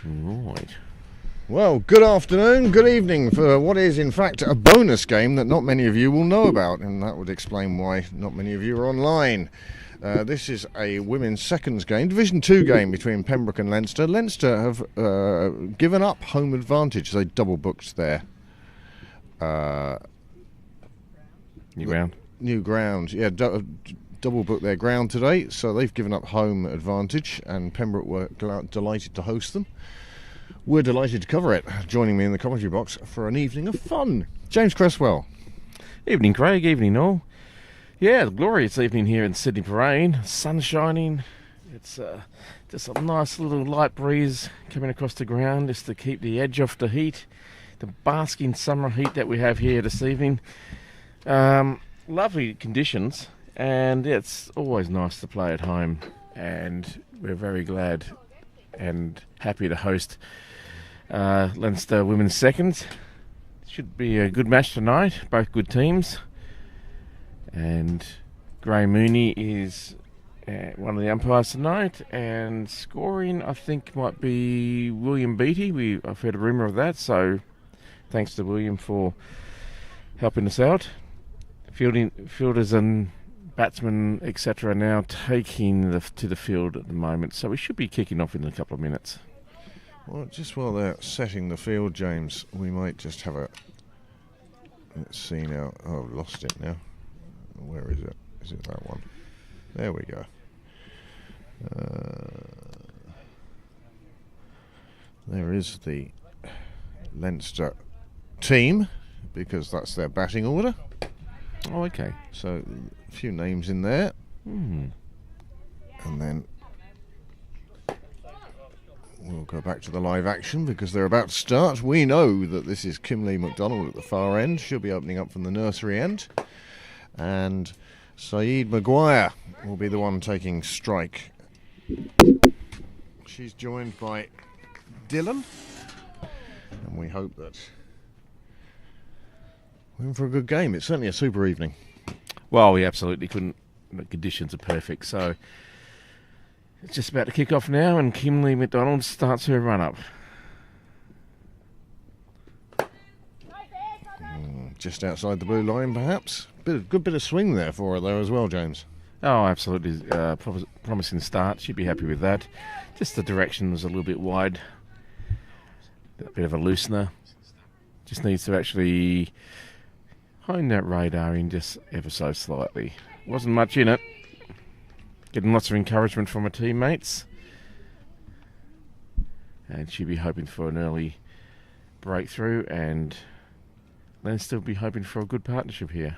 Right. Well, good afternoon, good evening for what is in fact a bonus game that not many of you will know about, and that would explain why not many of you are online. This is a women's seconds game, Division 2 game between Pembroke and Leinster. Leinster have given up home advantage. They double booked their new ground. Yeah, double booked their ground today, so they've given up home advantage, and Pembroke were delighted to host them. We're delighted to cover it. Joining me in the commentary box for an evening of fun, James Cresswell. Evening, Craig. Evening, all. Yeah, glorious evening here in Sydney Parade. Sun shining. It's just a nice little light breeze coming across the ground just to keep the edge off the heat, the basking summer heat that we have here this evening. Lovely conditions, and it's always nice to play at home, and we're very glad and happy to host Leinster women's seconds. Should be a good match tonight, both good teams. And Gray Mooney is one of the umpires tonight, and scoring I think might be William Beattie. I've heard a rumour of that, so thanks to William for helping us out. Fielders and batsmen, etc., are now taking to the field at the moment, so we should be kicking off in a couple of minutes. Well, just while they're setting the field, James, we might just have a... Let's see now. Oh, I've lost it now. Where is it? Is it that one? There we go. There is the Leinster team, because that's their batting order. Oh, okay. So, a few names in there. And then we'll go back to the live action because they're about to start. We know that this is Kimberly McDonald at the far end. She'll be opening up from the nursery end. And Saeed Maguire will be the one taking strike. She's joined by Dylan. And we hope that we're in for a good game. It's certainly a super evening. Well, we absolutely couldn't. The conditions are perfect, so it's just about to kick off now, and Kimberly McDonald starts her run-up. Just outside the blue line, perhaps. Good bit of swing there for her, though, as well, James. Oh, absolutely. Promising start. She'd be happy with that. Just the direction was a little bit wide. A bit of a loosener. Just needs to actually hone that radar in just ever so slightly. Wasn't much in it. Getting lots of encouragement from her teammates. And she'd be hoping for an early breakthrough, and Leinster will be hoping for a good partnership here.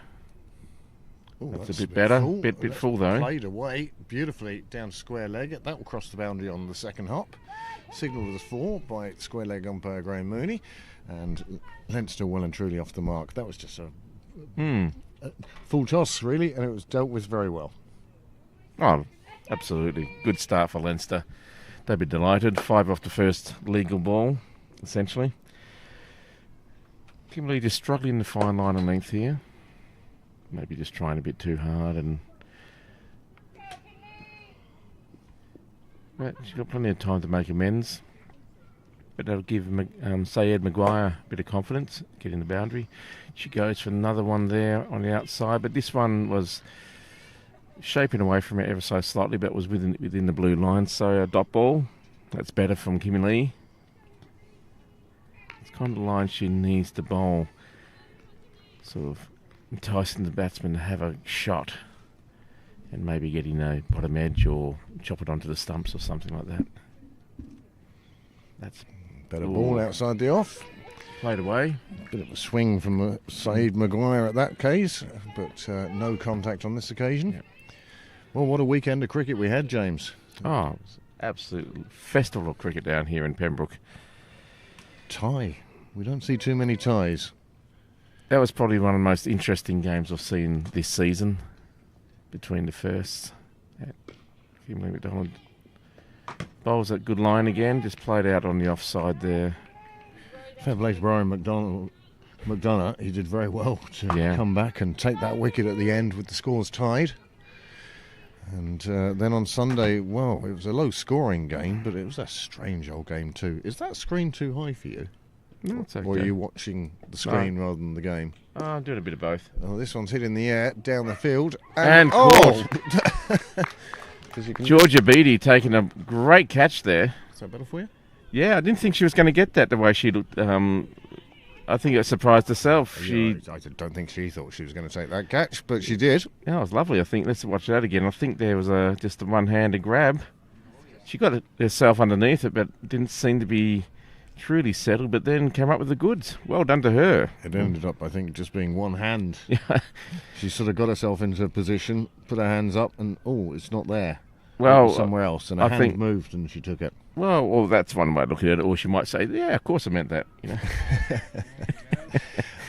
Ooh, that's a bit better. Full. Bit full, though. Played away beautifully down square leg. That will cross the boundary on the second hop. Signalled as 4 by square leg umpire Graham Mooney. And Leinster well and truly off the mark. That was just a full toss, really, and it was dealt with very well. Oh, absolutely. Good start for Leinster. They'd be delighted. 5 off the first legal ball, essentially. Kimberley just struggling to find line and length here. Maybe just trying a bit too hard, and but she's got plenty of time to make amends. But that'll give Saeed Maguire a bit of confidence, getting the boundary. She goes for another one there on the outside, but this one was shaping away from it ever so slightly, but was within the blue line. So a dot ball, that's better from Kimberley. It's kind of the line she needs to bowl, sort of enticing the batsman to have a shot and maybe getting a bottom edge or chop it onto the stumps or something like that. That's better ball outside the off. Played away. Bit of a swing from Saeed Maguire at that case, but no contact on this occasion. Yep. Well, what a weekend of cricket we had, James. Oh, it was absolute festival of cricket down here in Pembroke. Tie. We don't see too many ties. That was probably one of the most interesting games I've seen this season, between the firsts. Kimberly McDonald bowls that good line again, just played out on the offside there. Fair play to Brian McDonough. He did very well to come back and take that wicket at the end with the scores tied. And then on Sunday, well, it was a low-scoring game, but it was a strange old game too. Is that screen too high for you? No, it's okay. Or are you watching the screen rather than the game? I'm doing a bit of both. Oh, this one's hit in the air, down the field. And caught. Georgia Beattie taking a great catch there. Is that better for you? Yeah, I didn't think she was going to get that the way she looked. I think it surprised herself. I don't think she thought she was going to take that catch, but she did. Yeah, it was lovely. I think let's watch that again. I think there was just a one-handed grab. She got herself underneath it, but didn't seem to be truly settled. But then came up with the goods. Well done to her. It ended up, I think, just being one hand. Yeah, she sort of got herself into a position, put her hands up, and it's not there. Well, somewhere else, and her hand moved, and she took it. Well, that's one way of looking at it. Or she might say, "Yeah, of course I meant that." You know.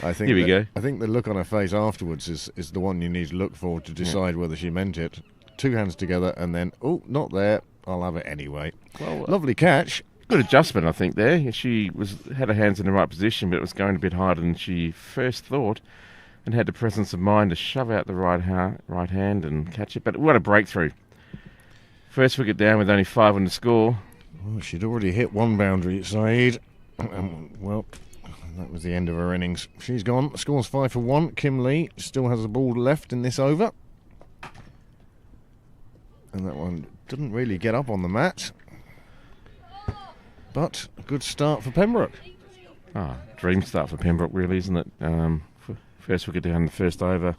I think Here we go. I think the look on her face afterwards is the one you need to look for to decide whether she meant it. Two hands together, and then not there. I'll have it anyway. Well, lovely catch. Good adjustment, I think. There, she had her hands in the right position, but it was going a bit harder than she first thought, and had the presence of mind to shove out the right hand and catch it. But what a breakthrough! First wicket down with only 5 on the score. Well, she'd already hit one boundary, Saeed. Well, that was the end of her innings. She's gone. Score's 5 for 1. Kim Lee still has the ball left in this over. And that one didn't really get up on the mat. But a good start for Pembroke. Dream start for Pembroke, really, isn't it? First wicket down the first over.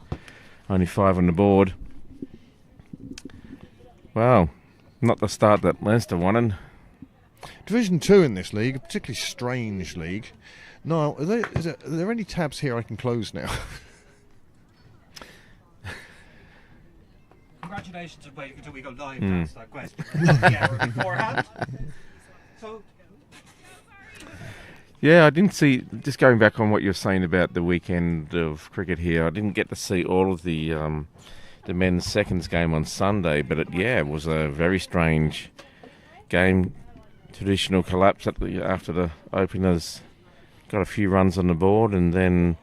Only 5 on the board. Well, not the start that Leinster wanted. Division 2 in this league, a particularly strange league. Niall, are there any tabs here I can close now? Congratulations on waiting until we go live to ask that question. Yeah, beforehand. So, yeah, I didn't see, just going back on what you were saying about the weekend of cricket here, I didn't get to see all of the men's seconds game on Sunday, but it was a very strange game. Traditional collapse after the openers got a few runs on the board, and then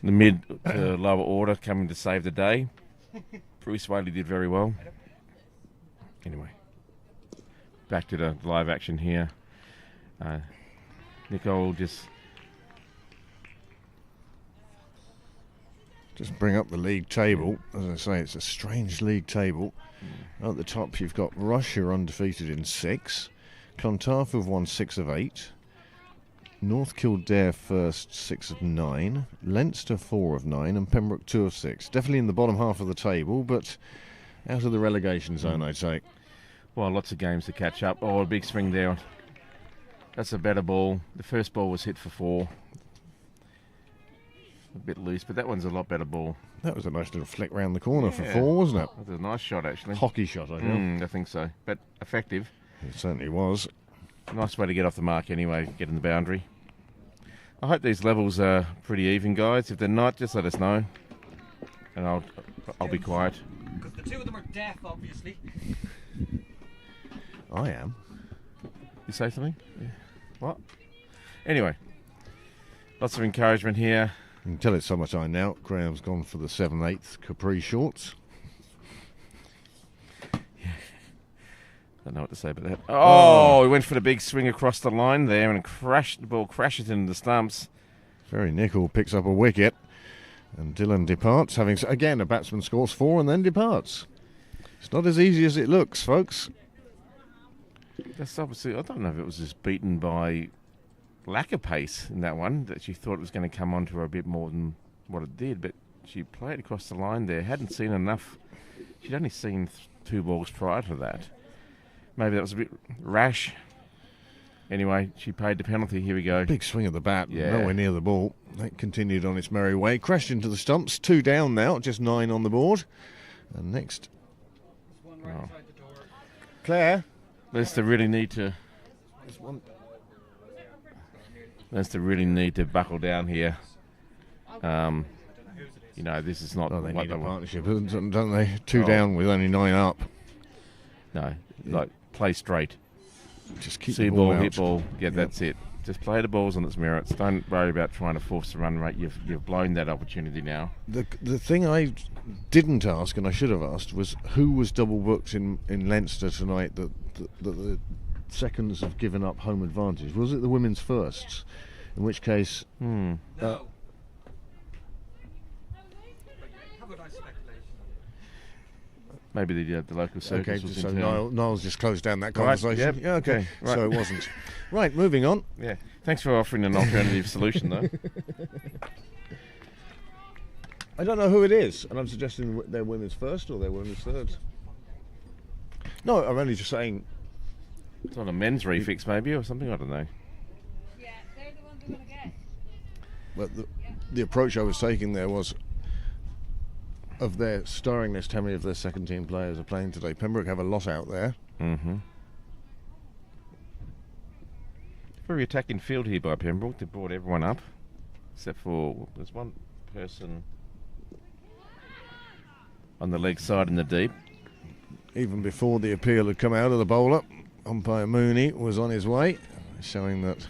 the mid to lower order coming to save the day. Bruce Whaley did very well. Anyway, back to the live action here. Nicole just bring up the league table. As I say, it's a strange league table. At the top you've got Russia undefeated in 6. Clontarf have won 6 of 8. North Kildare first 6 of 9. Leinster 4 of 9. And Pembroke 2 of 6. Definitely in the bottom half of the table, but out of the relegation zone, I'd say. Well, lots of games to catch up. A big swing there. That's a better ball. The first ball was hit for 4. A bit loose, but that one's a lot better ball. That was a nice little flick round the corner for 4, wasn't it? That was a nice shot, actually. Hockey shot, I think. I think so. But effective. It certainly was. Nice way to get off the mark anyway, get in the boundary. I hope these levels are pretty even, guys. If they're not, just let us know. And I'll be quiet. because the two of them are deaf, obviously. I am. You say something? Yeah. What? Anyway, lots of encouragement here. You can tell it's summertime now. Graham's gone for the 7/8 capri shorts. Don't know what to say about that. Oh, he went for the big swing across the line there and the ball crashes into the stumps. Very Nickel picks up a wicket. And Dylan departs, having, again, a batsman scores 4 and then departs. It's not as easy as it looks, folks. That's obviously, I don't know if it was just beaten by lack of pace in that one, that she thought it was going to come onto her a bit more than what it did, but she played across the line there, hadn't seen enough. She'd only seen 2 balls prior to that. Maybe that was a bit rash. Anyway, she paid the penalty. Here we go. Big swing of the bat, nowhere near the ball. That continued on its merry way. Crashed into the stumps. 2 down now, just 9 on the board. And next. Claire. Leinster really need to. Leinster really need to buckle down here. You know, this is not. Oh, they what need a want. partnership, don't they? 2 down with only 9 up. No, like play straight. Just keep See the ball ball, out. hit ball. Yeah, that's it. Just play the balls on its merits. Don't worry about trying to force the run rate. You've blown that opportunity now. The thing I didn't ask, and I should have asked, was who was double booked in Leinster tonight that the seconds have given up home advantage. Was it the women's firsts? In which case... No. Have a nice speculation. Maybe the local circus okay, was so in town. Niall's just closed down that Right, conversation. yep, Yeah, okay. right. So it wasn't. Right, moving on. Yeah. Thanks for offering an alternative solution, though. I don't know who it is, and I'm suggesting they're women's first or they're women's third. No, I'm only just saying... It's on a men's refix, maybe, or something. I don't know. Yeah, they're the ones we're going to get. But the approach I was taking there was, of their starring list, how many of their second team players are playing today? Pembroke have a lot out there. Mm-hmm. Very attacking field here by Pembroke. They brought everyone up, except for there's one person on the leg side in the deep. Even before the appeal had come out of the bowler, umpire Mooney was on his way, showing that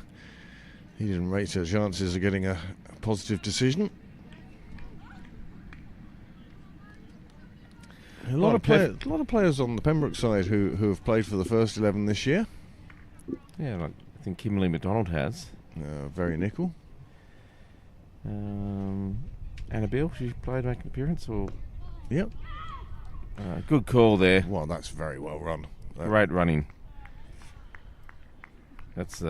he didn't rate her chances of getting a positive decision. A lot of players on the Pembroke side who have played for the first 11 this year. Yeah, like, I think Kimberly McDonald has. Very nickel. Annabelle, she played, make an appearance, or Yep. good call there. Well, that's very well run. Great running. That's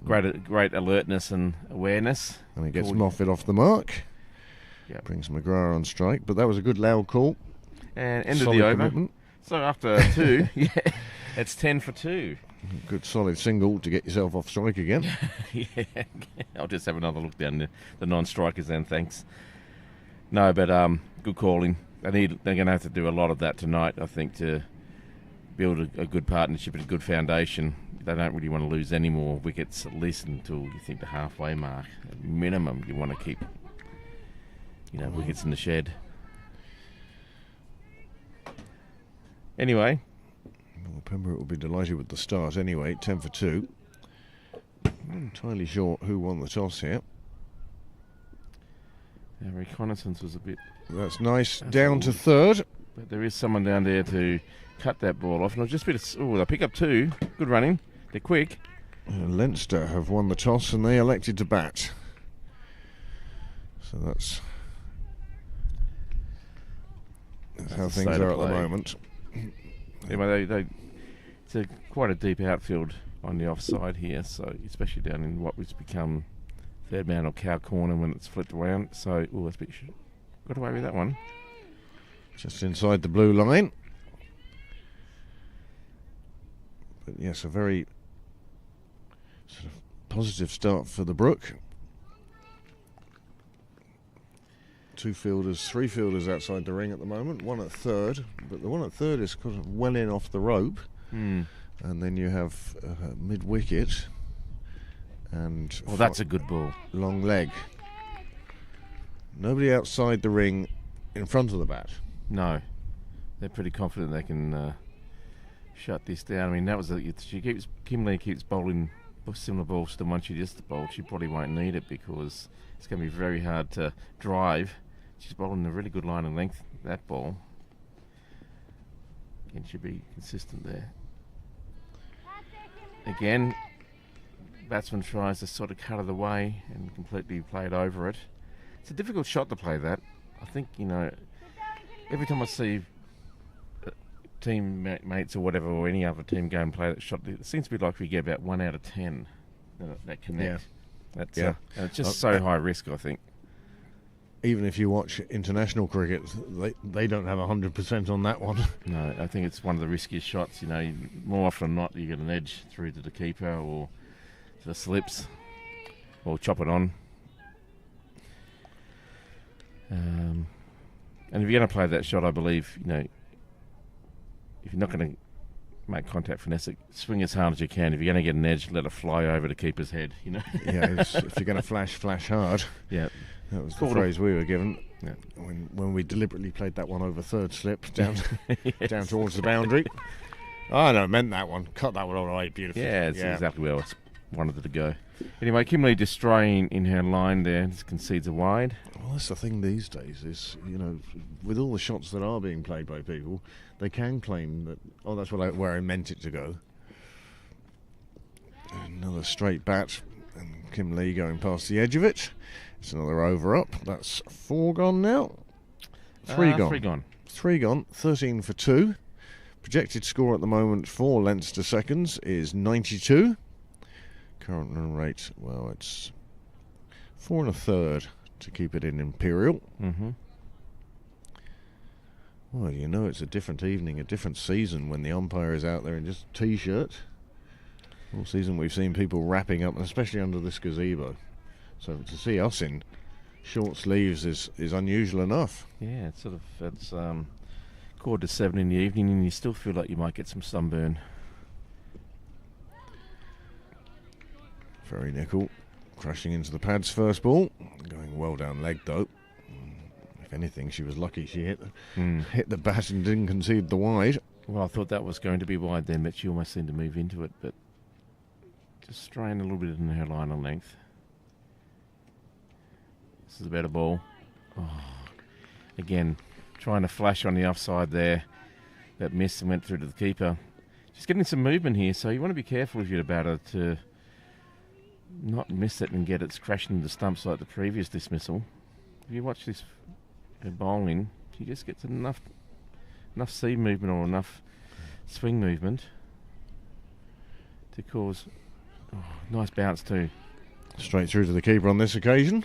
great alertness and awareness. And he gets Moffat off the mark. Yep. Brings McGrath on strike, but that was a good loud call. And end of Solid the over. commitment. So after 2, yeah, it's 10 for 2. Good solid single to get yourself off strike again. Yeah, I'll just have another look down the non-strikers then, thanks. No, but good calling. They're going to have to do a lot of that tonight, I think, to build a good partnership and a good foundation. They don't really want to lose any more wickets, at least until you think the halfway mark. At minimum, you want to keep, wickets in the shed. Anyway. Well, Pembroke will be delighted with the start anyway, 10 for 2. Not entirely sure who won the toss here. Our reconnaissance was a bit... That's nice. Down to third. But there is someone down there to cut that ball off. And I'll just they pick up 2. Good running. They're quick. Leinster have won the toss and they elected to bat. So that's how things are at the moment. Anyway, it's quite a deep outfield on the offside here, so especially down in what was become third man or cow corner when it's flipped around. So, that's a bit got away with that one. Just inside the blue line. But yes, a very sort of positive start for the Brook. 2 fielders, 3 fielders outside the ring at the moment. One at third, but the one at third is kind of well in off the rope. And then you have mid wicket and that's a good ball. Long leg. Nobody outside the ring in front of the bat. No, they're pretty confident they can shut this down. I mean, that was Kimberley keeps bowling similar balls to the one she just bowled. She probably won't need it because it's going to be very hard to drive. She's bowling a really good line and length, that ball. And should be consistent there. Again, batsman tries to sort of cut it away and completely play it over it. It's a difficult shot to play that. I think, every time I see teammates or whatever, or any other team go and play that shot, it seems to be like we get about 1 out of 10 that connect. Yeah. And it's just so high risk, I think. Even if you watch international cricket, they don't have 100% on that one. No, I think it's one of the riskiest shots. More often than not, you get an edge through to the keeper or to the slips, or chop it on. And if you're going to play that shot, I believe, if you're not going to make contact, finesse it, swing as hard as you can. If you're going to get an edge, let it fly over the keeper's head, Yeah, if you're going to flash hard. Yeah. That was the phrase we were given. Yeah. When we deliberately played that one over third slip down down towards the boundary. Oh no, meant that one. Cut that one all right, beautiful. Yeah, it's exactly wanted it to go. Anyway, Kim Lee destroying in her line there, just concedes a wide. Well, that's the thing these days is, with all the shots that are being played by people, they can claim that, that's where I meant it to go. Another straight bat, and Kim Lee going past the edge of it. It's another over up. That's 4 gone now. 3 gone. 3 gone. 3 gone. 13 for 2. Projected score at the moment for Leinster seconds is 92. Current run rate, well, it's 4 1/3 to keep it in Imperial. Mm-hmm. Well, it's a different evening, a different season when the umpire is out there in just a T-shirt. All season we've seen people wrapping up, especially under this gazebo. So to see us in short sleeves is unusual enough. Yeah, it's 6:45 in the evening, and you still feel like you might get some sunburn. Very nickel, crashing into the pads first ball, going well down leg though. If anything, she was lucky she hit the bat and didn't concede the wide. Well, I thought that was going to be wide then, but she almost seemed to move into it, but just straying a little bit in her line of length. This is a better ball. Oh, again, trying to flash on the offside there. That missed and went through to the keeper. She's getting some movement here, so you want to be careful if you're about her to not miss it and get it crashing into the stumps like the previous dismissal. If you watch this her bowling, she just gets enough seam movement or enough swing movement to cause nice bounce too. Straight through to the keeper on this occasion.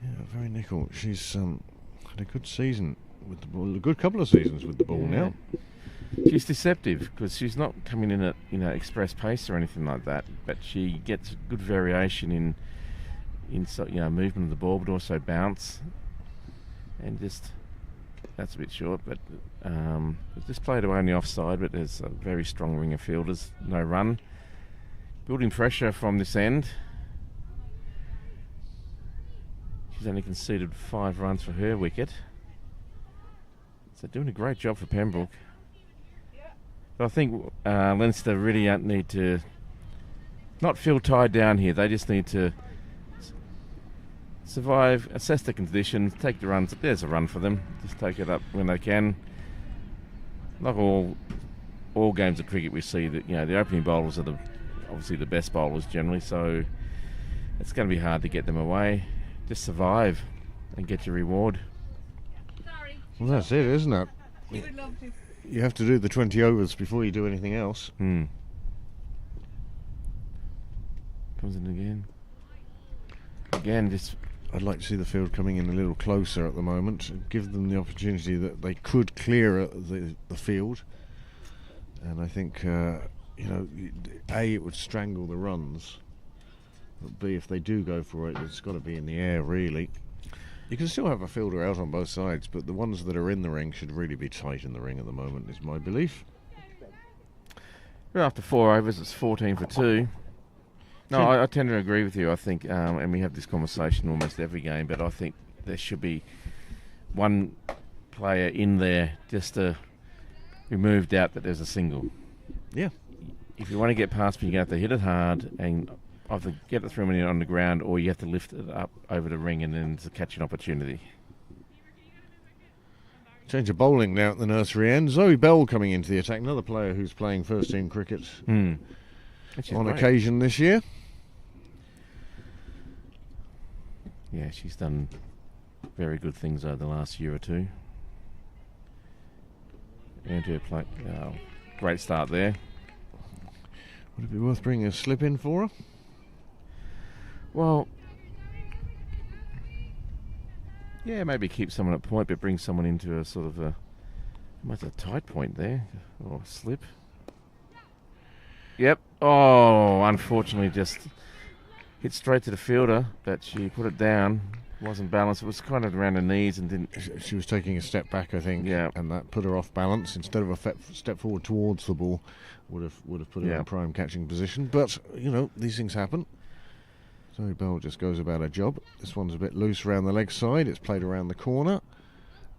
Yeah, very nickel. She's had a good season with the ball, a good couple of seasons with the ball now. She's deceptive because she's not coming in at express pace or anything like that, but she gets good variation in movement of the ball, but also bounce, and just that's a bit short. But just played away on the offside, but there's a very strong ring of fielders, no run, building pressure from this end. She's only conceded 5 runs for her wicket, so doing a great job for Pembroke. But I think Leinster really need to not feel tied down here. They just need to survive, assess the conditions, take the runs. There's a run for them. Just take it up when they can. Like all games of cricket, we see that the opening bowlers are obviously the best bowlers generally. So it's going to be hard to get them away. Just survive and get your reward. Sorry. Well, that's it, isn't it? She would love to. You have to do the 20 overs before you do anything else. Comes in again. Just I'd like to see the field coming in a little closer at the moment, give them the opportunity that they could clear the field. And I think, A, it would strangle the runs. But B, if they do go for it, it's got to be in the air, really. You can still have a fielder out on both sides, but the ones that are in the ring should really be tight in the ring at the moment, is my belief. after 4 overs, it's 14 for 2. No, I tend to agree with you. I think, and we have this conversation almost every game, but I think there should be one player in there just to remove doubt that there's a single. Yeah. If you want to get past me, you have to hit it hard and either get it through when you're on the ground, or you have to lift it up over the ring and then it's a catching opportunity. Change of bowling now at the nursery end. Zoe Bell coming into the attack, another player who's playing first team cricket on great. occasion this year. Yeah, she's done very good things over the last year or two. And her play, great start there. Would it be worth bringing a slip in for her? Well, yeah, maybe keep someone at point, but bring someone into a sort of a tight point there, or slip. Yep. Oh, unfortunately, just hit straight to the fielder, but she put it down. Wasn't balanced. It was kind of around her knees and didn't. She was taking a step back, I think. Yeah. And that put her off balance. Instead of a step forward towards the ball, would have put her in a prime catching position. But these things happen. Zoe Bell just goes about her job. This one's a bit loose around the leg side. It's played around the corner.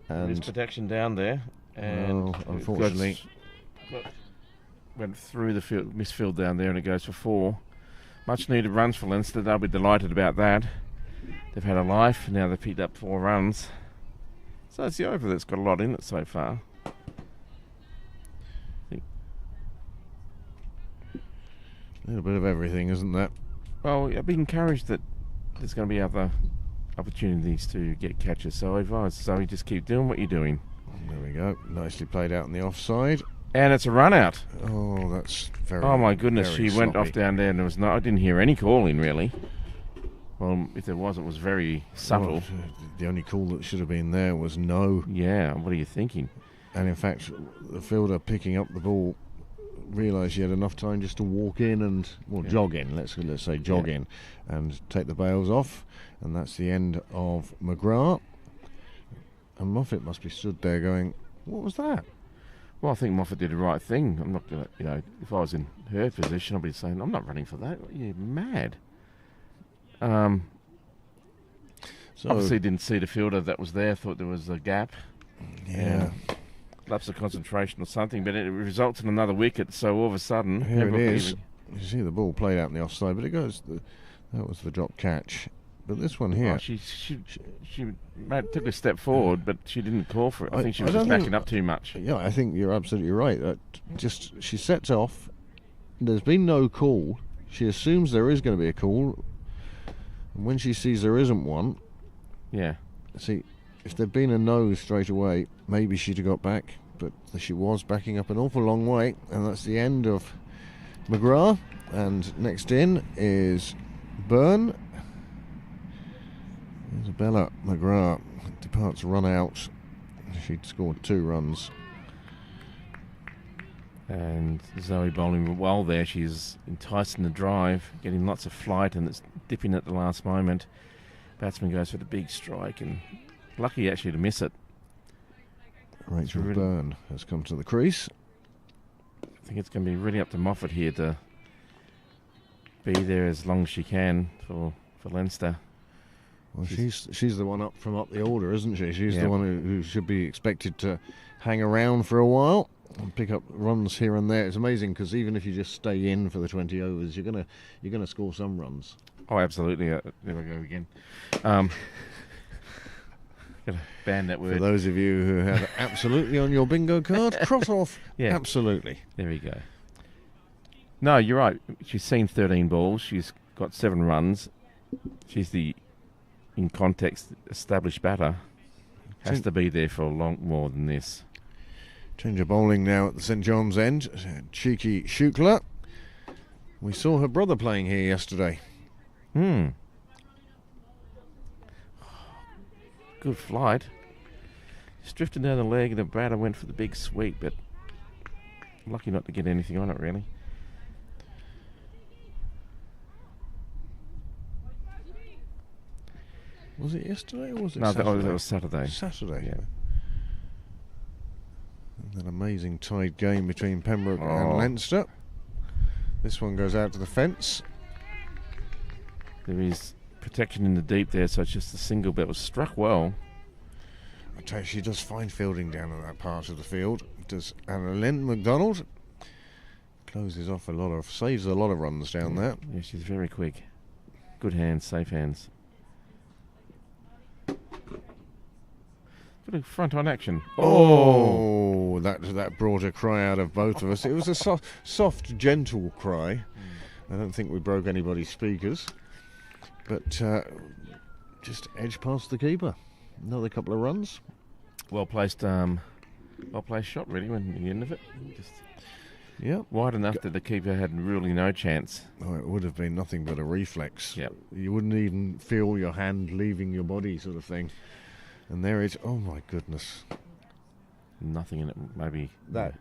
And there's protection down there. And unfortunately, went through the misfield down there, and it goes for 4. Much needed runs for Leinster. They'll be delighted about that. They've had a life, and now they've picked up 4 runs. So it's the over that's got a lot in it so far. A little bit of everything, isn't that? Well, I've been encouraged that there's going to be other opportunities to get catches. So I advise Zoe, just keep doing what you're doing. There we go. Nicely played out on the offside. And it's a run out. Oh, that's very. Oh my goodness, very she went sloppy. off down there, and there was no. I didn't hear any calling really. Well, if there was, it was very subtle. Well, the only call that should have been there was no. Yeah, what are you thinking? And in fact, the fielder picking up the ball realised she had enough time just to walk in and jog in. Let's say jog in, and take the bails off, and that's the end of McGrath. And Moffat must be stood there going, "What was that?" Well, I think Moffat did the right thing. I'm not going to, if I was in her position, I'd be saying, I'm not running for that. You're mad. So Obviously didn't see the fielder that was there, thought there was a gap. Yeah. Lapse of concentration or something, but it results in another wicket, so all of a sudden... Here it Pembroke is. even- You see the ball played out in the offside, but it goes... that was the drop catch. But this one here... Oh, she took a step forward, but she didn't call for it. I think she was don't just think- backing up too much. Yeah, I think you're absolutely right. She sets off. There's been no call. She assumes there is going to be a call. And when she sees there isn't one, Yeah. see, if there'd been a no straight away, maybe she'd have got back. But she was backing up an awful long way. And that's the end of McGrath. And next in is Byrne. Isabella McGrath departs run out. She'd scored 2 runs. And Zoe bowling well there. She's enticing the drive, getting lots of flight, and it's dipping at the last moment. Batsman goes for the big strike, and lucky actually to miss it. Rachel really- Byrne has come to the crease. I think it's going to be really up to Moffat here to be there as long as she can for Leinster. Well, she's the one up the order, isn't she? She's Yeah. the one who should be expected to hang around for a while and pick up runs here and there. It's amazing because even if you just stay in for the 20 overs, you're gonna score some runs. Oh, absolutely. There we go again. Gotta ban that For word. those of you who have absolutely on your bingo card, cross off Yeah. absolutely. There we go. No, you're right. She's seen 13 balls. She's got 7 runs. She's the, in context, established batter. Has to be there for a long more than this. Change of bowling now at the St John's end. Cheeky Shukla. We saw her brother playing here yesterday. Good flight. Just drifted down the leg, and the batter went for the big sweep, but lucky not to get anything on it, really. Was it yesterday or was it No, Saturday? that was Saturday. Saturday. Yeah. An amazing tied game between Pembroke and Oh. Leinster. This one goes out to the fence. There is protection in the deep there, so it's just a single, but it was struck well. I tell you, she does fine fielding down in that part of the field. Does Anna Lynn McDonald. Closes off saves a lot of runs down there. Yeah, she's very quick. Good hands, safe hands. Got a front on action. Oh, that brought a cry out of both of us. It was a soft, gentle cry. I don't think we broke anybody's speakers, but just edged past the keeper. Another couple of runs. Well placed shot, really, when the end of it. Just Yep. wide enough that the keeper had really no chance. Oh, it would have been nothing but a reflex. Yep. You wouldn't even feel your hand leaving your body, sort of thing. And there it is. Oh my goodness. Nothing in it, maybe. That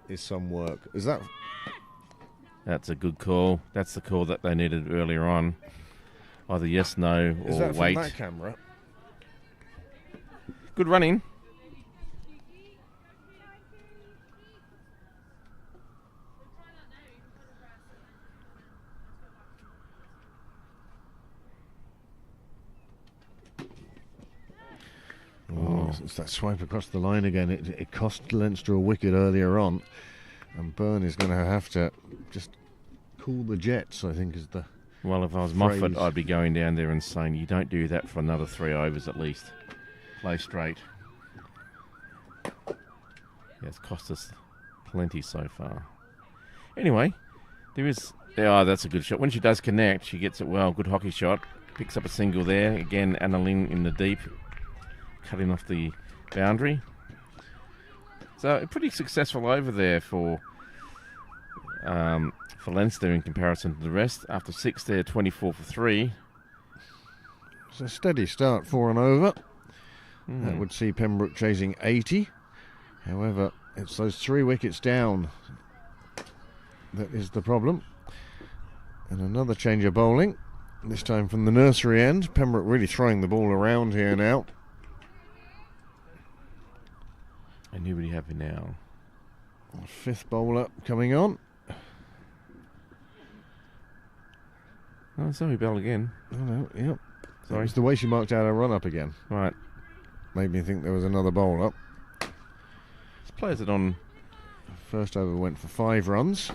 is some work. Is that? That's a good call. That's the call that they needed earlier on. Either yes, no, Is or that wait. from that camera? Good running. Oh, it's that swipe across the line again. It cost Leinster a wicket earlier on. And Byrne is going to have to just cool the jets, I think, is the Well, if I was phrase. Moffat, I'd be going down there and saying, you don't do that for another 3 overs at least. Play straight. Yeah, it's cost us plenty so far. Anyway, there is... Oh, that's a good shot. When she does connect, she gets it well. Good hockey shot. Picks up a single there. Again, Annalyn in the deep. Cutting off the boundary. So, a pretty successful over there for Leinster in comparison to the rest. After 6 there, 24 for 3. It's a steady start, 4 and over. That would see Pembroke chasing 80. However, it's those 3 wickets down that is the problem. And another change of bowling, this time from the nursery end. Pembroke really throwing the ball around here now. And who would he have now? 5th bowler coming on. Oh, sorry, Bell again. Oh no, yep. Sorry. It's the way she marked out her run up again. Right. Made me think there was another bowl up. Let's plays it on. First over went for 5 runs.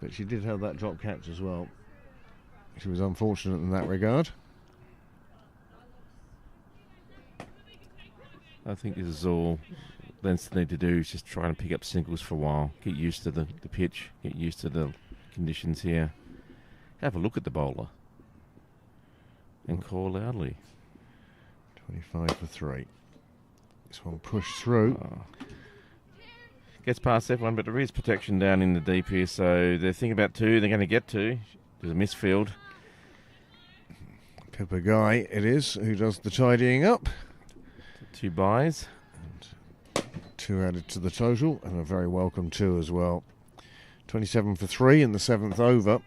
But she did have that drop catch as well. She was unfortunate in that regard. I think this is all Leinster need to do is just try and pick up singles for a while. Get used to the pitch. Get used to the conditions here. Have a look at the bowler. And call loudly. 25 for 3. This one pushed through. Gets past everyone, but there is protection down in the deep here, so they're thinking about 2. They're going to get 2. There's a misfield. Pippa Guy it is who does the tidying up. 2 buys. And 2 added to the total, and a very welcome 2 as well. 27 for 3 in the 7th over.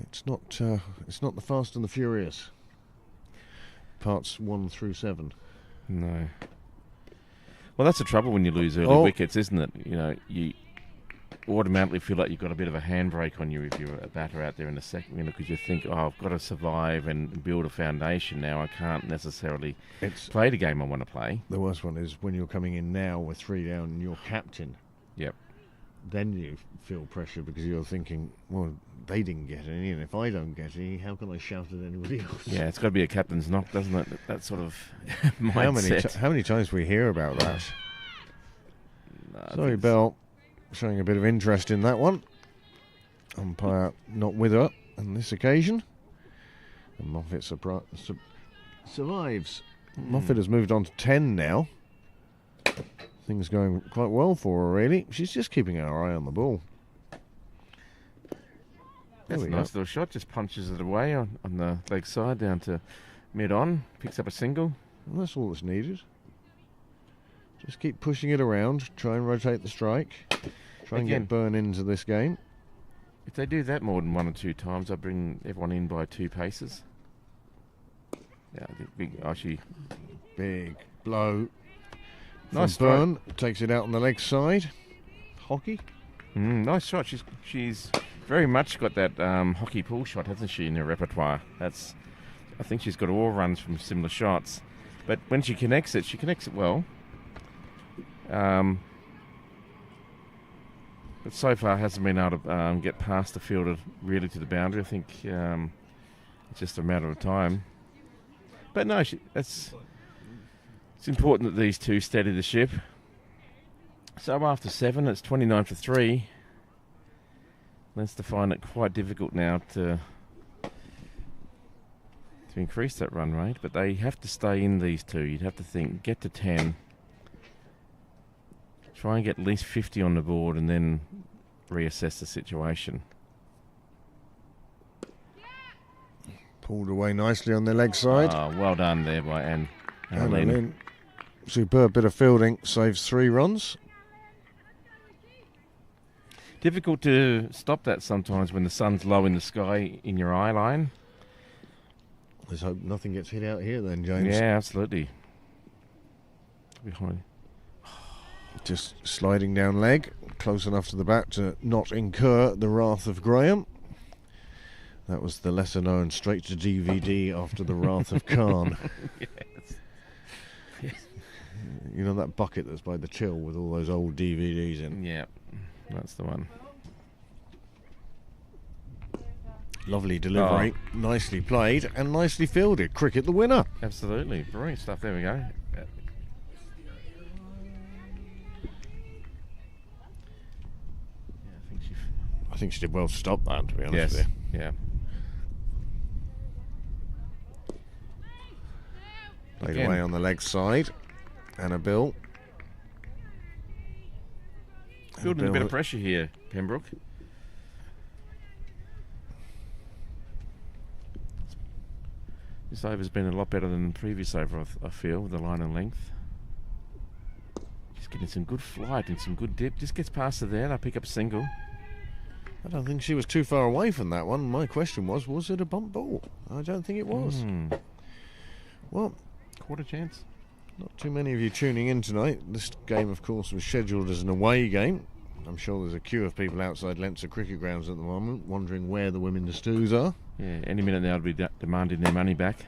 It's not the fast and the furious. Parts 1 through 7. No. Well, that's the trouble when you lose early wickets, isn't it? You know, you automatically feel like you've got a bit of a handbrake on you if you're a batter out there in the second, because you think, I've got to survive and build a foundation now. I can't necessarily play the game I want to play. The worst one is when you're coming in now with 3 down and you're captain. Yep. Then you feel pressure because you're thinking, well, they didn't get any, and if I don't get any, how can I shout at anybody else? Yeah, it's got to be a captain's knock, doesn't it? That sort of mindset. How many times we hear about that? No, Sorry, Bell, showing a bit of interest in that one. Umpire not with her on this occasion. And Moffat survives. Moffat has moved on to 10 now. Things going quite well for her, really. She's just keeping her eye on the ball. That's a nice little shot. Just punches it away on the leg side down to mid-on. Picks up a single. And that's all that's needed. Just keep pushing it around. Try and rotate the strike. Try and get Byrne into this game. If they do that more than 1 or 2 times, I bring everyone in by 2 paces. Yeah, I think big blow. Nice Byrne takes it out on the leg side. Hockey. Nice shot. She's very much got that hockey pull shot, hasn't she, in her repertoire? I think she's got all runs from similar shots. But when she connects it well. But so far hasn't been able to get past the fielder really to the boundary. I think it's just a matter of time. But no, it's important that these 2 steady the ship. So after 7, it's 29 for 3. Leinster find it quite difficult now to increase that run rate, but they have to stay in these 2. You'd have to think, get to 10, try and get at least 50 on the board, and then reassess the situation. Pulled away nicely on the leg side. Well done there by Annalyn. Superb bit of fielding, saves 3 runs. Difficult to stop that sometimes when the sun's low in the sky in your eye line. Let's hope nothing gets hit out here then, James. Yeah, absolutely. Behind. Just sliding down leg, close enough to the bat to not incur the wrath of Graham. That was the lesser known straight to DVD after the wrath of Khan. Yes. You know that bucket that's by the till with all those old DVDs in? Yeah, that's the one. Lovely delivery, nicely played and nicely fielded. Cricket the winner. Absolutely. Brilliant stuff. There we go. I think she did well to stop that, to be honest with you. Yeah. Played Again. away on the leg side. And a bill. Building a bit of pressure here, Pembroke. This over's been a lot better than the previous over, I feel, with the line and length. Just getting some good flight and some good dip. Just gets past her there. They'll pick up a single. I don't think she was too far away from that one. My question was it a bump ball? I don't think it was. Well, Quarter chance. not too many of you tuning in tonight. This game, of course, was scheduled as an away game. I'm sure there's a queue of people outside Leinster cricket grounds at the moment wondering where the women's twos are. Yeah, any minute now they'll be demanding their money back.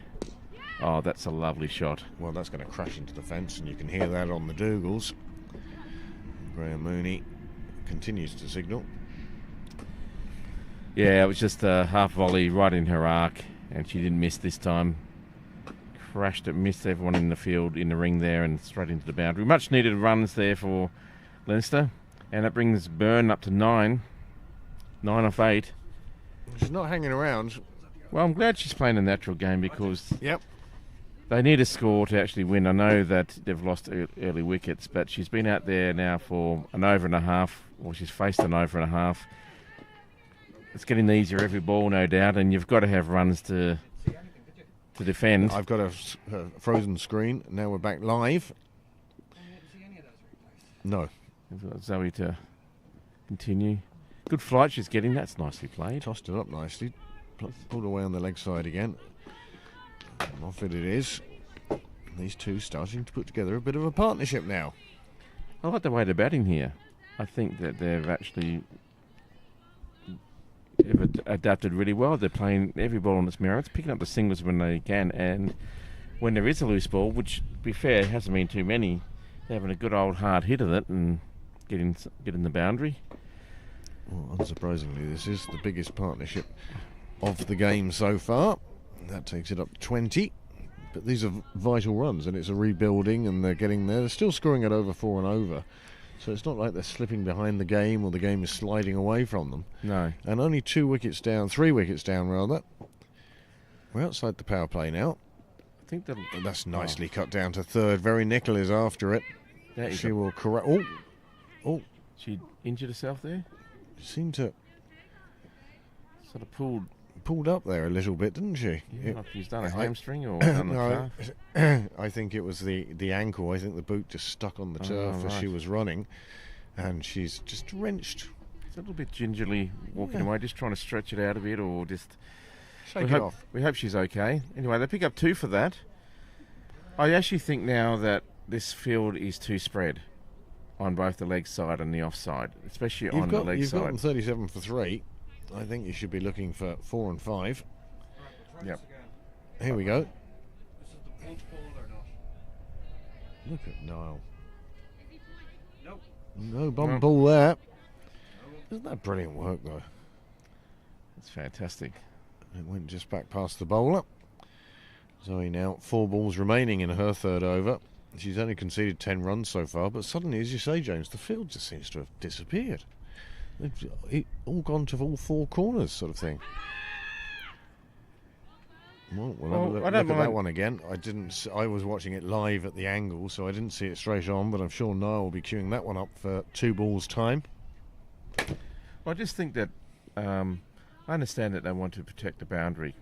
Oh, that's a lovely shot. Well, that's going to crash into the fence, and you can hear that on the Dougals. Graham Mooney continues to signal. Yeah, it was just a half volley right in her arc, and she didn't miss this time. Crashed it, missed everyone in the field, in the ring there, and straight into the boundary. Much needed runs there for Leinster, and that brings Byrne up to 9 off 8. She's not hanging around. Well, I'm glad she's playing a natural game because Yep. they need a score to actually win. I know that they've lost early wickets, but she's been out there now for an over and a half, or she's faced an over and a half. It's getting easier every ball, no doubt, and you've got to have runs to defend. I've got a frozen screen. Now we're back live. No. We've got Zoe to continue. Good flight she's getting. That's nicely played. Tossed it up nicely. Pulled away on the leg side again. Off it is. These two starting to put together a bit of a partnership now. I like the way they're batting here. I think that they've actually adapted really well. They're playing every ball on its merits, picking up the singles when they can, and when there is a loose ball, which, to be fair, hasn't been too many, they're having a good old hard hit at it and getting the boundary. Well, unsurprisingly, this is the biggest partnership of the game so far. That takes it up to 20. But these are vital runs, and it's a rebuilding, and they're getting there. They're still scoring at over 4 and over. So it's not like they're slipping behind the game or the game is sliding away from them. No. And only 3 wickets down rather. We're outside the power play now. I think That's nicely cut down to third. Very Nickel is after it. She will correct. Oh, she injured herself there. seemed to Sort of pulled up there a little bit, didn't she? Yeah, like she's done a hamstring or done a calf. I think it was the ankle. I think the boot just stuck on the turf as she was running, and she's just wrenched. It's a little bit gingerly walking away, just trying to stretch it out a bit, or just Shake it off. We hope she's okay. Anyway, they pick up 2 for that. I actually think now that this field is too spread on both the leg side and the offside, especially on the leg You've side. gotten 37 for 3. I think you should be looking for 4 and 5. Yep. Here we go. This is the punch ball or not? Look at Niall. Nope. No bump ball there. Isn't that brilliant work, though? It's fantastic. It went just back past the bowler. Zoe now 4 balls remaining in her third over. She's only conceded 10 runs so far, but suddenly, as you say, James, the field just seems to have disappeared. It's all gone to all 4 corners, sort of thing. Well, we'll have a look at that one again. I was watching it live at the angle, so I didn't see it straight on, but I'm sure Niall will be queuing that one up for 2 balls' time. Well, I just think that I understand that they want to protect the boundary,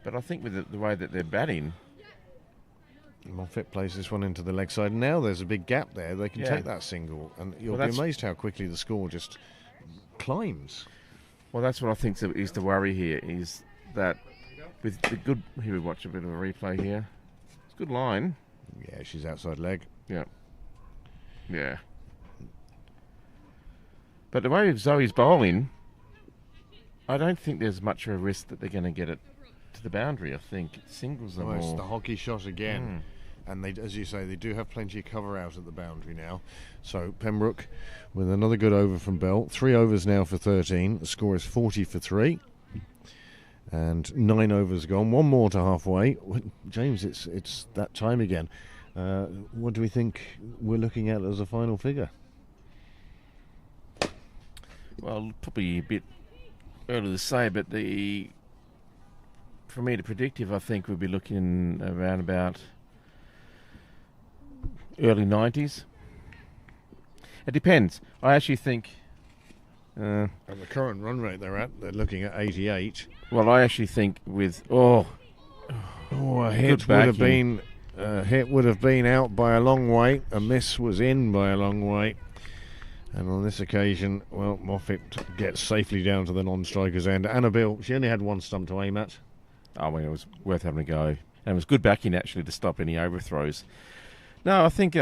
but I think with the way that they're batting, Moffat plays this one into the leg side. Now there's a big gap there. They can take that single, and you'll be amazed how quickly the score just climbs. Well, that's what I think is the worry here, is that with the good... Here we watch a bit of a replay here. It's a good line. Yeah, she's outside leg. Yeah. Yeah. But the way Zoe's bowling, I don't think there's much of a risk that they're going to get it to the boundary. I think singles are more... It's the hockey shot again. And they, as you say, they do have plenty of cover out at the boundary now. So Pembroke with another good over from Bell. 3 overs now for 13. The score is 40 for 3. And 9 overs gone. One more to halfway. James, it's that time again. What do we think we're looking at as a final figure? Well, probably a bit early to say, but for me to predictive, I think we'll be looking around about early 90s. It depends. I actually think... at the current run rate they're looking at 88. Well, I actually think with... a hit would have been out by a long way. A miss was in by a long way. And on this occasion, well, Moffat gets safely down to the non-striker's end. Annabelle, she only had one stump to aim at. I mean, it was worth having a go. And it was good backing, actually, to stop any overthrows. No, I think...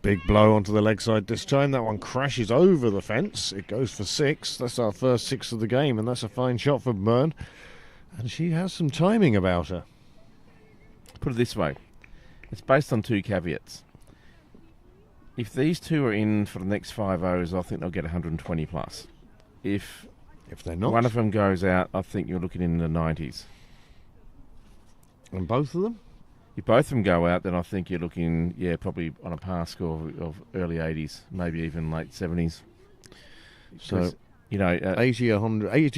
big blow onto the leg side this time. That one crashes over the fence. It goes for 6. That's our first 6 of the game, and that's a fine shot for Byrne. And she has some timing about her. Put it this way. It's based on 2 caveats. If these 2 are in for the next 5 overs, I think they'll get 120 plus. If they're not, one of them goes out, I think you're looking in the 90s. And both of them? If both of them go out, then I think you're looking, probably on a par score of early 80s, maybe even late 70s. So, 80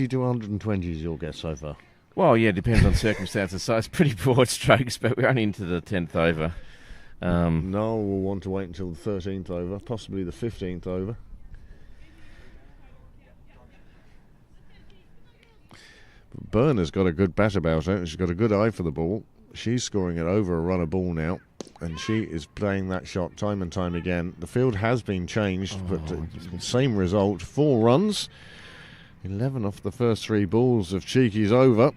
to 120 is your guess so far? Well, yeah, depends on circumstances. So it's pretty broad strokes, but we're only into the 10th over. Noel will want to wait until the 13th over, possibly the 15th over. Byrne has got a good bat about her. She's got a good eye for the ball. She's scoring it over a run of ball now, and she is playing that shot time and time again. The field has been changed, but same result. 4 runs, 11 off the first 3 balls of Cheeky's over.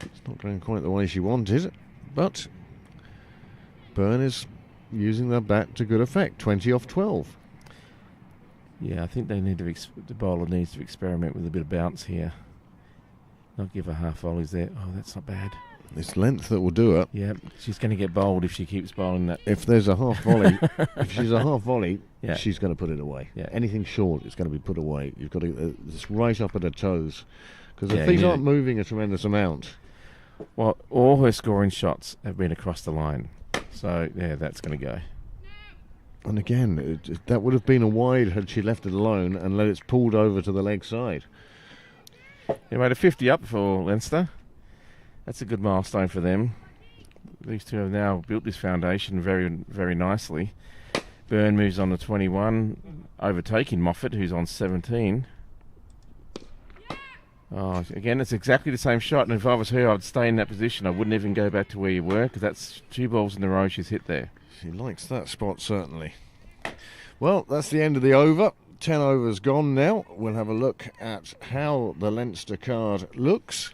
It's not going quite the way she wanted, but Byrne is using the bat to good effect. 20 off 12. Yeah, I think they need to. The bowler needs to experiment with a bit of bounce here. Not give her half volleys there. Oh, that's not bad. It's length that will do it. Yeah, she's going to get bowled if she keeps bowling that. If there's a half volley, if she's a half volley, yeah, she's going to put it away. Yeah. Anything short is going to be put away. You've got to it's right up at her toes, because Yeah, the feet aren't moving a tremendous amount. Well, all her scoring shots have been across the line, so yeah, that's going to go. And again, that would have been a wide had she left it alone and let it pulled over to the leg side. They made a 50 up for Leinster. That's a good milestone for them. These 2 have now built this foundation very, very nicely. Byrne moves on to 21, overtaking Moffat, who's on 17. Oh, again, it's exactly the same shot, and if I was her, I'd stay in that position. I wouldn't even go back to where you were, because that's 2 balls in a row she's hit there. She likes that spot, certainly. Well, that's the end of the over. 10 overs gone now. We'll have a look at how the Leinster card looks.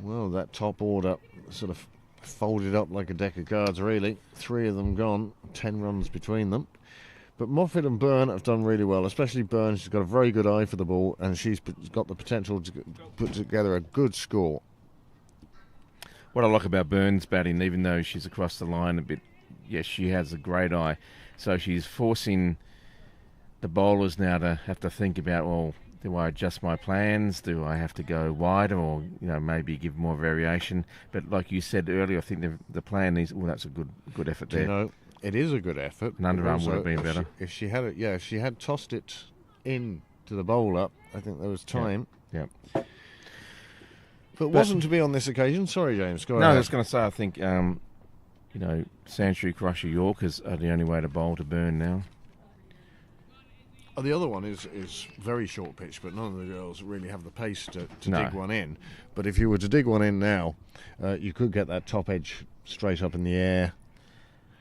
Well, that top order sort of folded up like a deck of cards, really. 3 of them gone, 10 runs between them. But Moffat and Byrne have done really well, especially Byrne. She's got a very good eye for the ball, and she's got the potential to put together a good score. What I like about Byrne's batting, even though she's across the line a bit, yes, she has a great eye. So she's forcing the bowlers now to have to think about, well, do I adjust my plans? Do I have to go wider, or maybe give more variation? But like you said earlier, I think the plan is, well, that's a good effort there. It is a good effort. An underarm would have been better. If she had it, if she had tossed it in to the bowler, I think there was time. Yeah. But wasn't to be on this occasion. Sorry, James. Go ahead. No, I was going to say, I think, Sandshrew Crusher Yorkers are the only way to bowl to Byrne now. The other one is very short pitch, but none of the girls really have the pace to No. dig one in. But if you were to dig one in now, you could get that top edge straight up in the air.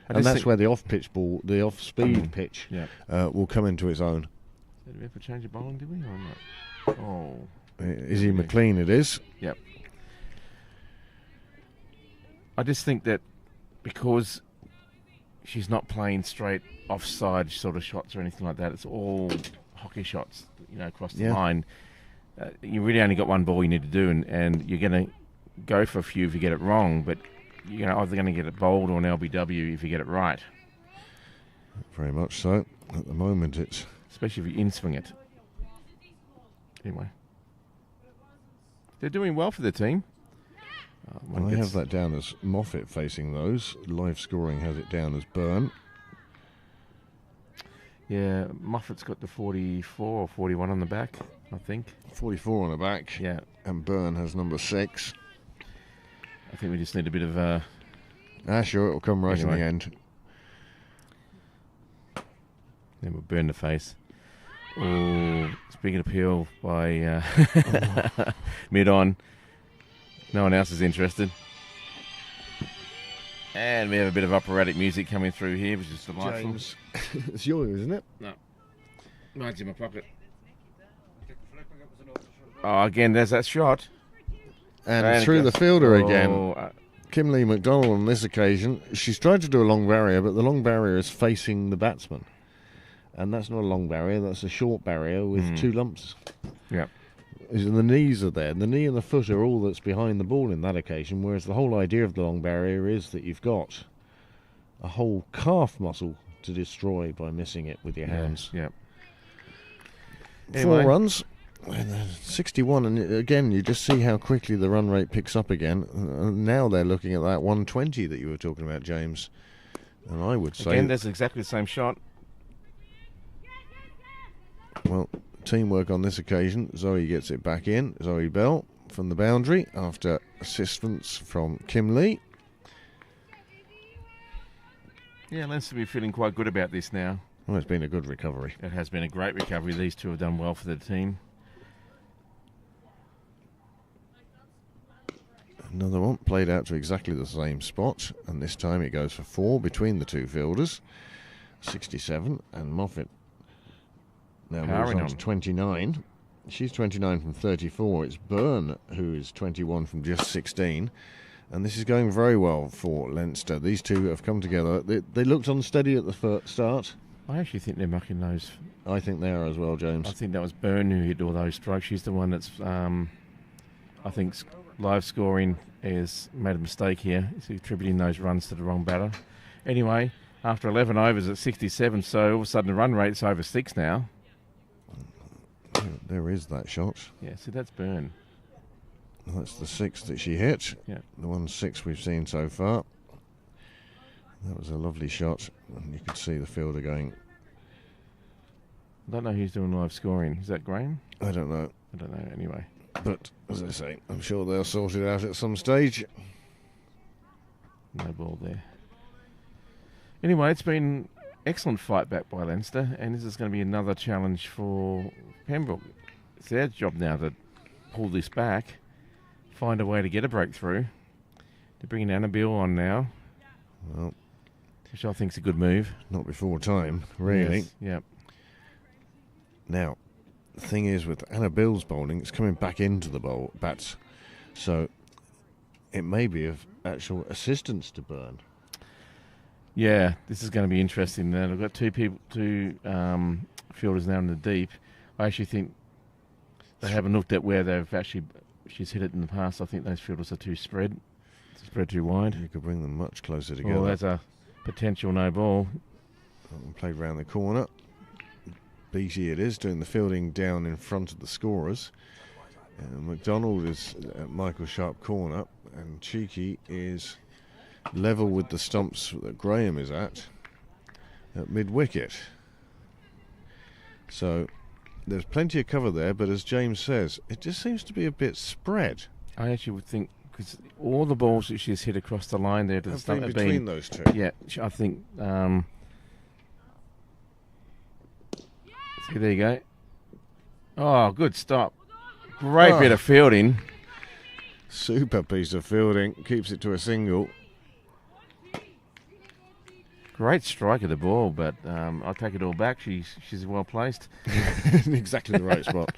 And that's where the off-pitch ball, the off-speed pitch, will come into its own. Did we ever change a bowling, did we, or not? Oh. Izzy McLean it is. Yep. I just think that because she's not playing straight offside sort of shots or anything like that, it's all hockey shots, across the line. You really only got one ball you need to do, and you're going to go for a few if you get it wrong, but you're either going to get it bowled or an LBW if you get it right. Very much so. At the moment, it's... Especially if you in-swing it. Anyway. They're doing well for the team. I have that down as Moffat facing those. Live scoring has it down as Byrne. Yeah, Moffat's got the 44 or 41 on the back, I think. 44 on the back. Yeah. And Byrne has number 6. I think we just need a bit of... Sure, it'll come right Anyway. in the end. Then we'll burn the face. Oh, speaking of appeal by mid-on. No one else is interested. And we have a bit of operatic music coming through here, which is delightful. James. It's yours, isn't it? No. Mine's in my pocket. Flipping it was an overshot. Oh, again, there's that shot. And through the fielder again. Oh, Kimlee McDonald on this occasion. She's tried to do a long barrier, but the long barrier is facing the batsman. And that's not a long barrier, that's a short barrier with 2 lumps. yeah. And the knees are there. The knee and the foot are all that's behind the ball in that occasion, whereas the whole idea of the long barrier is that you've got a whole calf muscle to destroy by missing it with your hands. Yeah. 4 Anyway. runs, 61, and again, you just see how quickly the run rate picks up again. Now they're looking at that 120 that you were talking about, James. And I would say... Again, that's exactly the same shot. Well, teamwork on this occasion. Zoe gets it back in. Zoe Bell from the boundary after assistance from Kimlee. Yeah, Leinster will be feeling quite good about this now. Well, it's been a good recovery. It has been a great recovery. These two have done well for the team. Another one played out to exactly the same spot, and this time it goes for 4 between the 2 fielders. 67, and Moffat now moves Powering on to on. 29. She's 29 from 34. It's Byrne who is 21 from just 16. And this is going very well for Leinster. These two have come together. They looked unsteady at the start. I actually think they're mucking those. I think they are as well, James. I think that was Byrne who hit all those strikes. She's the one that's, I think, live scoring has made a mistake here. It's attributing those runs to the wrong batter. Anyway, after 11 overs at 67, so all of a sudden the run rate's over 6 now. There is that shot. Yeah, so that's Byrne. That's the 6th that she hit. Yeah. The 1-6 we've seen so far. That was a lovely shot. And you could see the fielder going, I don't know who's doing live scoring. Is that Graham? I don't know. I don't know, anyway. But, as I say, I'm sure they'll sort it out at some stage. No ball there. Anyway, it's been excellent fight back by Leinster, and this is going to be another challenge for Pembroke. It's their job now to pull this back, find a way to get a breakthrough. They're bringing Annabelle on now, Well, which I think is a good move. not before time, really. Yes, yep. Now, the thing is with Annabelle's bowling, it's coming back into the bats. So, it may be of actual assistance to Byrne. Yeah, this is going to be interesting. Now, we've got two fielders now in the deep. I actually think they haven't looked at where she's hit it in the past. I think those fielders are too spread too wide. You could bring them much closer together. Well, that's a potential no ball. Played round the corner. Beatty it is, doing the fielding down in front of the scorers. McDonald is at Michael Sharp corner, and Cheeky is level with the stumps that Graham is at mid-wicket. So there's plenty of cover there, but as James says, it just seems to be a bit spread. I actually would think, because all the balls that she's hit across the line there to the Have stump been have between been... those two. Yeah, I think... see, there you go. Oh, good stop. Great bit of fielding. Super piece of fielding, keeps it to a single. Great strike of the ball, but I'll take it all back. She's well placed. In exactly the right spot.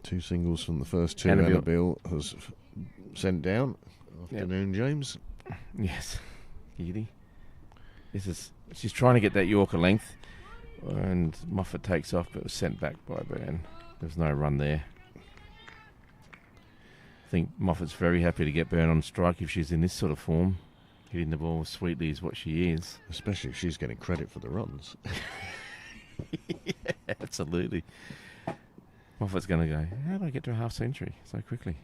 2 singles from the first 2. Annabelle. Annabelle has sent down. Afternoon, James. Yes, Giddy. She's trying to get that Yorker length, and Moffat takes off, but was sent back by Byrne. There's no run there. I think Moffat's very happy to get Byrne on strike if she's in this sort of form. Hitting the ball as sweetly as what she is. Especially if she's getting credit for the runs. Yeah, absolutely. Moffat's going to go, how do I get to a half century so quickly?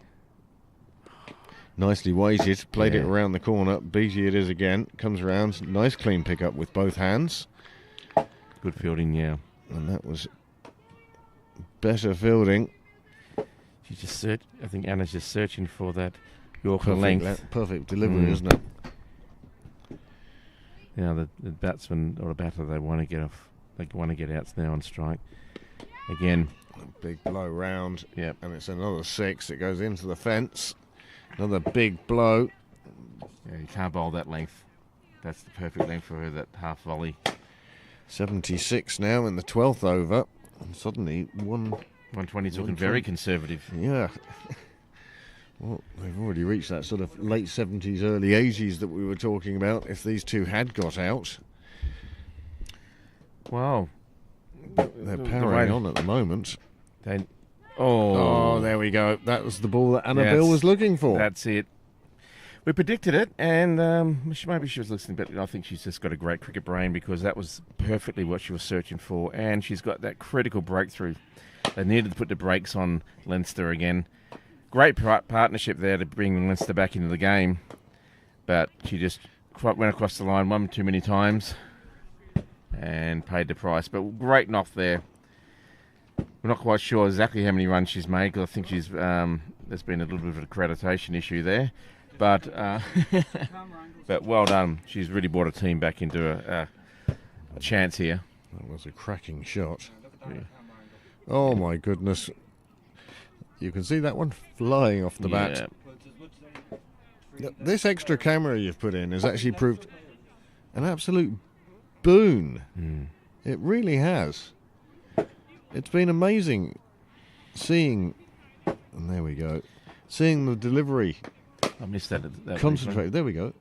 Nicely weighted, played it Yeah. around the corner. Beatty it is again, comes around. Nice clean pick up with both hands. Good fielding, yeah. And that was better fielding. She's just I think Anna's just searching for that Yorker length. Perfect delivery, isn't it? Now the batsman or the batter, they want to get off. They want to get outs now on strike. Again. A big blow round. Yep. And it's another 6. It goes into the fence. Another big blow. Yeah, you can't bowl that length. That's the perfect length for her, that half volley. 76 now in the 12th over. And suddenly 120's looking very conservative. Yeah. Well, they've already reached that sort of late 70s, early 80s that we were talking about if these two had got out. Wow. They're powering on at the moment. Oh, there we go. That was the ball that Annabelle was looking for. That's it. We predicted it, and maybe she was listening, but I think she's just got a great cricket brain because that was perfectly what she was searching for, and she's got that critical breakthrough. They needed to put the brakes on Leinster again. Great partnership there to bring Leinster back into the game, but she just went across the line one too many times and paid the price. But great knock there. We're not quite sure exactly how many runs she's made because I think she's there's been a little bit of an accreditation issue there. But but well done. She's really brought a team back into a chance here. That was a cracking shot. Yeah. Oh my goodness. You can see that one flying off the bat. This extra camera you've put in has actually proved an absolute boon. It really has. It's been amazing seeing, and there we go, seeing the delivery. I missed that. Concentrate. There we go.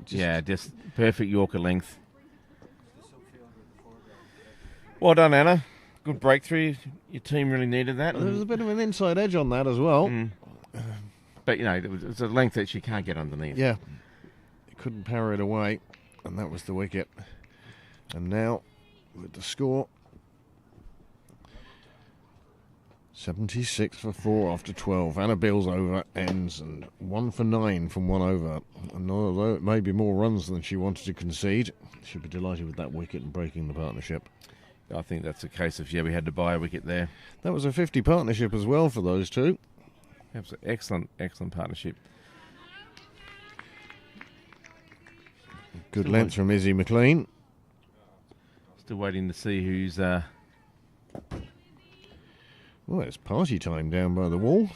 Just perfect Yorker length. Well done, Anna. Good breakthrough. Your team really needed that. There was a bit of an inside edge on that as well. But, it was a length that she can't get underneath. Yeah. It couldn't power it away. And that was the wicket. And now, with the score, 76 for 4 after 12. Annabelle's over ends, and 1 for 9 from 1 over. And although it may be more runs than she wanted to concede, she'll be delighted with that wicket and breaking the partnership. I think that's a case of, we had to buy a wicket there. That was a 50 partnership as well for those two. Excellent partnership. Good length from Izzy McLean. Still waiting to see who's... Well, it's party time down by the wall.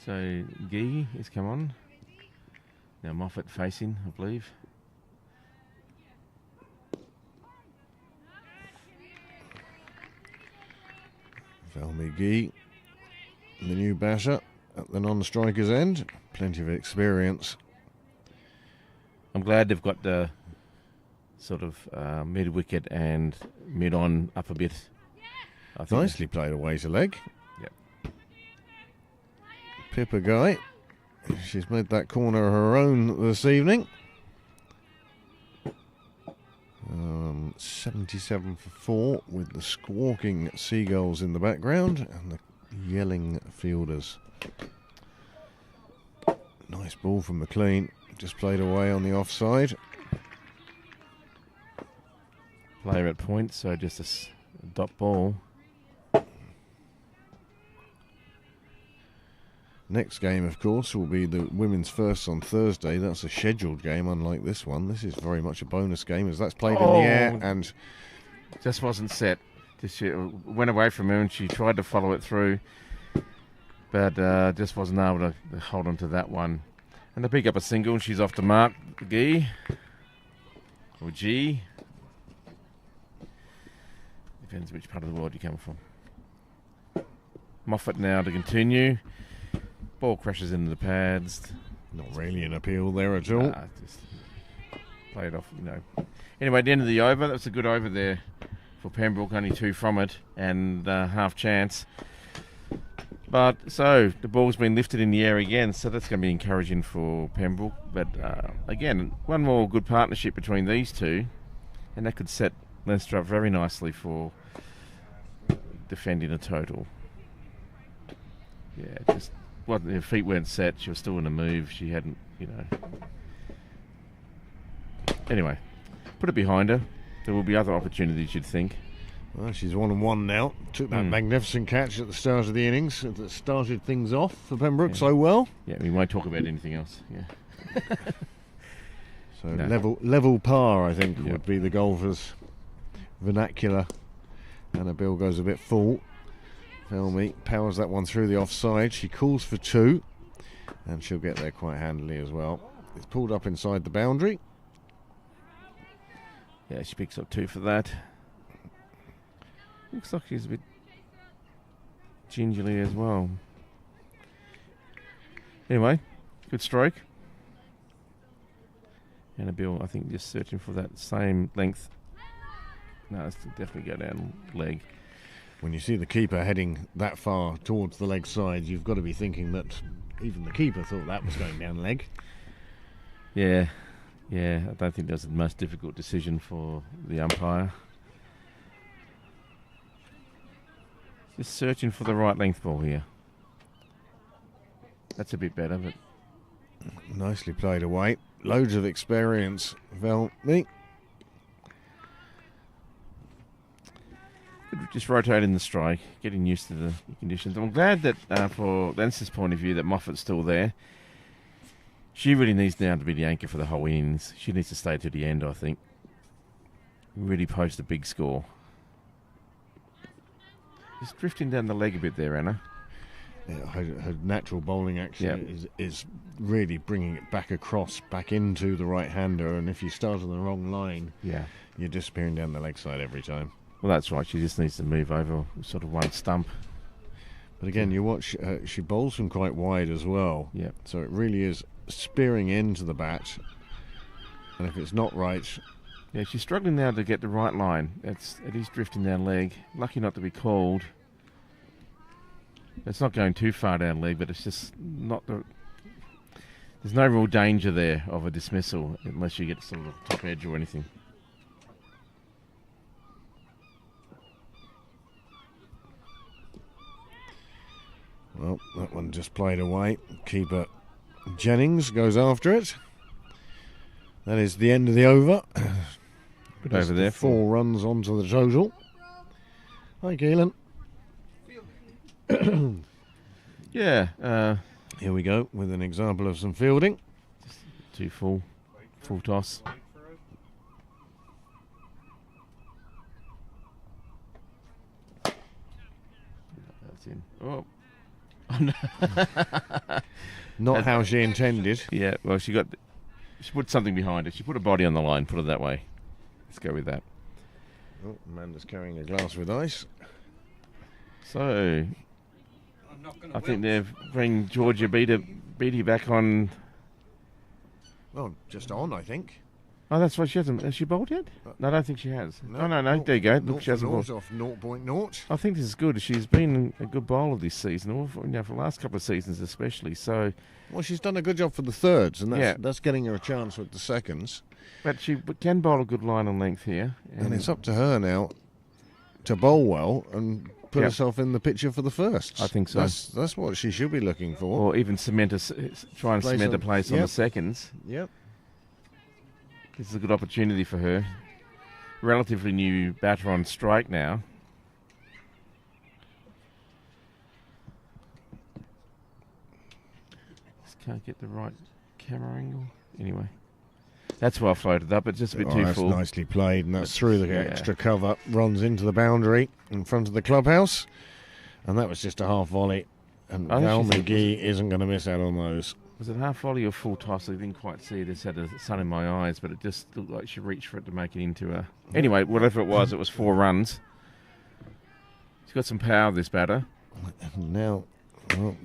So, Gee has come on. Now Moffat facing, I believe. Valmy Gee, the new batter at the non-striker's end. Plenty of experience. I'm glad they've got the sort of mid-wicket and mid-on up a bit. I think Nicely played away to leg. Yep. Pippa Guy. She's made that corner her own this evening. 77 for 4 with the squawking seagulls in the background and the yelling fielders. Nice ball from McLean. Just played away on the offside. Player at point, so just a dot ball. Next game, of course, will be the women's first on Thursday. That's a scheduled game, unlike this one. This is very much a bonus game, as that's played in the air and just wasn't set. Just went away from her and she tried to follow it through, but just wasn't able to hold on to that one. And they pick up a single and she's off to mark Gee or G. Depends which part of the world you come from. Moffat now to continue. Ball crashes into the pads. not really an appeal there at all. Just play it off, Anyway, at the end of the over, that was a good over there for Pembroke, only 2 from it, and half chance. But so the ball's been lifted in the air again, so that's going to be encouraging for Pembroke. But again, one more good partnership between these two, and that could set Leinster up very nicely for defending a total. Yeah, just her feet weren't set. She was still in a move. She hadn't, Anyway, put it behind her. There will be other opportunities, you'd think. Well, she's 1-1 now. Took that magnificent catch at the start of the innings that started things off for Pembroke so well. Yeah, we won't talk about anything else. Yeah. So level par, I think, would be the golfer's vernacular. Anna Bill goes a bit full. Felmy powers that one through the offside. She calls for 2, and she'll get there quite handily as well. It's pulled up inside the boundary. Yeah, she picks up 2 for that. Looks like she's a bit gingerly as well. Anyway, good stroke. Annabelle, I think, just searching for that same length. No, it's definitely go down leg. When you see the keeper heading that far towards the leg side, you've got to be thinking that even the keeper thought that was going down leg. Yeah, I don't think that's the most difficult decision for the umpire. Just searching for the right length ball here. That's a bit better, but nicely played away. Loads of experience, Velmy. Just rotating the strike, getting used to the conditions. I'm glad that for Leinster's point of view that Moffat's still there. She really needs now to be the anchor for the whole innings. She needs to stay to the end, I think. Really post a big score. Just drifting down the leg a bit there, Anna. Yeah, her natural bowling action is really bringing it back across, back into the right-hander, and if you start on the wrong line, you're disappearing down the leg side every time. Well, that's right. She just needs to move over sort of one stump. But again, you watch, she bowls from quite wide as well. Yeah. So it really is spearing into the bat, and if it's not right... Yeah, she's struggling now to get the right line. It is drifting down leg. Lucky not to be called. It's not going too far down leg, but it's just not the... There's no real danger there of a dismissal unless you get sort of top edge or anything. Well, that one just played away. Keeper Jennings goes after it. That is the end of the over. Put over there. 4 runs onto the total. Hi, Keelan. Yeah. Here we go with an example of some fielding. Just 2 full toss. That's in. Oh. Not how she intended. Yeah, well, she put something behind it. She put a body on the line, put it that way. Let's go with that. Oh, Amanda's carrying a glass with ice. So, I think they've bring Georgia Beatty back on. Well, just on, I think. Oh, that's why she hasn't. Has she bowled yet? No, I don't think she has. No. There you go. Look, she hasn't bowled. Off 0.0. I think this is good. She's been a good bowler this season, or for the last couple of seasons especially. So, well, she's done a good job for the thirds, and that's getting her a chance with the seconds. But she can bowl a good line and length here, and it's up to her now to bowl well and put herself in the picture for the firsts. I think so. That's what she should be looking for. Or even try and cement a place on the seconds. Yep. This is a good opportunity for her. Relatively new batter on strike now. Just can't get the right camera angle. Anyway, that's why I floated up. It's just a bit too full. That's nicely played, and that's through the extra cover. Runs into the boundary in front of the clubhouse, and that was just a half volley. And Val McGee isn't going to miss out on those. Was it half volley or full toss? I didn't quite see it. It had the sun in my eyes, but it just looked like she reached for it to make it into a... Anyway, whatever it was 4 runs. She's got some power, this batter. Now,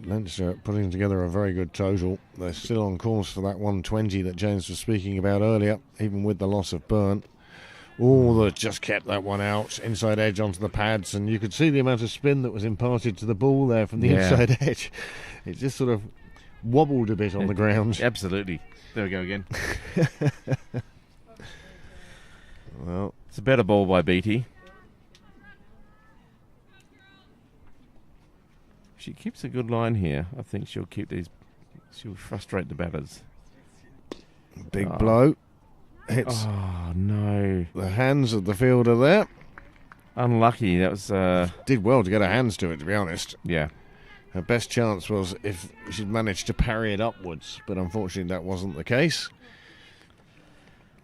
Leinster putting together a very good total. They're still on course for that 120 that James was speaking about earlier, even with the loss of Byrne. Oh, that just kept that one out, inside edge onto the pads, and you could see the amount of spin that was imparted to the ball there from the inside edge. It just sort of wobbled a bit on the ground. Absolutely. There we go again. Well, it's a better ball by Beattie. She keeps a good line here. I think she'll keep these. She'll frustrate the batters. Big blow. Hits no. the hands of the fielder there. Unlucky. That was. Did well to get her hands to it, to be honest. Yeah. Her best chance was if she'd managed to parry it upwards, but unfortunately that wasn't the case.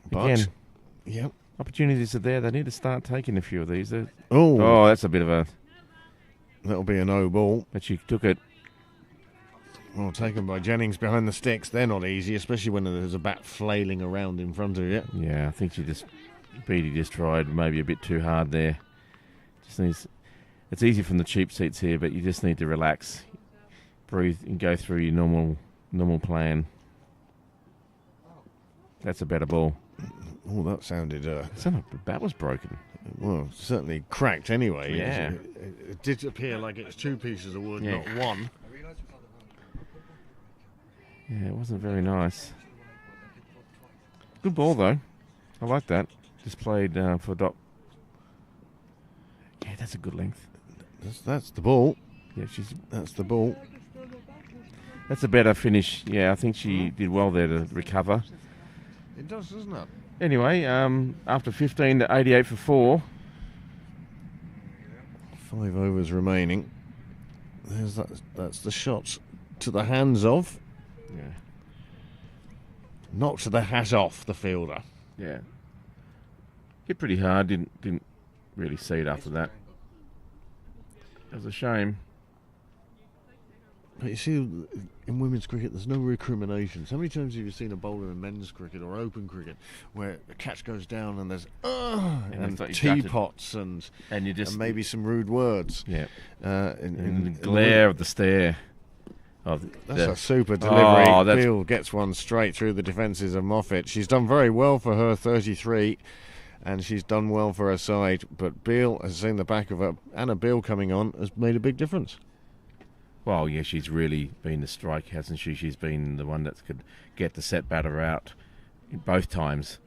But, again, yep. Opportunities are there. They need to start taking a few of these. Oh, that's a bit of a. That'll be a no ball. But she took it. Well, taken by Jennings behind the sticks. They're not easy, especially when there's a bat flailing around in front of you. Yeah, I think Beattie just tried maybe a bit too hard there. Just needs. It's easy from the cheap seats here, but you just need to relax, breathe, and go through your normal plan. That's a better ball. Oh, that sounded. It sounded like the bat was broken. Well, certainly cracked anyway. Yeah. It did appear like it's two pieces of wood, not one. Yeah, it wasn't very nice. Good ball, though. I like that. Just played for Doc. Yeah, that's a good length. That's the ball. Yeah, that's the ball. That's a better finish. Yeah, I think she did well there to recover. It does, doesn't it? Anyway, after 15 to 88 for 4. 5 overs remaining. That's the shot to the hands of. Yeah. Knocked the hat off the fielder. Yeah. Hit pretty hard. Didn't really see it after that. It was a shame. But you see, in women's cricket, there's no recriminations. How many times have you seen a bowler in men's cricket or open cricket where the catch goes down and there's and teapots and maybe some rude words? Yeah. In the glare of the stare. That's a super delivery. Beale gets one straight through the defences of Moffat. She's done very well for her 33, and she's done well for her side. But Beale has seen the back of her. Anna Beale coming on has made a big difference. Well, yeah, she's really been the strike, hasn't she? She's been the one that could get the set batter out both times.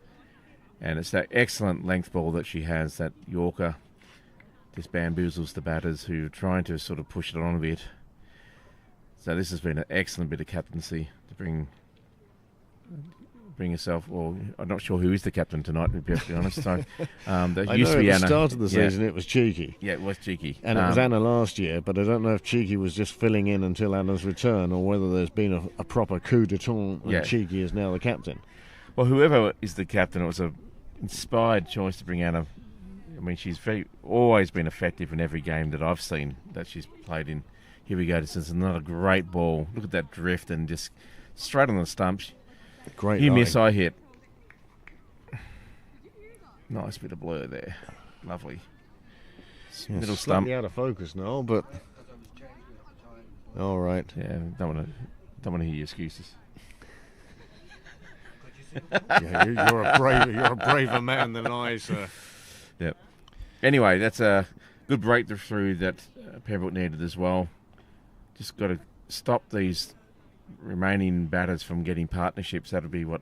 And it's that excellent length ball that she has, that Yorker. Just bamboozles the batters who are trying to sort of push it on a bit. So this has been an excellent bit of captaincy to bring yourself. Well, I'm not sure who is the captain tonight, to be perfectly honest. So, that used to be Anna. At the start of the season, it was Cheeky. Yeah, it was Cheeky. And it was Anna last year, but I don't know if Cheeky was just filling in until Anna's return or whether there's been a proper coup d'etat and Cheeky is now the captain. Well, whoever is the captain, it was an inspired choice to bring Anna. I mean, she's always been effective in every game that I've seen that she's played in. Here we go. This is another great ball. Look at that drift and just straight on the stumps. Great. You miss, I hit. Nice bit of blur there. Lovely. Middle stump. Slightly out of focus now, but all right. Yeah, don't want to hear your excuses. Yeah, you're a braver man than I, sir. Yep. Anyway, that's a good breakthrough that Pembroke needed as well. Just got to stop these remaining batters from getting partnerships. That'll be what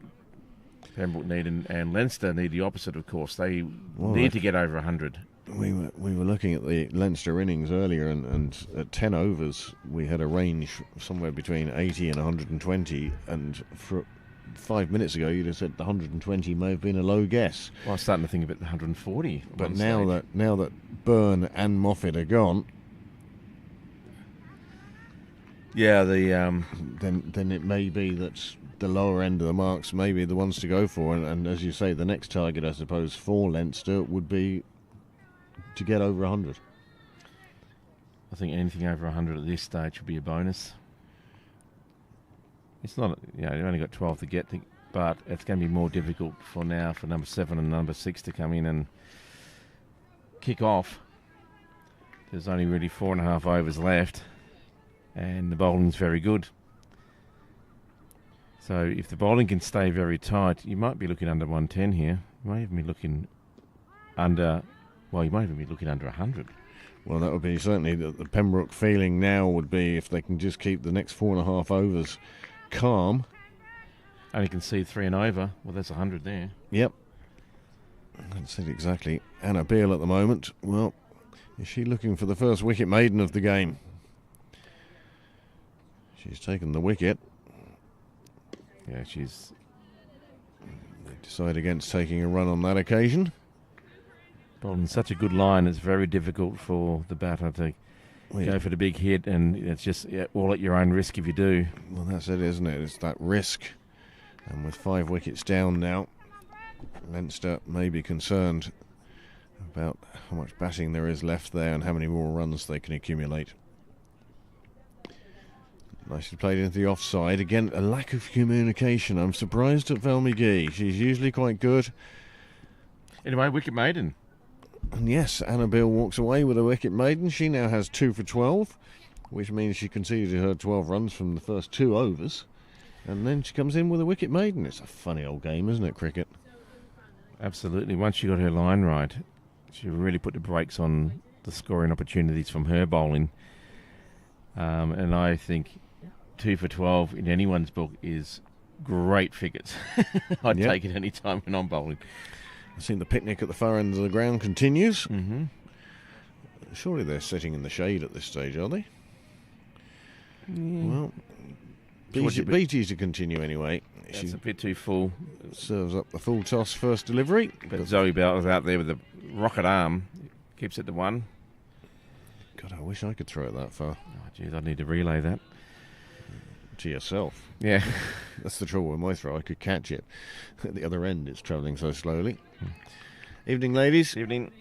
Pembroke need, and Leinster need the opposite, of course. They need to get over 100. We were looking at the Leinster innings earlier, and at 10 overs we had a range somewhere between 80 and 120, and for 5 minutes ago you'd have said the 120 may have been a low guess. Well, I was starting to think about the 140. But now that Byrne and Moffat are gone, yeah, then it may be that the lower end of the marks may be the ones to go for, and as you say, the next target, I suppose, for Leinster would be to get over 100. I think anything over 100 at this stage would be a bonus. It's not, you've only got 12 to get to, but it's going to be more difficult for number 7 and number 6 to come in and kick off. There's only really 4.5 overs left, and the bowling's very good. So if the bowling can stay very tight, you might be looking under 110 here. You might even be looking under, well, you might even be looking under 100. Well, that would be certainly the Pembroke feeling now would be if they can just keep the next 4.5 overs calm. Only concede 3 and over. Well, that's 100 there. Yep. That's it exactly. Anna Beale at the moment. Well, is she looking for the first wicket maiden of the game? She's taken the wicket. Yeah, she's... They decide against taking a run on that occasion. Bowling such a good line, it's very difficult for the batter to go for the big hit, and it's just all at your own risk if you do. Well, that's it, isn't it? It's that risk. And with 5 wickets down now, Leinster may be concerned about how much batting there is left there and how many more runs they can accumulate. Nicely played into the offside. Again, a lack of communication. I'm surprised at Val McGee. She's usually quite good. Anyway, wicket maiden. And yes, Anna Beale walks away with a wicket maiden. She now has 2 for 12, which means she conceded her 12 runs from the first 2 overs. And then she comes in with a wicket maiden. It's a funny old game, isn't it, cricket? Absolutely. Once she got her line right, she really put the brakes on the scoring opportunities from her bowling. And I think 2 for 12 in anyone's book is great figures. I'd take it any time when I'm bowling. I think the picnic at the far end of the ground continues. Mm-hmm. Surely they're sitting in the shade at this stage, are they? Well, BT to continue anyway. That's a bit too full. Serves up the full toss first delivery. But Zoe Bell is out there with the rocket arm. Keeps it to 1. God, I wish I could throw it that far. Oh, geez, I'd need to relay that. To yourself. Yeah. That's the trouble with my throw. I could catch it. At the other end, it's travelling so slowly. Evening, ladies. Evening.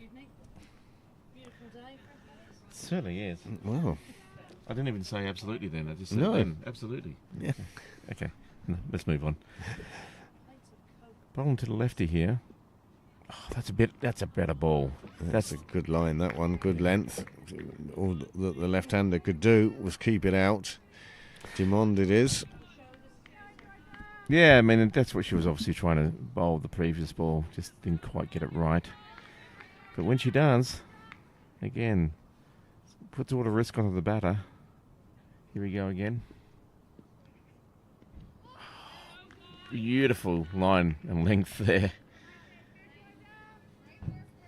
Beautiful day. It certainly is. Wow. I didn't even say absolutely then. I just said No. then. Absolutely. Yeah. Okay. No, let's move on. Bowling to the lefty here. Oh, that's a better ball. That's a good line, that one. Good length. All that the left-hander could do was keep it out. Dimond it is. Yeah, I mean, that's what she was obviously trying to bowl the previous ball. Just didn't quite get it right. But when she does, again, puts all the risk onto the batter. Here we go again. Beautiful line and length there.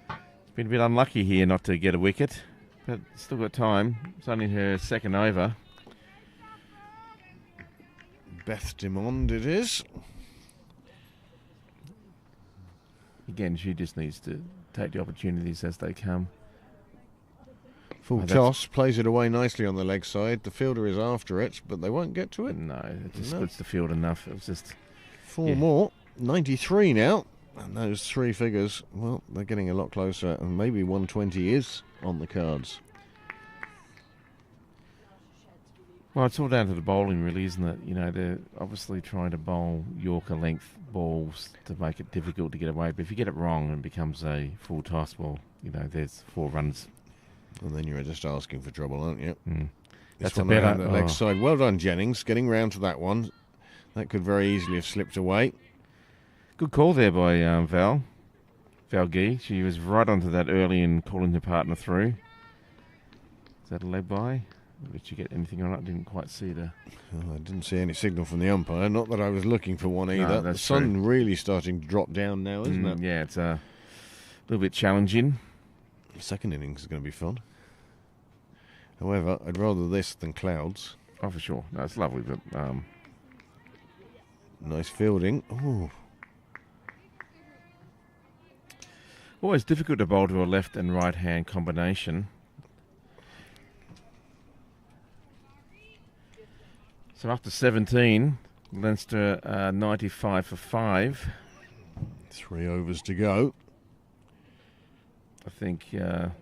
It's been a bit unlucky here not to get a wicket, but still got time. It's only her second over. Beth Dimond it is. Again, she just needs to take the opportunities as they come. Full toss, plays it away nicely on the leg side. The fielder is after it, but they won't get to it. No, it just splits the field enough. It was just... 4 more. 93 now. And those 3 figures, well, they're getting a lot closer. And maybe 120 is on the cards. Well, it's all down to the bowling, really, isn't it? You know, they're obviously trying to bowl Yorker length balls to make it difficult to get away. But if you get it wrong and it becomes a full toss, well, you know, there's 4 runs. And then you're just asking for trouble, aren't you? That's one a better around the leg side. Well done, Jennings, getting round to that one. That could very easily have slipped away. Good call there by Val Gee. She was right onto that early and calling her partner through. Is that a leg by? Did you get anything on it? I didn't quite see the... Oh, I didn't see any signal from the umpire. Not that I was looking for one either. No, the that's sun true. really starting to drop down now, isn't it? Yeah, it's a little bit challenging. The second innings is going to be fun. However, I'd rather this than clouds. Oh, for sure. No, it's lovely, but... Nice fielding. Oh, always difficult to bowl to a left and right hand combination. So after 17, Leinster 95 for 5. 3 overs to go. I think the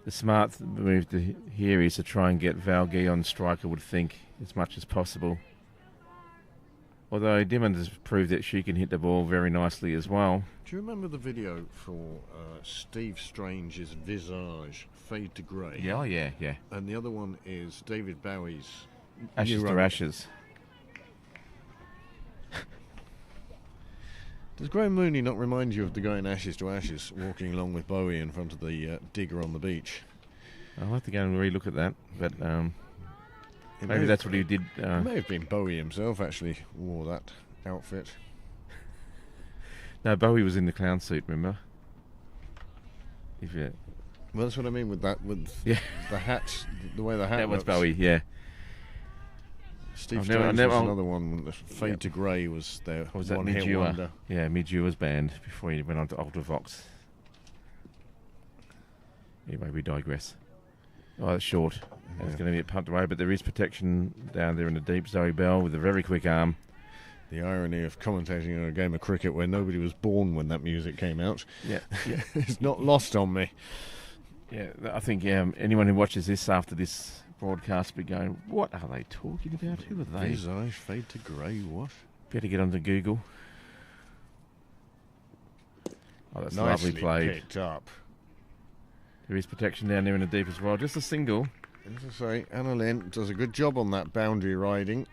smart move here is to try and get Val Gee on strike, I would think, as much as possible. Although Dimond has proved that she can hit the ball very nicely as well. Do you remember the video for Steve Strange's Visage, Fade to Grey? Yeah, yeah. And the other one is David Bowie's Ashes New to Run. Ashes. Does Graham Mooney not remind you of the guy in Ashes to Ashes, walking along with Bowie in front of the digger on the beach? I'll have to go and re-look at that, but It maybe that's what he did. It may have been Bowie himself actually wore that outfit. No, Bowie was in the clown suit, remember? Well, that's what I mean with that, with Yeah. the hat, the way the hat That was looks. Bowie, yeah. Steve I've never- Jones never- was another one. The Fade Yep. to Grey was their Or was that one-hit Midgewa? wonder. Yeah, Midgewa's band before he went on to Ultravox. Anyway, we digress. Oh, that's short. And it's going to get pumped away, but there is protection down there in the deep. Zoe Bell with a very quick arm. The irony of commentating on a game of cricket where nobody was born when that music came out Yeah, yeah. is not lost on me. Yeah, I think anyone who watches this after this broadcast will be going, what are they talking about? Who are they? Visage, Fade to Grey, what? Better get onto Google. Oh, that's Nicely lovely played. picked up. There is protection down there in the deep as well. Just a single. As I say, Anna Lynn does a good job on that boundary riding.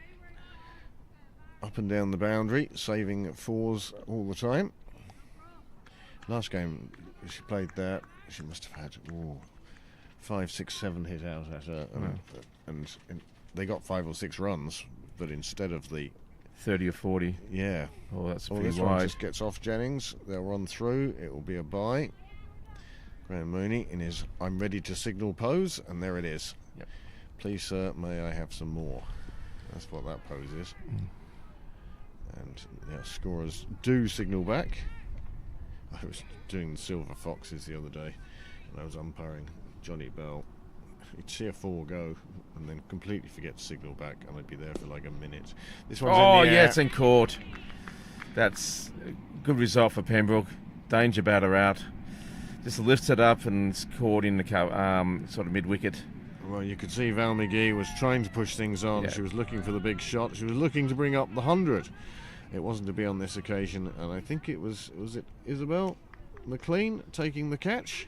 Up and down the boundary, saving fours all the time. Last game she played there, she must have had 5, 6, 7 hit out at her, and they got 5 or 6 runs, but instead of the 30 or 40. yeah, Oh, that's well, pretty this one wide. just gets off Jennings. They'll run through. It will be a bye. Graham Mooney in his "I'm ready to signal" pose, and there it is. Yep. Please, sir, may I have some more? That's what that pose is. And scorers do signal back. I was doing the Silver Foxes the other day, and I was umpiring Johnny Bell. You'd see a 4 go, and then completely forget to signal back, and I'd be there for like a minute. This one's Oh, in the yeah, air. it's in court. That's a good result for Pembroke. Danger batter out. Just lifts it up and it's caught in the sort of mid-wicket. Well, you could see Val McGee was trying to push things on. Yeah. She was looking for the big shot. She was looking to bring up the 100. It wasn't to be on this occasion, and I think it was it Isabel McLean taking the catch?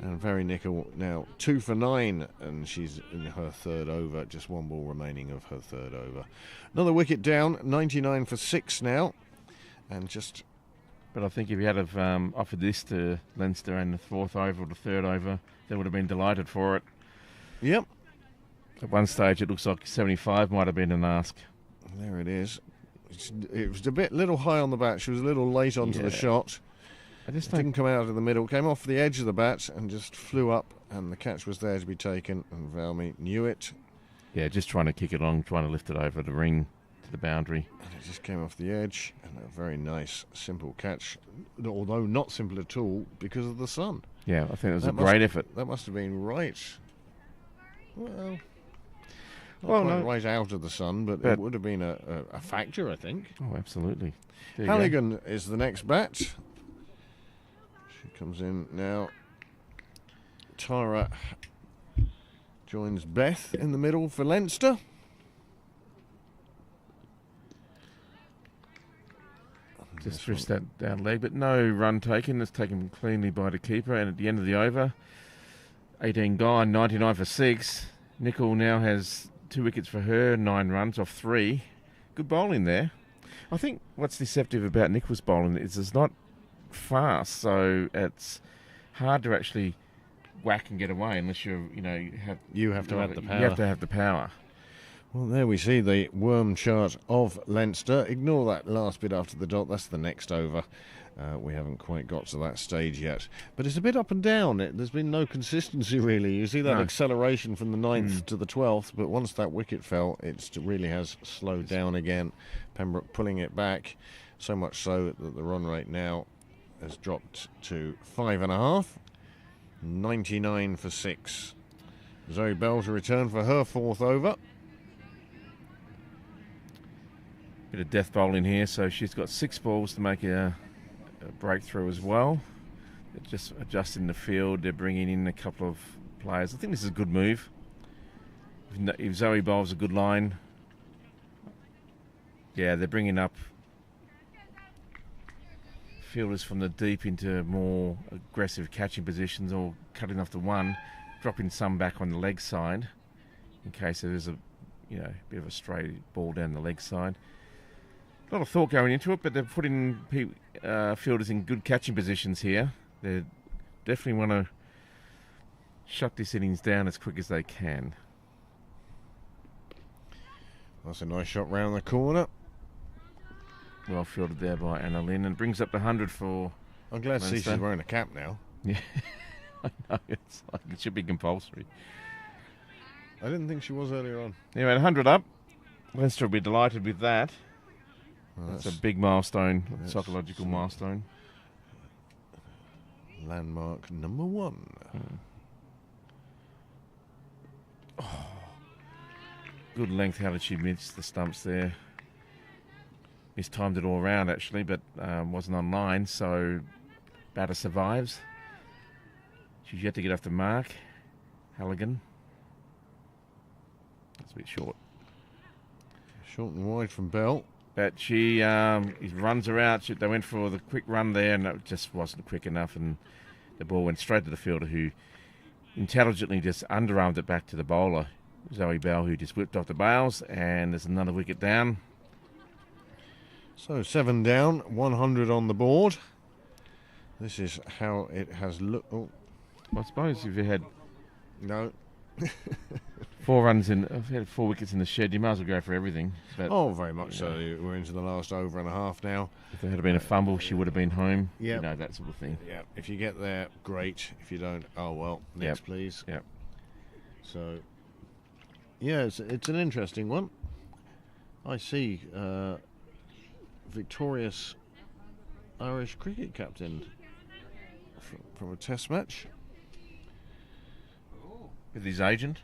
And very nickel now, 2 for 9, and she's in her third over, just 1 ball remaining of her third over. Another wicket down, 99 for 6 now, and just... But I think if you had have offered this to Leinster in the 4th over or the 3rd over, they would have been delighted for it. Yep. At one stage, it looks like 75 might have been an ask. There it is. It was a little high on the bat. She was a little late onto the shot. I just It think didn't come out of the middle, came off the edge of the bat and just flew up, and the catch was there to be taken, and Valmy knew it, yeah, just trying to kick it along, trying to lift it over the ring to the boundary. and it just came off the edge, and a very nice, simple catch, although not simple at all because of the sun. Yeah, I think it was That a great effort. That must have been right. Well, not Well, quite no. right out of the sun, but But- it would have been a factor, I think. Oh, absolutely. There you go. Halligan is the next bat. She comes in now. Tara joins Beth in the middle for Leinster. Just drifts that down leg, but no run taken. It's taken cleanly by the keeper. And at the end of the over, 18 gone, 99 for 6. Nicol now has 2 wickets for her, 9 runs off 3. Good bowling there. I think what's deceptive about Nicol's bowling is it's not fast, so it's hard to actually whack and get away unless you You have to have the power. You have to have the power. Well, there we see the worm chart of Leinster. Ignore that last bit after the dot. That's the next over. We haven't quite got to that stage yet. But it's a bit up and down. There's been no consistency, really. You see that No. acceleration from the 9th to the 12th, but once that wicket fell, it really has slowed down again. Pembroke pulling it back, so much so that the run rate now has dropped to 5.5. 99 for 6. Zoe Bell to return for her 4th over. Bit of death bowling here, so she's got 6 balls to make a breakthrough as well. They're just adjusting the field. They're bringing in a couple of players. I think this is a good move. If Zoe bowls a good line, yeah, they're bringing up fielders from the deep into more aggressive catching positions or cutting off the one, dropping some back on the leg side in case there is a bit of a stray ball down the leg side. A lot of thought going into it, but they're putting fielders in good catching positions here. They definitely want to shut this innings down as quick as they can. That's a nice shot round the corner. Well fielded there by Anna Lynn, and brings up the 100 for... I'm glad to see Leinster. she's wearing a cap now. Yeah, I know. It's like it should be compulsory. I didn't think she was earlier on. Anyway, 100 up. Leinster will be delighted with that. Well, That's a big milestone, that's psychological milestone. landmark number 1. Good length. How did she miss the stumps there? Mistimed it all around actually, but wasn't online, so batter survives. She's yet to get off the mark. Halligan. That's a bit short. Short and wide from Bell. But she runs her out. They went for the quick run there, and it just wasn't quick enough, and the ball went straight to the fielder, who intelligently just underarmed it back to the bowler, Zoe Bell, who just whipped off the bails, and there's another wicket down. So 7 down, 100 on the board. This is how it has looked. Oh, Well, I suppose if you had no. 4 runs in, if you had 4 wickets in the shed, you might as well go for everything. But Oh, very much so. We're into the last over and a half now. if there had been a fumble, she would have been home. Yep. You know, that sort of thing. Yeah, if you get there, great. If you don't, oh well. Next, Yep. please. Yep. So, yeah, it's an interesting one. I see victorious Irish cricket captain from a test match. With his agent.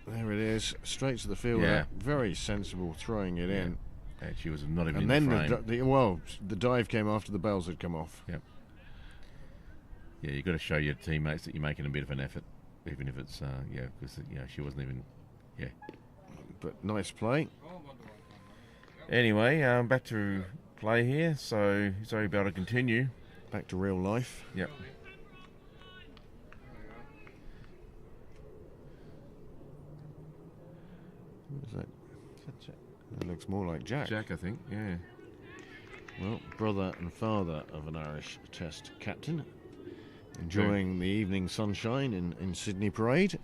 There it is, straight to the fielder. Yeah. Very sensible, throwing it in. And she was not even And in then the frame. the dive came after the bells had come off. Yeah, you've got to show your teammates that you're making a bit of an effort, even if it's, because she wasn't even, But nice play. Anyway, back to play here, so Zoe Bell to continue. Back to real life. Yep. What is that? It looks more like Jack. Jack, I think, yeah. Well, brother and father of an Irish Test captain, enjoying the evening sunshine in Sydney Parade.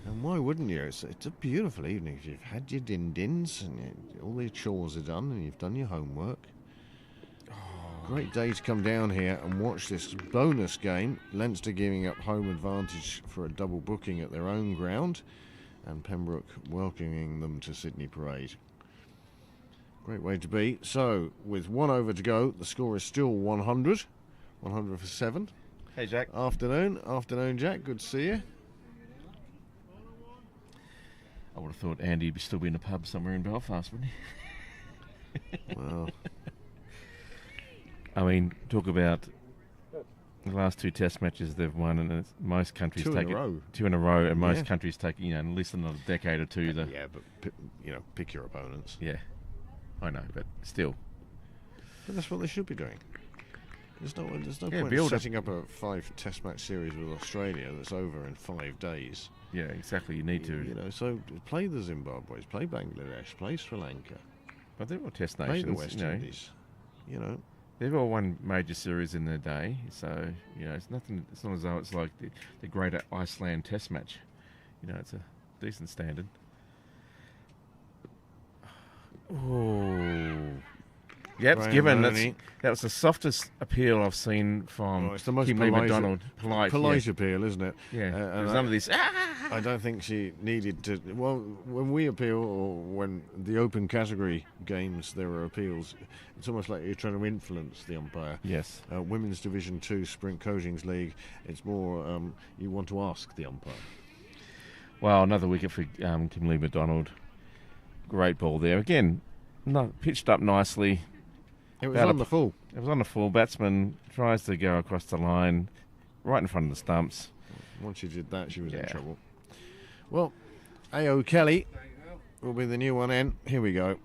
And why wouldn't you? It's a beautiful evening. If you've had your din-dins and all the chores are done and you've done your homework. Great day to come down here and watch this bonus game. Leinster giving up home advantage for a double booking at their own ground, and Pembroke welcoming them to Sydney Parade. Great way to be. So, with 1 over to go, the score is still 100. 100 for 7. Hey, Jack. Afternoon, Jack. Good to see you. I would have thought Andy would still be in a pub somewhere in Belfast, wouldn't he? Well, I mean, talk about the last 2 test matches they've won, and most countries 2 take in a row. 2 in a row, and most Yeah. countries take, at least another decade or two. Yeah, but pick your opponents. Yeah, I know, but still. But that's what they should be doing. There's no Yeah, point in build up. setting up a 5 test match series with Australia that's over in 5 days. Yeah, exactly. You need to. So play the Zimbabwe's, play Bangladesh, play Sri Lanka, But they're all test play nations. the West Indies. They've all won major series in their day, so it's nothing. It's not as though it's like the greater Iceland Test match. It's a decent standard. Oh, yep, it's Graham given. Mooney. That was the softest appeal I've seen from It's the most Kimberly polite, McDonald. Polite, appeal, isn't it? yeah. and There's I- none of this. I don't think she needed to. Well, when we appeal, or when the open category games, there are appeals. It's almost like you're trying to influence the umpire. Yes. Women's Division 2 Sprint Coachings League, it's more you want to ask the umpire. Well, another wicket for Kimberly McDonald. Great ball there again. Pitched up nicely. It was About on a- the full. It was on the full. Batsman tries to go across the line, right in front of the stumps. Once she did that, she was in Yeah. trouble. Well, A.O. Kelly will be the new one in. Here we go.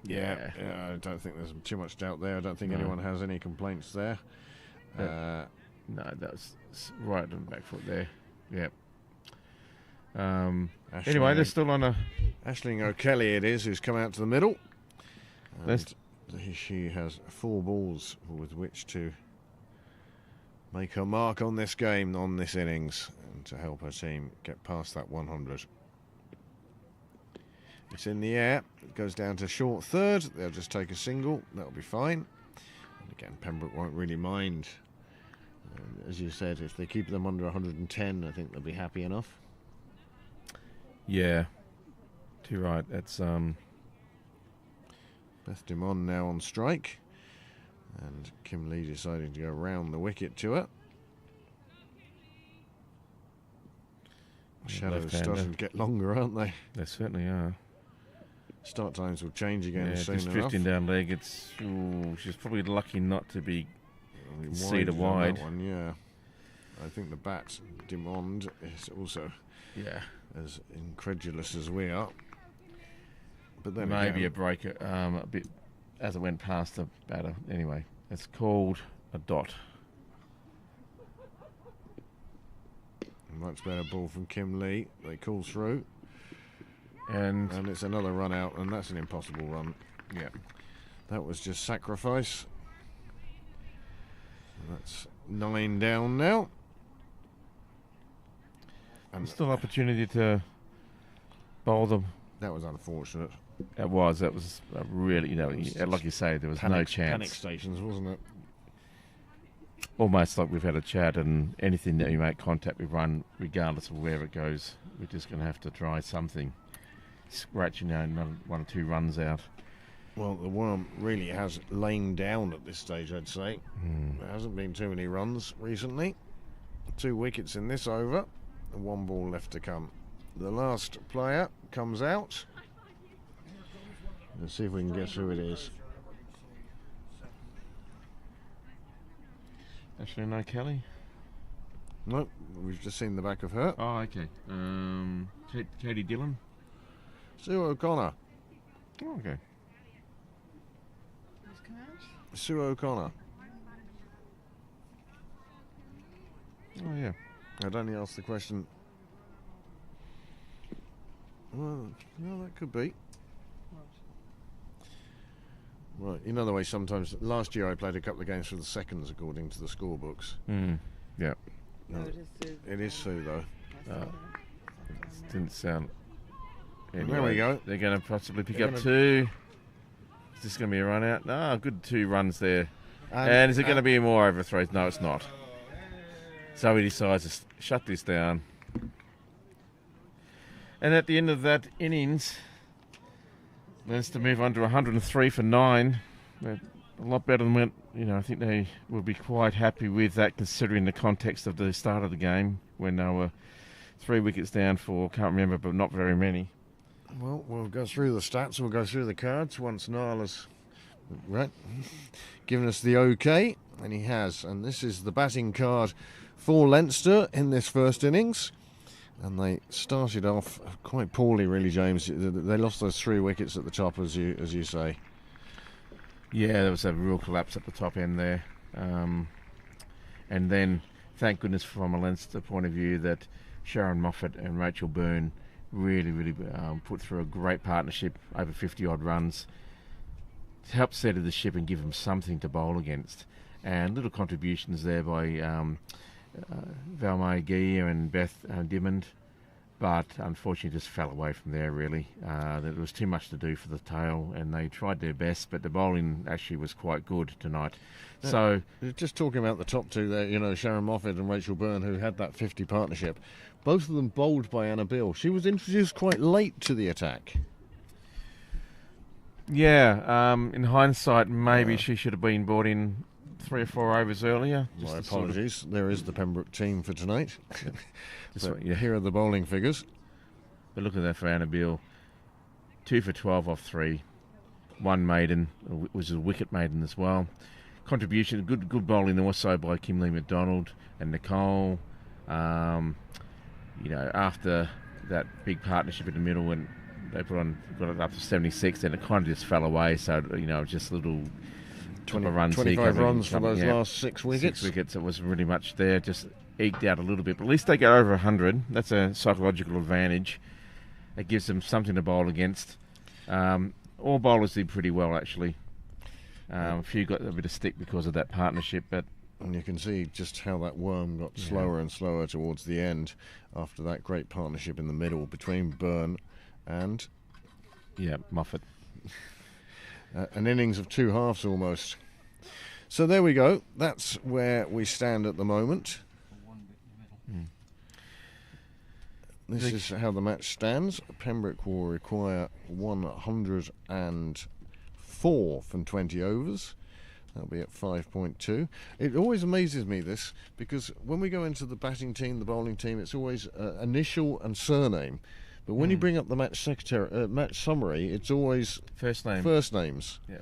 Yeah, I don't think there's too much doubt there. I don't think No. anyone has any complaints there. No, that was right on the back foot there. Yep. Anyway, they're still on a. Aisling O'Kelly it is, who's come out to the middle. Let's- And she has 4 balls with which to make her mark on this game, on this innings, and to help her team get past that 100. It's in the air. It goes down to short third. They'll just take a single. That'll be fine. And again, Pembroke won't really mind. As you said, if they keep them under 110, I think they'll be happy enough. Yeah, too right. That's Beth Dimon now on strike. And Kim Lee deciding to go round the wicket to her. Shadows left-hander. starting to get longer, aren't they? They certainly are. Start times will change again Yeah, soon just enough. drifting down leg. She's probably lucky not to be cedar on wide. that one, yeah. I think the bat Dimond is also Yeah, as incredulous as we are. But then maybe a again, break a bit as it went past the batter. Anyway, it's called a dot. a much better ball from Kim Lee. They call through, And and it's another run out, and that's an impossible run. yeah, That was just sacrifice. And that's 9 down now. And still opportunity to bowl them. that was unfortunate. That was a really, like you say, there was no chance. Panic stations, wasn't it? Almost like we've had a chat, and anything that we make contact with run, regardless of where it goes, we're just going to have to try something. Scratching another 1 or 2 runs out. Well, the worm really has lain down at this stage, I'd say. There hasn't been too many runs recently. 2 wickets in this over, and 1 ball left to come. The last player comes out. Let's see if we can guess who it is. Actually, no Kelly. Nope, we've just seen the back of her. Oh, okay. Katie Dillon. Sue O'Connor. Oh, okay. Sue O'Connor. Oh, yeah. I'd only ask the question. Well, no, that could be. Right, you know the way sometimes. Last year I played a couple of games for the seconds according to the scorebooks. Yeah. No, it is Sue though. Didn't sound. There we go. They're going to possibly pick They're up gonna- 2. Is this going to be a run out? No, good 2 runs there. And is it going to be more overthrows? No, it's not. So he decides to shut this down. And at the end of that innings, Leinster move on to 103 for 9. A lot better than what, I think they will be quite happy with that, considering the context of the start of the game when they were 3 wickets down for, can't remember, but not very many. Well, we'll go through the stats. We'll go through the cards once Niall has given us the OK, and he has. And this is the batting card for Leinster in this first innings. And they started off quite poorly, really, James. They lost those 3 wickets at the top, as you say. Yeah, there was a real collapse at the top end there. And then, thank goodness from a Leinster point of view, that Sharon Moffat and Rachel Byrne really put through a great partnership, over 50-odd runs, to help steady the ship and give them something to bowl against. And little contributions there by Valmay Guy and Beth Dimond, but unfortunately just fell away from there, really. There was too much to do for the tail, and they tried their best, but the bowling actually was quite good tonight. So, just talking about the top 2 there, Sharon Moffat and Rachel Byrne, who had that 50 partnership, both of them bowled by Anna Beale. She was introduced quite late to the attack. yeah, in hindsight, maybe she should have been brought in 3 or 4 overs earlier. My to sort of- apologies. There is the Pembroke team for tonight. But yeah. here are the bowling figures. But look at that for Anna Beale. 2 for 12 off 3. 1 maiden, which is a wicket maiden as well. Contribution, good bowling also by Kim Lee McDonald and Nicole. After that big partnership in the middle, and they got it up to 76, and it kind of just fell away. So just a little 25 runs for those last 6 wickets. 6 wickets. It was really much there, just eked out a little bit. But at least they get over 100. That's a psychological advantage. It gives them something to bowl against. all bowlers did pretty well actually. A few got a bit of stick because of that partnership, but And you can see just how that worm got slower and slower towards the end after that great partnership in the middle between Byrne and Moffat. an innings of two halves almost. So there we go. That's where we stand at the moment. This is how the match stands. Pembroke will require 104 from 20 overs. That'll be at 5.2. It always amazes me this, because when we go into the batting team, the bowling team, it's always initial and surname. But when you bring up the match summary, it's always First name. first names. Yeah.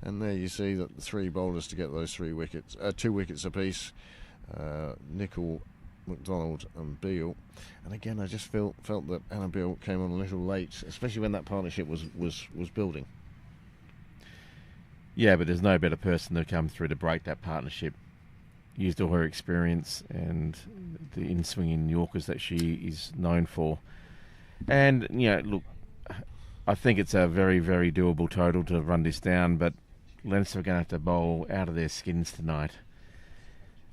And there you see that the three bowlers to get those 2 wickets apiece. Nicol, McDonald and Beale. And again, I just felt that Anna Beale came on a little late, especially when that partnership was building. Yeah, but there's no better person to come through to break that partnership. Used all her experience and the in-swinging Yorkers that she is known for. And, look, I think it's a very, very doable total to run this down, but Leinster are going to have to bowl out of their skins tonight.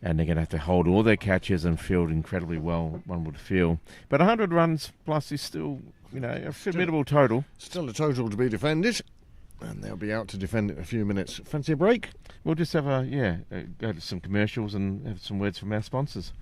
And they're going to have to hold all their catches and field incredibly well, one would feel. But 100 runs plus is still, a formidable total. Still a total to be defended. And they'll be out to defend it in a few minutes. Fancy a break? We'll just have go to some commercials and have some words from our sponsors.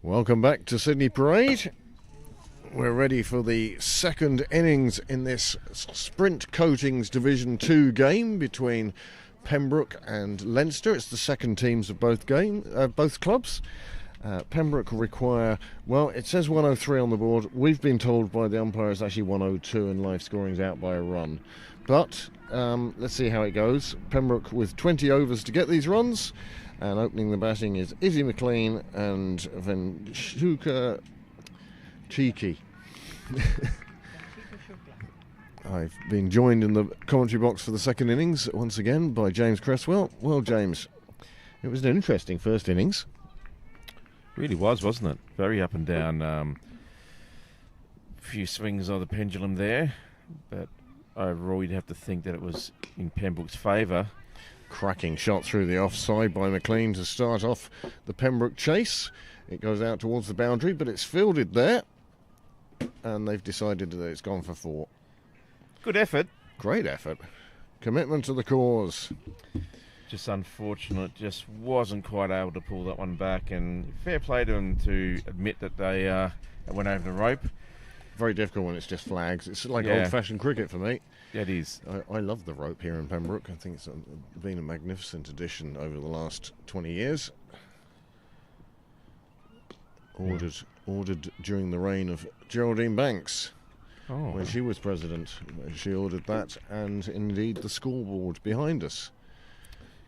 Welcome back to Sydney Parade. We're ready for the second innings in this Sprint Coatings Division 2 game between Pembroke and Leinster. It's the second teams of both clubs. Pembroke require, well, it says 103 on the board. We've been told by the umpires actually 102 and live scoring's out by a run. But let's see how it goes. Pembroke with 20 overs to get these runs, and opening the batting is Izzy McLean and Vanshuka Cheeky. I've been joined in the commentary box for the second innings once again by James Cresswell. Well, James, it was an interesting first innings. Really was, wasn't it? Very up and down. A few swings of the pendulum there, but overall you'd have to think that it was in Pembroke's favour. Cracking shot through the offside by McLean to start off the Pembroke chase. It goes out towards the boundary, but it's fielded there, and they've decided that it's gone for 4. Good effort. Great effort. Commitment to the cause. Just unfortunate, just wasn't quite able to pull that one back, and fair play to them to admit that they went over the rope. Very difficult when it's just flags. It's like Yeah. old-fashioned cricket for me. Yeah, it is. I love the rope here in Pembroke. I think it's been a magnificent addition over the last 20 years. Ordered during the reign of Geraldine Banks. When she was president. She ordered that, and indeed the scoreboard behind us.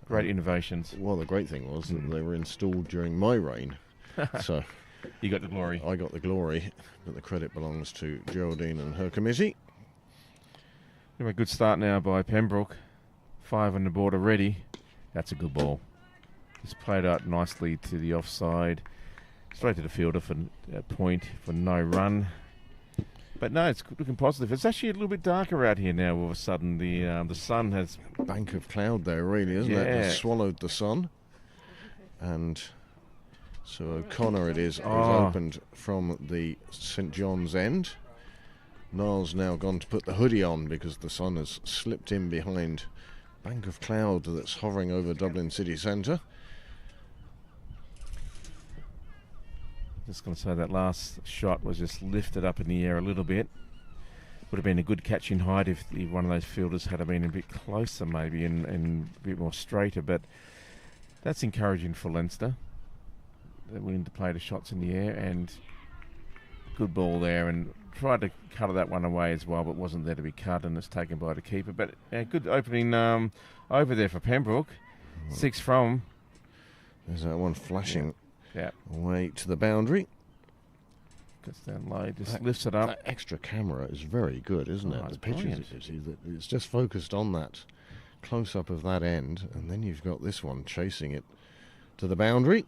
Great innovations. Well, the great thing was that they were installed during my reign. So You got the glory. I got the glory, but the credit belongs to Geraldine and her committee. A good start now by Pembroke. 5 on the board already. That's a good ball. It's played out nicely to the offside. Straight to the fielder for a point for no run. But no, it's looking positive. It's actually a little bit darker out here now. All of a sudden, the sun has Bank of cloud there, really, isn't it? It's swallowed the sun. And so O'Connor it is opened from the St John's end. Niall's now gone to put the hoodie on because the sun has slipped in behind bank of cloud that's hovering over Dublin city centre. Just going to say that last shot was just lifted up in the air a little bit. Would have been a good catch in height if one of those fielders had been a bit closer maybe and a bit more straighter, but that's encouraging for Leinster. They're willing to play the shots in the air, and good ball there, and tried to cut that one away as well, but wasn't there to be cut, and it's taken by the keeper. But good opening over there for Pembroke. 6 from. There's that one flashing. Yeah. Away to the boundary. Gets down low, just lifts it up. That extra camera is very good, isn't it? It's The pictures brilliant. it gives you, it's just focused on that close-up of that end, and then you've got this one chasing it to the boundary.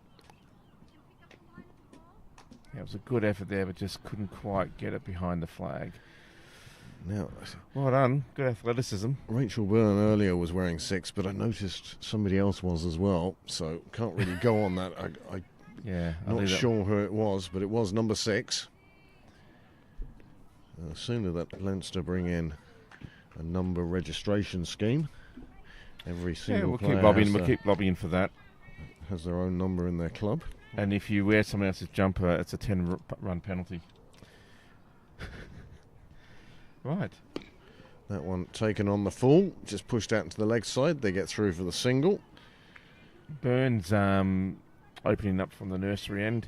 Yeah, it was a good effort there, but just couldn't quite get it behind the flag. Now, Well done. Good athleticism. Rachel Byrne earlier was wearing 6, but I noticed somebody else was as well, so can't really go on that. I'm Yeah. not sure who it was, but it was number 6. The sooner that Leinster bring in a number registration scheme, every single we'll player keep lobbying for that. has their own number in their club. And if you wear someone else's jumper, it's a 10-run penalty. Right. That one taken on the full, just pushed out into the leg side. They get through for the single. Burns opening up from the nursery end.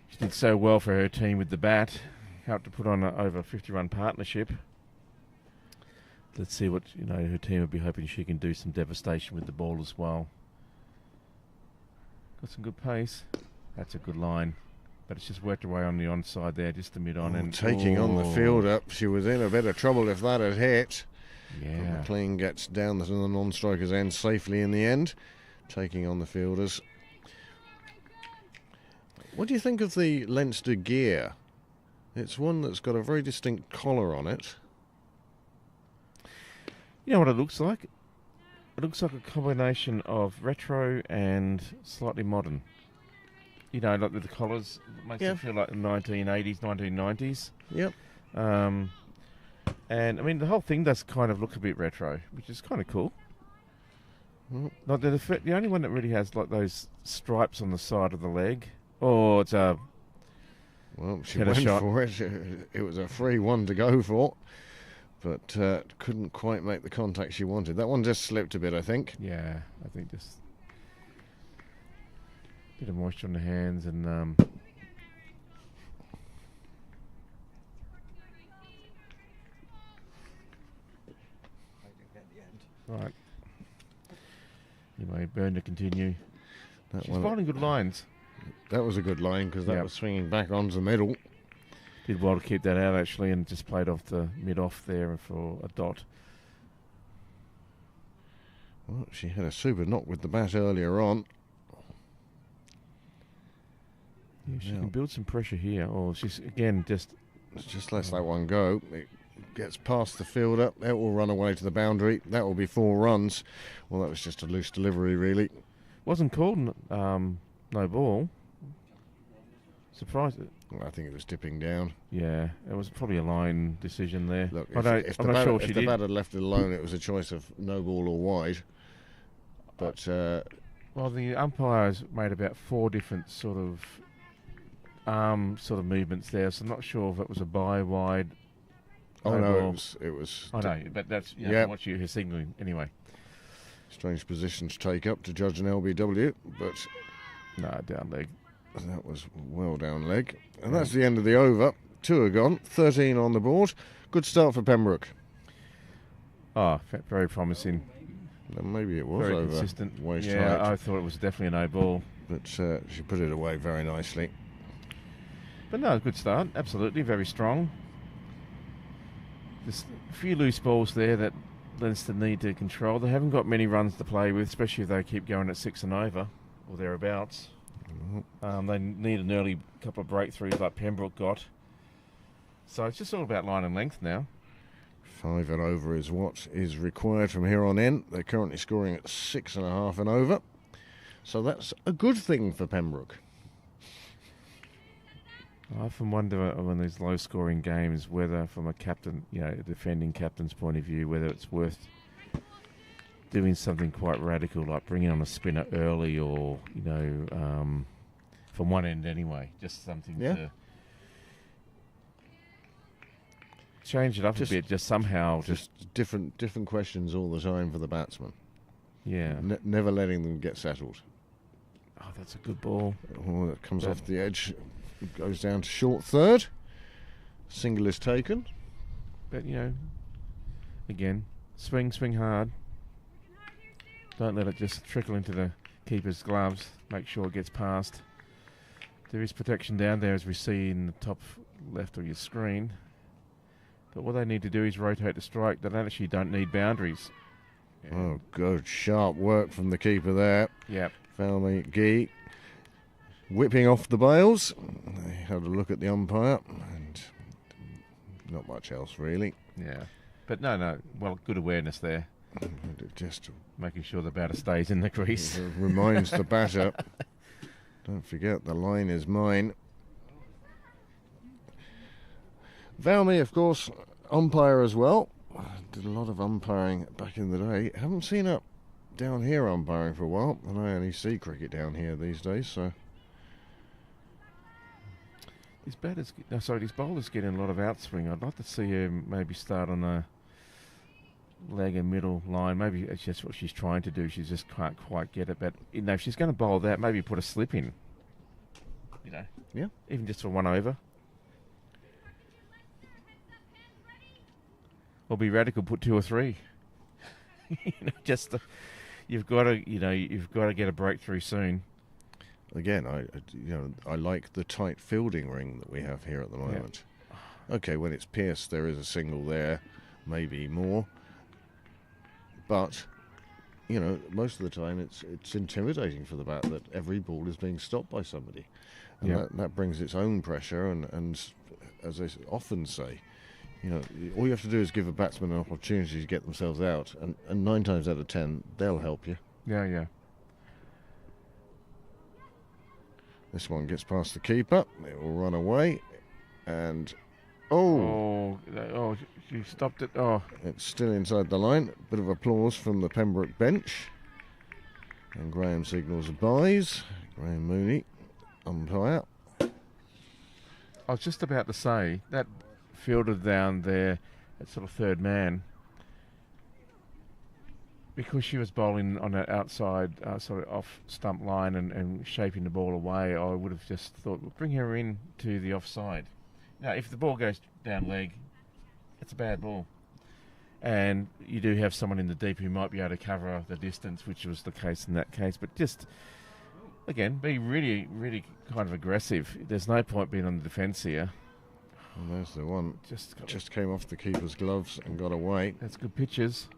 She did so well for her team with the bat. Helped to put on over a 50-run partnership. Let's see what her team will be hoping she can do some devastation with the ball as well. Got some good pace. That's a good line. But it's just worked away on the onside there, just the mid-on. And taking on the field up. She was in a bit of trouble if that had hit. Yeah. But McLean gets down to the non-striker's end safely in the end, taking on the fielders. What do you think of the Leinster gear? It's one that's got a very distinct collar on it. You know what it looks like? It looks like a combination of retro and slightly modern. Like with the collars, it makes it feel like the 1980s, 1990s. Yep. And I mean, the whole thing does kind of look a bit retro, which is kind of cool. Like the only one that really has like those stripes on the side of the leg Oh, it's a... Well, she Had a went shot. for it. It was a free one to go for, but couldn't quite make the contact she wanted. That one just slipped a bit, I think. Yeah, I think just... bit of moisture on the hands and... Right. Anyway, burn to continue. That She's one, finding good lines. that was a good line because that Yep. was swinging back onto the middle. Did well to keep that out actually, and just played off the mid-off there for a dot. Well, she had a super knock with the bat earlier on. Yeah, she Yeah. can build some pressure here. Oh, she's again just... Just lets that one go. It gets past the fielder. It will run away to the boundary. That will be 4 runs. Well, that was just a loose delivery, really. wasn't called no ball. Surprised. Well, I think it was dipping down. Yeah, it was probably a line decision there. Look, I'm not sure she if the did. bat had left it alone, it was a choice of no ball or wide. But Well, the umpires made about 4 different sort of movements there, so I'm not sure if it was a by wide. oh no no, ball. it was I know, but that's Yep. what you're signalling anyway. strange position to take up to judge an LBW, but No, down leg. that was well down leg. And that's the end of the over. 2 are gone, 13 on the board. Good start for Pembroke. Oh, very promising. Well, maybe it was Very over consistent. waist Yeah, height, I thought it was definitely a no ball. but she put it away very nicely. But no, good start. Absolutely, very strong. There's a few loose balls there that Leinster need to control. They haven't got many runs to play with, especially if they keep going at 6 and over or thereabouts. They need an early couple of breakthroughs like Pembroke got. So it's just all about line and length now. 5 and over is what is required from here on in. They're currently scoring at 6.5 and over. So that's a good thing for Pembroke. I often wonder when these low-scoring games whether, from a captain, a defending captain's point of view, whether it's worth doing something quite radical, like bringing on a spinner early, or from one end anyway, just something to change it up a bit, just somehow, Just different questions all the time for the batsman. yeah. Never letting them get settled. Oh, that's a good ball. Oh, that comes off the edge, goes down to short third. Single is taken. But again, swing hard. Don't let it just trickle into the keeper's gloves. Make sure it gets past. There is protection down there, as we see in the top left of your screen. But what they need to do is rotate the strike. They actually don't need boundaries. Yeah. Oh, good sharp work from the keeper there. Yep. Falme Gee whipping off the bails. They had a look at the umpire and not much else really. Yeah. But no. Well, good awareness there. And it just Making sure the batter stays in the crease. reminds the batter, don't forget the line is mine. Valmy, of course, umpire as well. Did a lot of umpiring back in the day. Haven't seen her down here umpiring for a while, and I only see cricket down here these days, so... These bowlers getting a lot of outswing. I'd like to see her maybe start on a leg and middle line. Maybe it's just what she's trying to do. She just can't quite get it. But if she's going to bowl that, maybe put a slip in. Yeah. Even just for 1 over. Or be radical, put 2 or 3. You've got to get a breakthrough soon. Again, I like the tight fielding ring that we have here at the moment. Yeah. Okay, when it's pierced, there is a single there, maybe more. But, most of the time it's intimidating for the bat that every ball is being stopped by somebody. And that brings its own pressure, and as I often say, all you have to do is give a batsman an opportunity to get themselves out, and 9 times out of 10, they'll help you. Yeah. This one gets past the keeper. It will run away. And, she stopped it. Oh. It's still inside the line. Bit of applause from the Pembroke bench. And Graham signals a byes. Graham Mooney umpire. I was just about to say, that fielder down there, that sort of third man, because she was bowling on that outside sort of off stump line and shaping the ball away, I would have just thought, well, bring her in to the offside. Now, if the ball goes down leg, it's a bad ball. And you do have someone in the deep who might be able to cover the distance, which was the case in that case. But just, again, be really, really kind of aggressive. There's no point being on the defence here. And there's the one. Just came off the keeper's gloves and got away. That's good pitches.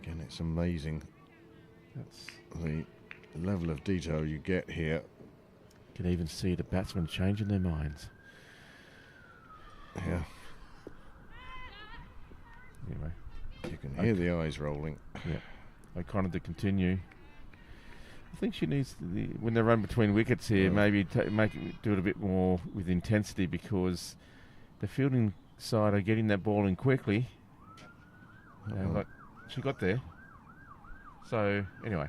Again, it's amazing That's the level of detail you get here. You can even see the batsmen changing their minds. Yeah, Anyway, you can hear the eyes rolling. yeah, O'Connor to continue. I think she needs when they run between wickets here, maybe do it a bit more with intensity, because the fielding side are getting that ball in quickly. Like she got there. So anyway,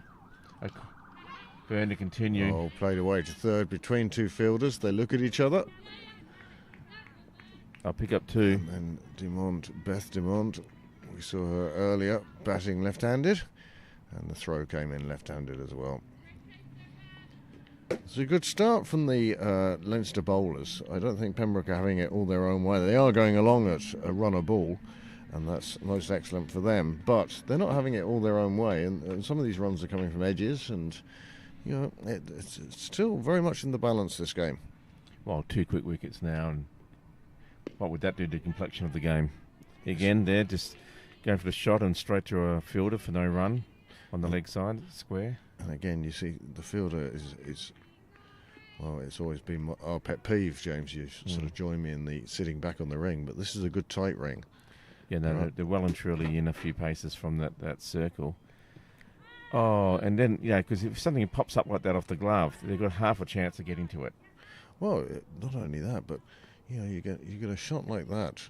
Byrne to continue. Oh, played away to third between two fielders. They look at each other. I'll pick up two. And Beth Dumont, we saw her earlier batting left-handed, and the throw came in left-handed as well. It's a good start from the Leinster bowlers. I don't think Pembroke are having it all their own way. They are going along at a runner ball, and that's most excellent for them. But they're not having it all their own way, and some of these runs are coming from edges, and you know it's still very much in the balance, this game. Well, 2 quick wickets now, and what would that do to the complexion of the game? Again, they're just going for the shot and straight to a fielder for no run on the leg side, square. And again, you see the fielder is well, it's always been our pet peeve, James. You sort of join me in the sitting back on the ring, but this is a good tight ring. Yeah, no, Right. they're well and truly in a few paces from that circle. Oh, and then, because if something pops up like that off the glove, they've got half a chance of getting to it. Well, not only that, but you get a shot like that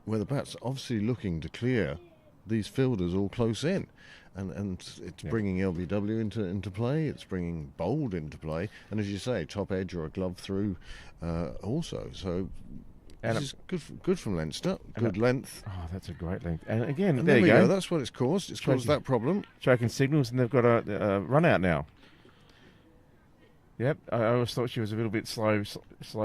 where the bat's obviously looking to clear these fielders all close in, and it's bringing LBW into play. It's bringing Bold into play, and as you say, top edge or a glove through also. So And this is good from Leinster. Good length. Oh, that's a great length. And again, And there you go. That's what it's caused. It's caused that problem. Choking signals, and they've got a run out now. Yep, I always thought she was a little bit slow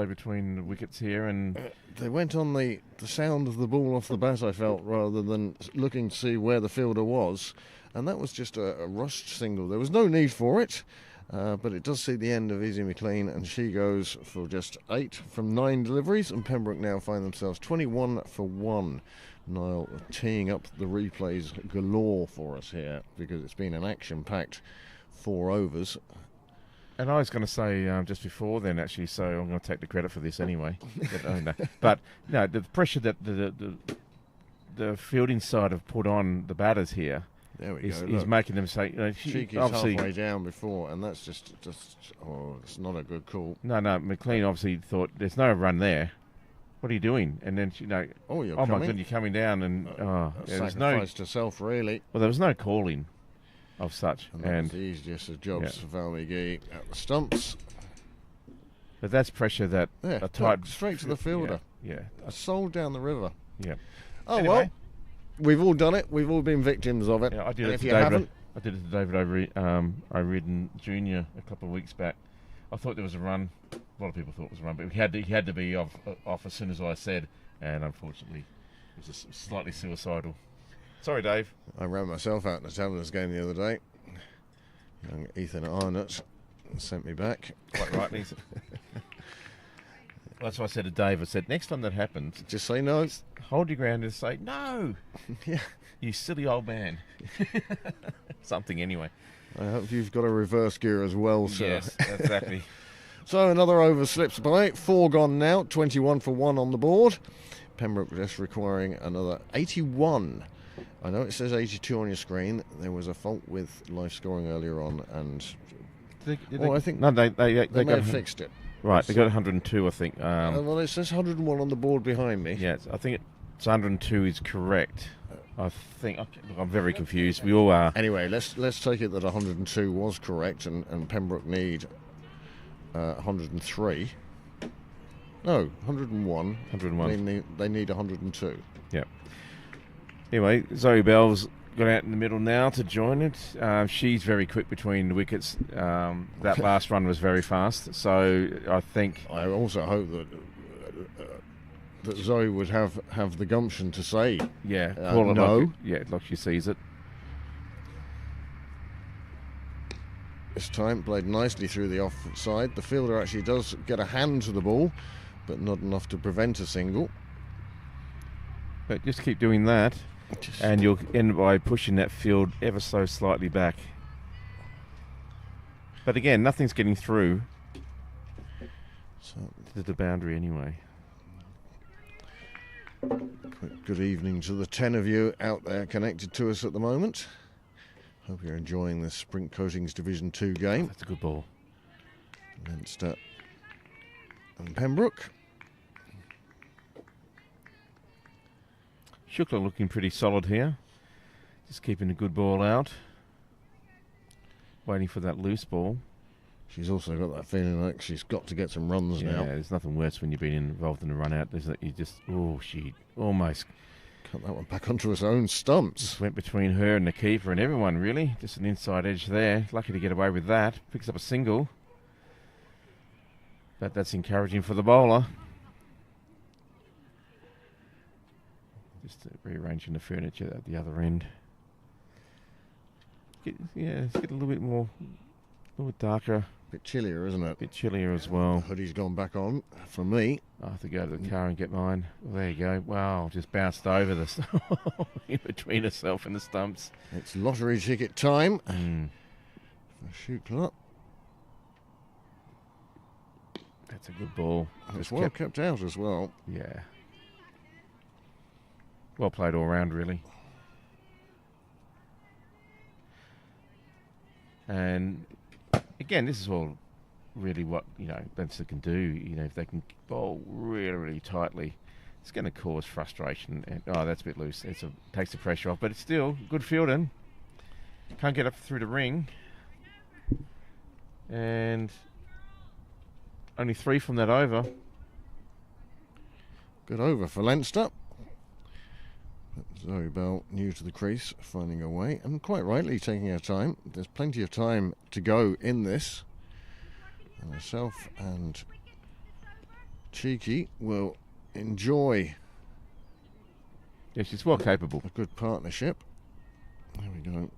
between the wickets here, and They went on the sound of the ball off the bat, I felt, rather than looking to see where the fielder was. And that was just a rushed single. There was no need for it, but it does see the end of Easy McLean, and she goes for just 8 from 9 deliveries, and Pembroke now find themselves 21 for 1. Niall teeing up the replays galore for us here, because it's been an action-packed 4 overs. And I was going to say just before then, actually, so I'm going to take the credit for this anyway. But no, the pressure that the fielding side have put on the batters here There we is go. making them say, Cheeky's obviously halfway down before, and that's just it's not a good call. No, McLean obviously thought there's no run there. What are you doing? And then Oh, you're my coming. God, you're coming down, and there's no. Sacrifice to self, really. Well, there was no calling of such, And that was the easiest of jobs for Val McGee at the stumps. but that's pressure that a tight straight to the fielder. Yeah. Sold down the river. Yeah. Oh, Anyway. well, we've all done it. We've all been victims of it. Yeah, I did And it if to you David. haven't, I did it to David O'Riordan Jr. a couple of weeks back. I thought there was a run. A lot of people thought it was a run, but he had to be off as soon as I said, and unfortunately, it was slightly suicidal. Sorry, Dave. I ran myself out in the Taverners game the other day. Young Ethan Arnott sent me back. Quite right, Lisa. That's what I said to Dave. I said, next time that happens, Just say no. hold your ground and say, no, Yeah. you silly old man. Something anyway. I hope you've got a reverse gear as well, sir. Yes, exactly. So another over slips by. 4 gone now. 21 for 1 on the board. Pembroke just requiring another 81. I know it says 82 on your screen. There was a fault with live scoring earlier on, and I think no, they they may got have fixed it. right. They got 102, I think. Well, it says 101 on the board behind me. Yes, I think it's 102 is correct. I think look, I'm very confused. We all are. Anyway, let's take it that 102 was correct, and Pembroke need 103. No, 101. 101. They need 102. Yep. Anyway, Zoe Bell's got out in the middle now to join it. She's very quick between the wickets. That last run was very fast. So I think... I also hope that Zoe would have the gumption to say call it no. Like she sees it. This time played nicely through the offside. The fielder actually does get a hand to the ball, but not enough to prevent a single. But just keep doing that, and you'll end by pushing that field ever so slightly back. But again, nothing's getting through to the boundary anyway. Good evening to the 10 of you out there connected to us at the moment. Hope you're enjoying this Sprint Coatings Division 2 game. That's a good ball. Leinster and Pembroke. Shukla looking pretty solid here. Just keeping a good ball out. Waiting for that loose ball. She's also got that feeling like she's got to get some runs now. Yeah, there's nothing worse when you've been involved in a run out. There's that you just, she almost cut that one back onto his own stumps. Just went between her and the keeper and everyone, really. Just an inside edge there. Lucky to get away with that. Picks up a single. But that's encouraging for the bowler. Just rearranging the furniture at the other end. Let's get a little bit more, a little bit darker. A bit chillier, isn't it? A bit chillier as well. The hoodie's gone back on for me. I have to go to the car and get mine. Well, there you go. Wow, just bounced over the in between herself and the stumps. It's lottery ticket time. For Shukla. That's a good ball. It's well kept out as well. Yeah. Well played all round, really. And again, this is all really what Leinster can do. If they can bowl really, really tightly, it's going to cause frustration. And that's a bit loose. Takes the pressure off, but it's still good fielding. Can't get up through the ring, and only 3 from that over. Good over for Leinster. Zoe Bell, new to the crease, finding her way, and quite rightly taking her time. There's plenty of time to go in this. And herself and Cheeky will enjoy. Yeah, she's well capable. A good partnership. There we go.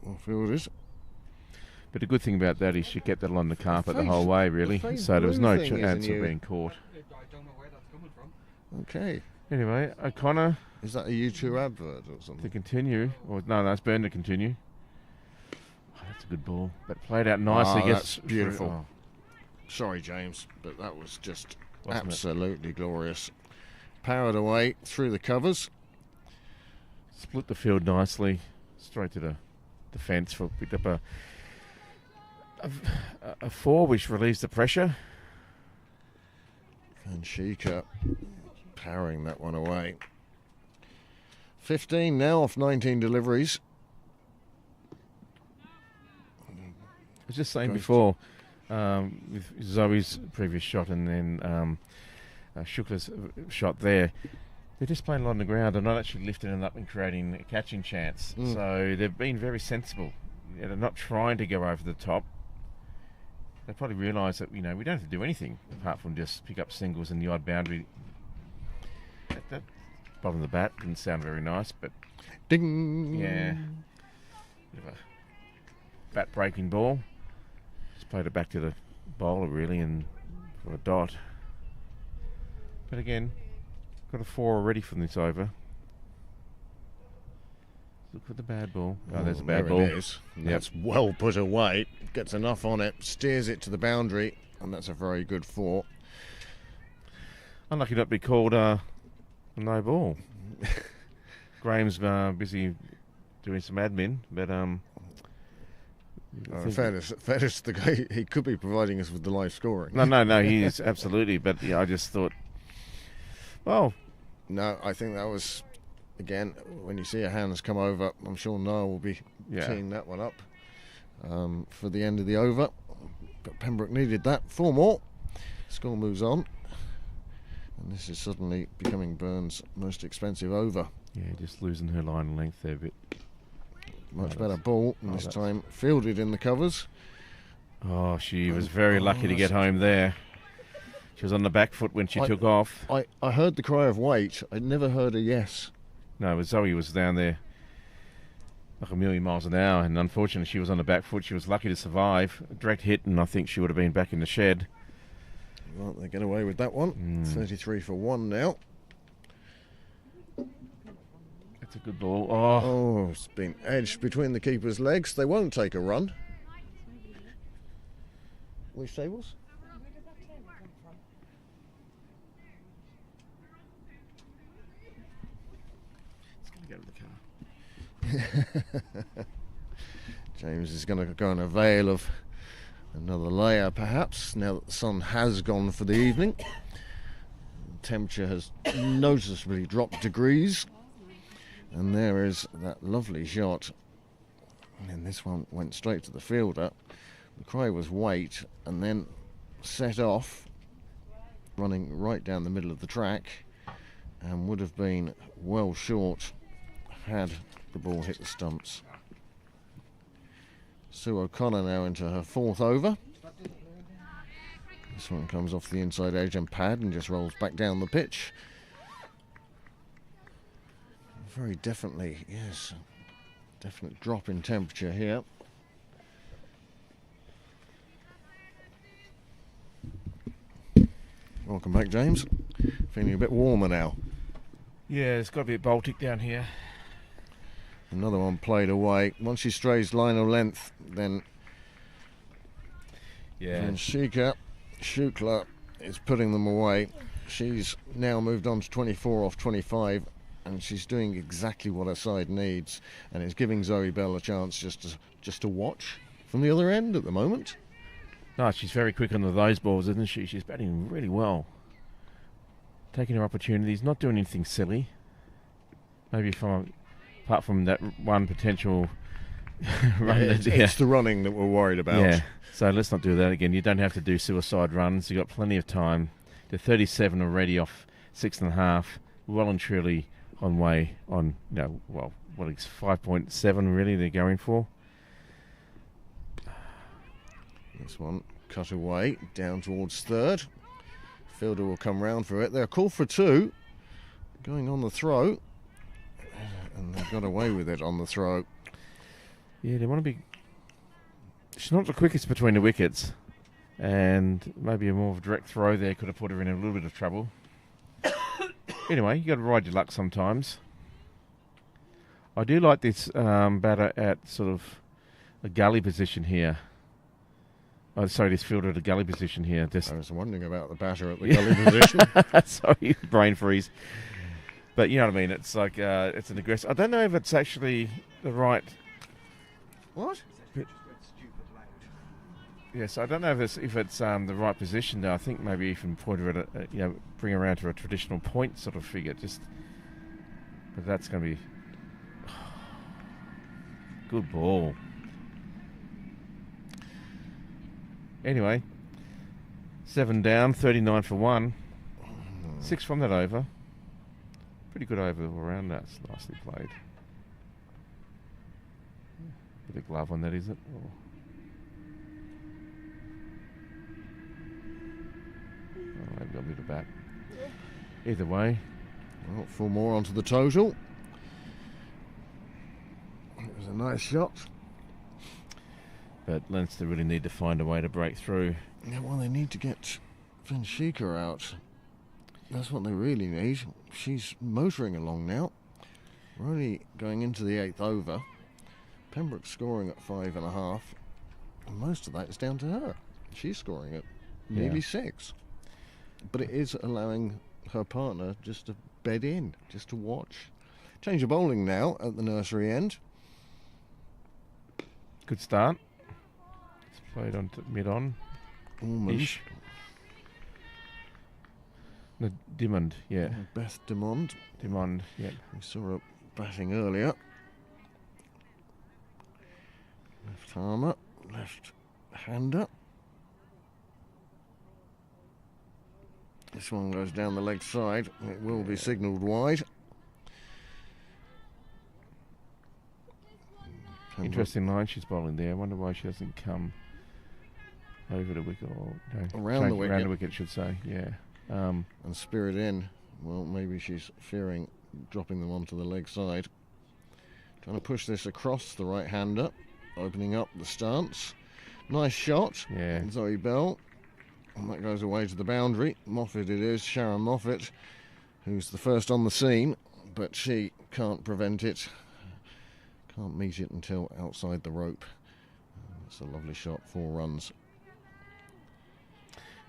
Well fielded. But the good thing about that is she kept that along the carpet the whole way, really. So there was no chance of being caught. I don't know where that's coming from. Okay. Anyway, O'Connor. Is that a U2 advert or something? To continue. Or no, that's Burn to continue. Oh, that's a good ball. That played out nicely. That's beautiful. Sorry, James, but that was just absolutely glorious. Powered away through the covers. Split the field nicely. Straight to the fence. Picked up a 4, which relieves the pressure. And Sheikha powering that one away. 15 now off 19 deliveries. I was just saying before, with Zoe's previous shot and then Shukla's shot there, they're just playing along the ground. They're not actually lifting it up and creating a catching chance. So they've been very sensible. They're not trying to go over the top. They probably realise that we don't have to do anything apart from just pick up singles and the odd boundary. That bottom of the bat didn't sound very nice, but ding. Yeah, bit of a bat breaking ball. Just played it back to the bowler really, and for a dot. But again, got a 4 already from this over. Look for the bad ball. Oh, there's a bad ball. It is. Yep. That's well put away. Gets enough on it, steers it to the boundary, and that's a very good 4. Unlucky not to be called a no ball. Graham's busy doing some admin, but fairness, the guy, he could be providing us with the live scoring. No, he is absolutely. But I just thought, well, no, I think that was. Again, when you see her hands come over, I'm sure Niall will be teeing that one up for the end of the over. but Pembroke needed that. 4 more. Score moves on. And this is suddenly becoming Burns' most expensive over. Yeah, just losing her line and length there a bit. Much better ball, and this time fielded in the covers. Oh, she was very lucky to get home there. She was on the back foot when she took off. I heard the cry of wait. I never heard a yes. No, but Zoe was down there like a million miles an hour, and unfortunately she was on the back foot. She was lucky to survive. A direct hit, and I think she would have been back in the shed. Well, they get away with that one. 33 for 1 now. That's a good ball. Oh, it's been edged between the keeper's legs. They won't take a run. Which tables? James is going to go in a veil of another layer, perhaps, now that the sun has gone for the evening. The temperature has noticeably dropped degrees, and there is that lovely shot. And this one went straight to the fielder. The cry was wait, and then set off, running right down the middle of the track, and would have been well short had the ball hit the stumps. Sue O'Connor now into her 4th over. This one comes off the inside edge and pad and just rolls back down the pitch. Very definitely, yes, definite drop in temperature here. Welcome back, James. Feeling a bit warmer now. Yeah, it's got to be a Baltic down here. Another one played away. Once she strays line or length, then Shukla is putting them away. She's now moved on to 24 off 25, and she's doing exactly what her side needs, and it's giving Zoe Bell a chance just to watch from the other end at the moment. No, she's very quick on those balls, isn't she? She's batting really well. Taking her opportunities, not doing anything silly. Maybe apart from that one potential run. It's the running that we're worried about. Yeah, so let's not do that again. You don't have to do suicide runs. You've got plenty of time. They're 37 already off 6.5. Well and truly on way on, what is 5.7 really they're going for. This one cut away down towards 3rd. Fielder will come round for it. They're called for 2. Going on the throw. And they got away with it on the throw. Yeah, they want to be... She's not the quickest between the wickets. And maybe a more of a direct throw there could have put her in a little bit of trouble. Anyway, you got to ride your luck sometimes. I do like this batter at sort of a gully position here. Oh, sorry, this fielder at a gully position here. I was wondering about the batter at the gully position. Sorry, brain freeze. But you know what I mean? It's like it's an aggressive. I don't know if it's actually the right. What? Yes, I don't know if it's the right position. Though I think maybe even point her at bring her around to a traditional point sort of figure. But that's going to be good ball. Anyway, 7 down, 39 for 1. 6 from that over. Pretty good over all around. That's nicely played. Bit of glove on that, is it? Or... Oh, maybe a bit of bat. Either way. Well, 4 more onto the total. It was a nice shot. But Leinster really need to find a way to break through. Yeah, well, they need to get Venshika out. That's what they really need. She's motoring along now. We're only going into the 8th over. Pembroke scoring at 5.5. And most of that is down to her. She's scoring at nearly 6. But it is allowing her partner just to bed in, just to watch. Change of bowling now at the nursery end. Good start. It's played on to mid-on. Almost. No, Dimond, yeah. Beth Dimond. Dimond, yeah. We saw her batting earlier. Left armour, left hander. This one goes down the leg side. It will be signalled wide. Interesting line she's bowling there. I wonder why she doesn't come over the wicket or around the wicket. Around the wicket, should say. Yeah. And Spirit in. Well, maybe she's fearing dropping them onto the leg side. Trying to push this across the right-hander, opening up the stance. Nice shot. Yeah. Zoe Bell. And that goes away to the boundary. Moffat it is, Sharon Moffat, who's the first on the scene, but she can't prevent it. Can't meet it until outside the rope. It's a lovely shot, 4 runs.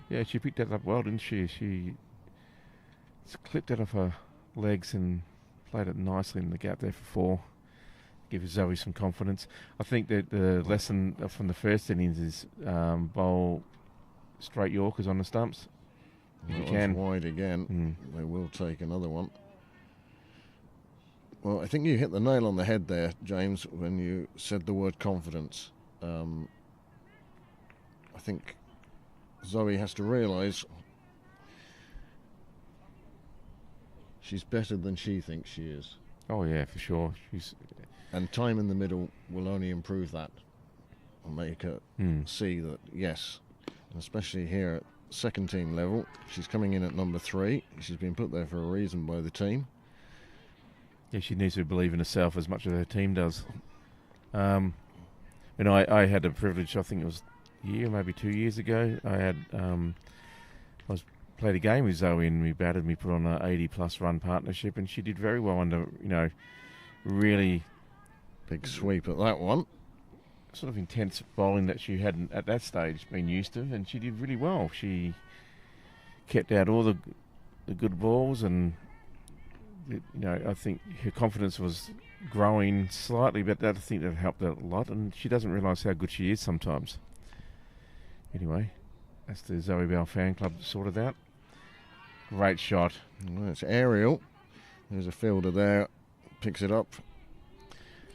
Yeah, she picked that up well, didn't she? She clipped it off her legs and played it nicely in the gap there for 4. Give Zoe some confidence. I think that the lesson from the first innings is bowl straight Yorkers on the stumps. If you can. Wide again. They will take another one. Well, I think you hit the nail on the head there, James, when you said the word confidence. I think Zoe has to realise she's better than she thinks she is. Oh yeah, for sure. And time in the middle will only improve that and make her see that, yes, and especially here at second team level, she's coming in at number 3. She's been put there for a reason by the team. Yeah, she needs to believe in herself as much as her team does. I had the privilege, I think it was a year, maybe 2 years ago, played a game with Zoe and we batted, we put on an 80-plus run partnership, and she did very well under, really... Big sweep at that one. Sort of intense bowling that she hadn't, at that stage, been used to, and she did really well. She kept out all the good balls, and... I think her confidence was growing slightly, but I think that helped a lot, and she doesn't realise how good she is sometimes. Anyway, that's the Zoe Bell fan club sorted out. Great shot. Well, it's aerial. There's a fielder there, picks it up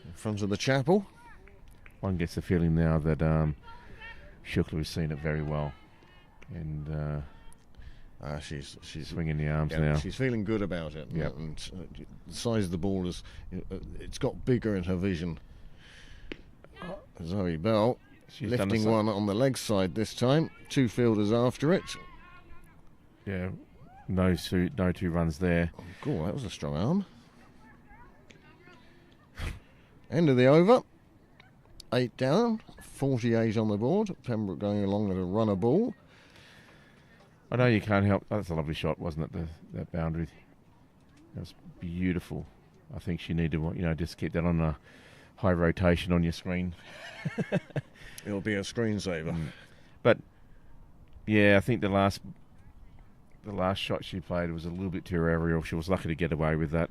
in front of the chapel. One gets the feeling now that Shukla has seen it very well, and... she's swinging the arms now. She's feeling good about it. Yep. And the size of the ball is, it's got bigger in her vision. Zoe Bell She's lifting one on the leg side this time. 2 fielders after it. Yeah, no 2 runs there. Oh, cool, that was a strong arm. End of the over. 8 down, 48 on the board. Pembroke going along at a runner ball. I know you can't help. That's a lovely shot, wasn't it? That boundary. That was beautiful. I think she needed to, just keep that on a high rotation on your screen. It'll be a screensaver. But yeah, I think the last shot she played was a little bit too aerial. She was lucky to get away with that.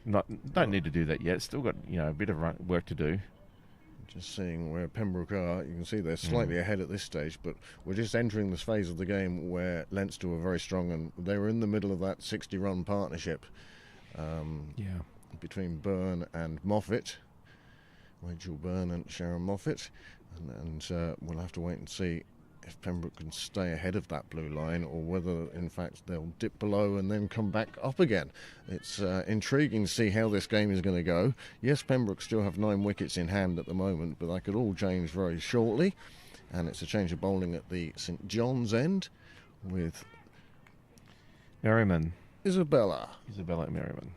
Don't need to do that yet. Still got a bit of work to do. Just seeing where Pembroke are, you can see they're slightly ahead at this stage, but we're just entering this phase of the game where Leinster were very strong, and they were in the middle of that 60-run partnership between Byrne and Moffat, Rachel Byrne and Sharon Moffat, and we'll have to wait and see if Pembroke can stay ahead of that blue line, or whether in fact they'll dip below and then come back up again. It's intriguing to see how this game is going to go. Yes, Pembroke still have 9 wickets in hand at the moment, but that could all change very shortly, and it's a change of bowling at the St John's end with Merriman. Isabella Merriman.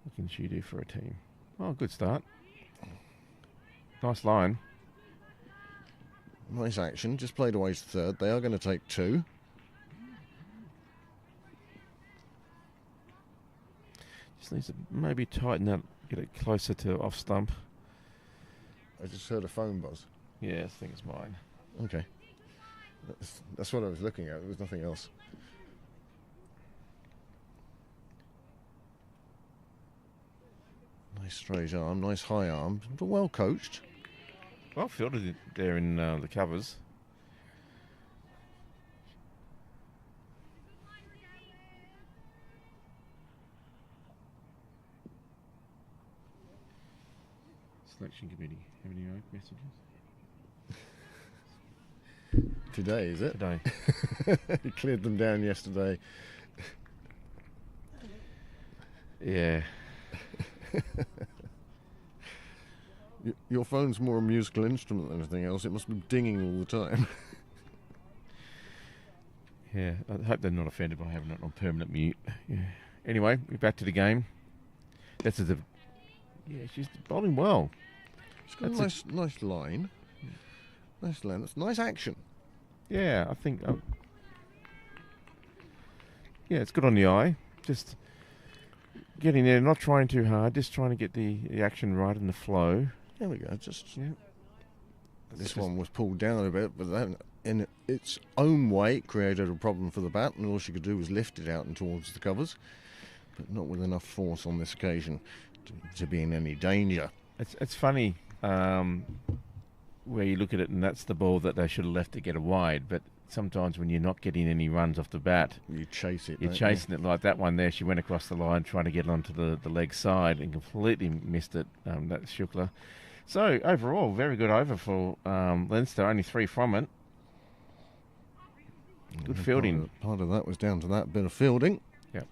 What can she do for a team? Oh, good start. Nice line. Nice action, just played away to third. They are going to take 2. Just needs to maybe tighten that, get it closer to off stump. I just heard a phone buzz. Yeah, I think it's mine. Okay. That's what I was looking at. There was nothing else. Nice straight arm, nice high arm, but well coached. Well fielded it there in the covers. Selection committee, have any messages? Today, is it? Today. He cleared them down yesterday. Yeah. Your phone's more a musical instrument than anything else. It must be dinging all the time. Yeah, I hope they're not offended by having it on permanent mute. Yeah. Anyway, we're back to the game. Yeah, she's bowling well. It's got a nice line. Nice length. Nice action. Yeah, I think... yeah, it's good on the eye. Just getting there, not trying too hard, just trying to get the action right and the flow. There we go. Yeah. This Just- one was pulled down a bit, but then in its own way it created a problem for the bat, and all she could do was lift it out and towards the covers, but not with enough force on this occasion to be in any danger. It's funny where you look at it and that's the ball that they should have left to get a wide, but sometimes when you're not getting any runs off the bat, You chase it. you're chasing it like that one there. She went across the line trying to get onto the leg side and completely missed it, that Shukla. So overall, very good over for Leinster, only 3 from it. Good fielding. Part of that was down to that bit of fielding. Yep.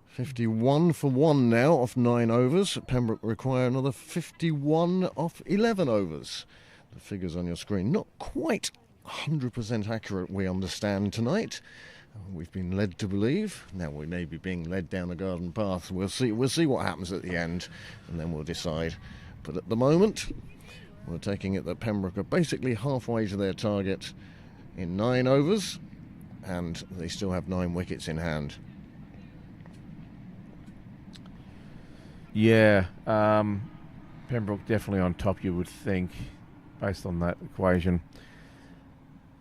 51 for 1 now off 9 overs. Pembroke require another 51 off 11 overs. The figures on your screen not quite 100% accurate, we understand, tonight. We've been led to believe. Now we may be being led down a garden path. We'll see what happens at the end, and then we'll decide. But at the moment, we're taking it that Pembroke are basically halfway to their target in 9 overs, and they still have 9 wickets in hand. Yeah, Pembroke definitely on top, you would think, based on that equation.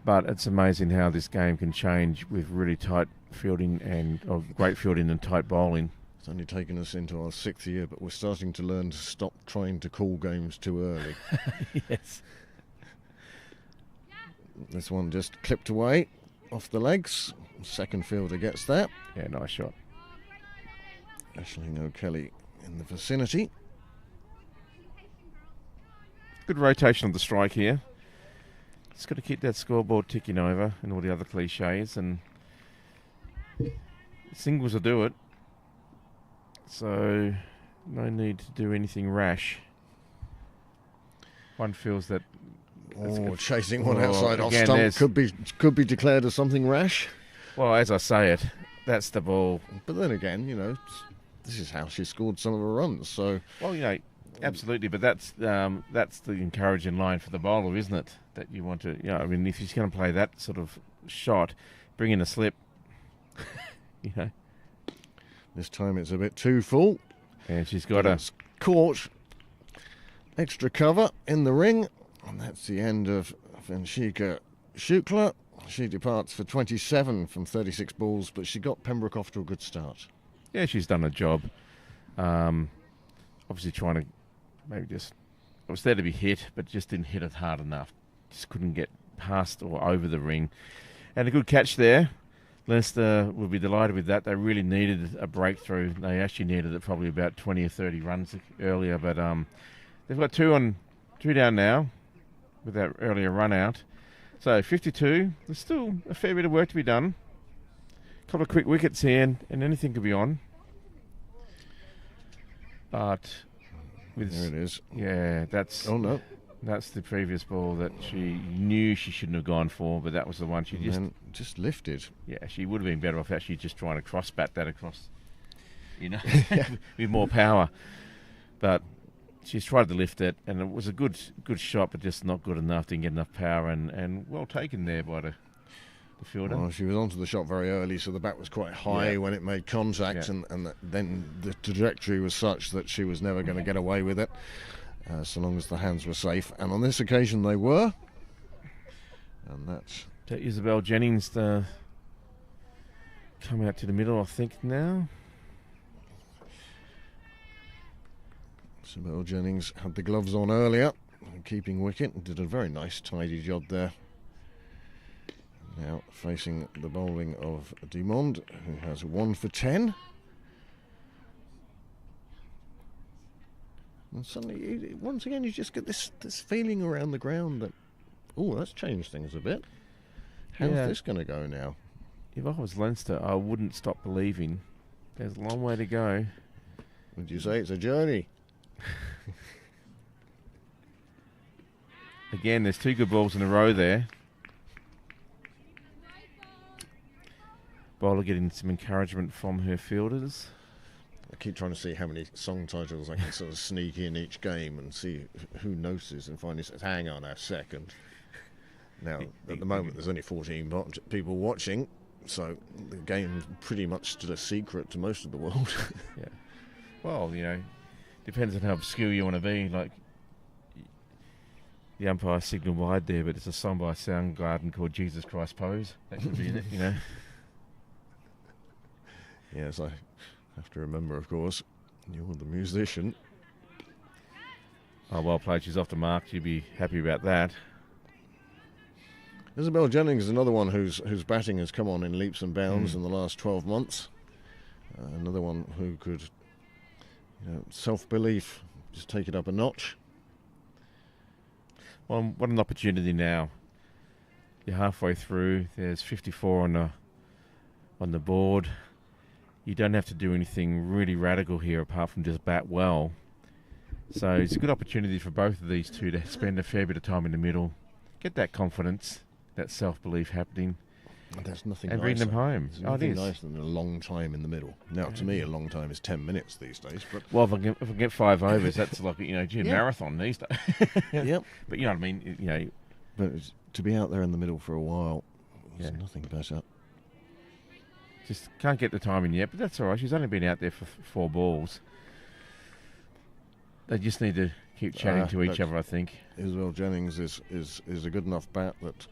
But it's amazing how this game can change with really tight fielding or great fielding and tight bowling. It's only taken us into our 6th year, but we're starting to learn to stop trying to call games too early. Yes. This one just clipped away off the legs. Second fielder gets that. Yeah, nice shot. Aisling O'Kelly in the vicinity. Good rotation of the strike here. Just got to keep that scoreboard ticking over and all the other cliches, and singles will do it. So no need to do anything rash. One feels that... Chasing one outside off again, stump could be declared as something rash. Well, as I say it, that's the ball. But then again, this is how she scored some of her runs. So Well, absolutely, but that's the encouraging line for the bowler, isn't it? That you want to, I mean, if he's going to play that sort of shot, bring in a slip, this time it's a bit too full. And she's got a... It's caught. Extra cover in the ring. And that's the end of Vanshika Shukla. She departs for 27 from 36 balls, but she got Pembroke off to a good start. Yeah, she's done a job. Obviously trying to maybe just... It was there to be hit, but just didn't hit it hard enough. Just couldn't get past or over the ring. And a good catch there. Leinster will be delighted with that. They really needed a breakthrough. They actually needed it probably about 20 or 30 runs earlier, but they've got two down now with that earlier run out. So 52. There's still a fair bit of work to be done. A couple of quick wickets here, and anything could be on. But with There it is. yeah, that's Oh, no. that's the previous ball that she knew she shouldn't have gone for, but that was the one she And just lifted. yeah, she would have been better off actually just trying to cross bat that across, with more power. But she's tried to lift it, and it was a good shot, but just not good enough. Didn't get enough power, and well taken there by the fielder. Well, she was onto the shot very early, so the bat was quite high when it made contact, Yeah. and then the trajectory was such that she was never going to get away with it, so long as the hands were safe. And on this occasion, they were. And that's To Isabel Jennings to come out to the middle, I think now. Isabel Jennings had the gloves on earlier, keeping wicket, and did a very nice, tidy job there. Now facing the bowling of Dumond, who has 1 for 10. And suddenly, once again, you just get this feeling around the ground that Oh, that's changed things a bit. How's this going to go now? If I was Leinster, I wouldn't stop believing. There's a long way to go. Would you say it's a journey? Again, there's 2 good balls in a row there. Bowler getting some encouragement from her fielders. I keep trying to see how many song titles I can sort of sneak in each game and see who notices and finally says, hang on a second. Now, at the moment, there's only 14 people watching, so the game's pretty much still a secret to most of the world. Yeah. Well, depends on how obscure you want to be. Like, the umpire signal wide there, but it's a song by Soundgarden called Jesus Christ Pose. That should be in it, Yes, I have to remember, of course, you're the musician. Oh, well played. She's off the mark. She'd be happy about that. Isabel Jennings is another one whose batting has come on in leaps and bounds in the last 12 months. Another one who could, self-belief, just take it up a notch. Well, what an opportunity now. You're halfway through. There's 54 on the board. You don't have to do anything really radical here apart from just bat well. So it's a good opportunity for both of these two to spend a fair bit of time in the middle, get that confidence, that self-belief happening, there's nothing and bring them home. There's nothing nicer than a long time in the middle. Now, to me, a long time is 10 minutes these days. But well, if I get 5 overs, that's like marathon these days. Yep. But you know what I mean. But to be out there in the middle for a while, there's nothing better. Just can't get the timing yet, but that's all right. She's only been out there for 4 balls. They just need to keep chatting to each other, I think. Isabel Jennings is a good enough bat that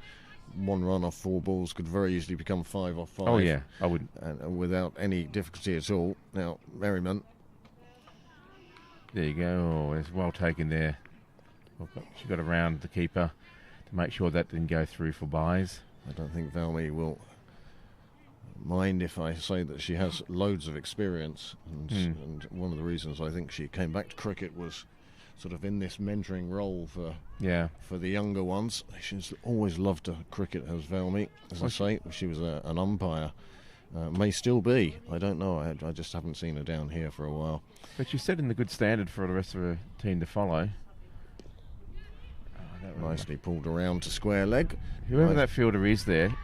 1 run off 4 balls could very easily become 5 off 5. Oh, yeah, I wouldn't. And without any difficulty at all. Now, Merriman. There you go. Oh, it's well taken there. She got around the keeper to make sure that didn't go through for buys. I don't think Valmy will mind if I say that she has loads of experience, and one of the reasons I think she came back to cricket was sort of in this mentoring role for the younger ones. She's always loved to cricket as Valmy. As I say, she was an umpire. May still be. I don't know. I just haven't seen her down here for a while. But she's setting the good standard for the rest of her team to follow. Nicely pulled around to square leg. Whoever that fielder is there,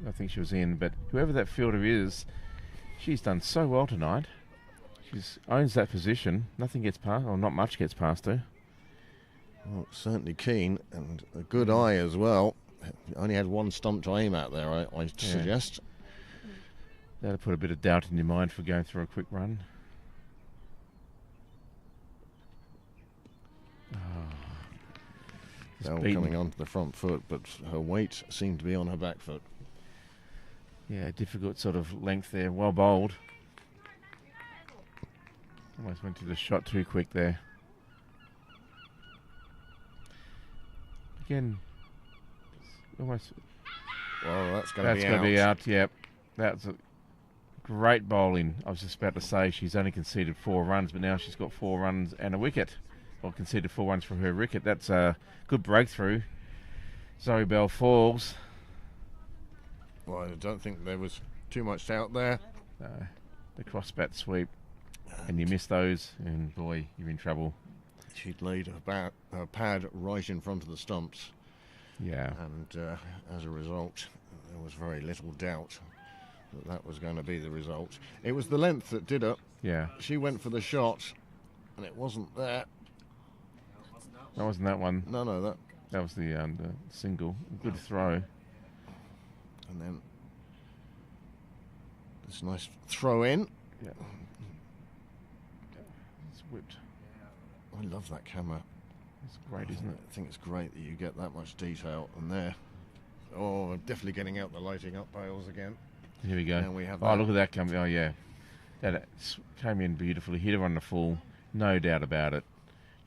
I think she was in, but whoever that fielder is, she's done so well tonight. She owns that position. Nothing gets past, or not much gets past her. Well, certainly keen, and a good eye as well. Only had 1 stump to aim at there, I suggest. That'll put a bit of doubt in your mind for going through a quick run. Bell coming onto the front foot, but her weight seemed to be on her back foot. Yeah, difficult sort of length there. Well bowled. Almost went to the shot too quick there. Again, almost. Well, that's going to be out. Yep, that's a great bowling. I was just about to say she's only conceded 4 runs, but now she's got 4 runs and a wicket. Or conceded 4 runs for her wicket. That's a good breakthrough. Zoe Bell falls. Well, I don't think there was too much out there. The cross bat sweep, and you miss those, and boy, you're in trouble. She'd laid her pad right in front of the stumps. Yeah. And as a result, there was very little doubt that was going to be the result. It was the length that did it. Yeah. She went for the shot, and it wasn't there. That wasn't that one. No, that was the single. Good throw. And then this nice throw in. Yeah. It's whipped. I love that camera. It's great, isn't it? I think it's great that you get that much detail in there. Oh, I'm definitely getting out the lighting up bales again. Here we go. And we have look at that coming. Oh, yeah. That came in beautifully. Hit her on the full. No doubt about it.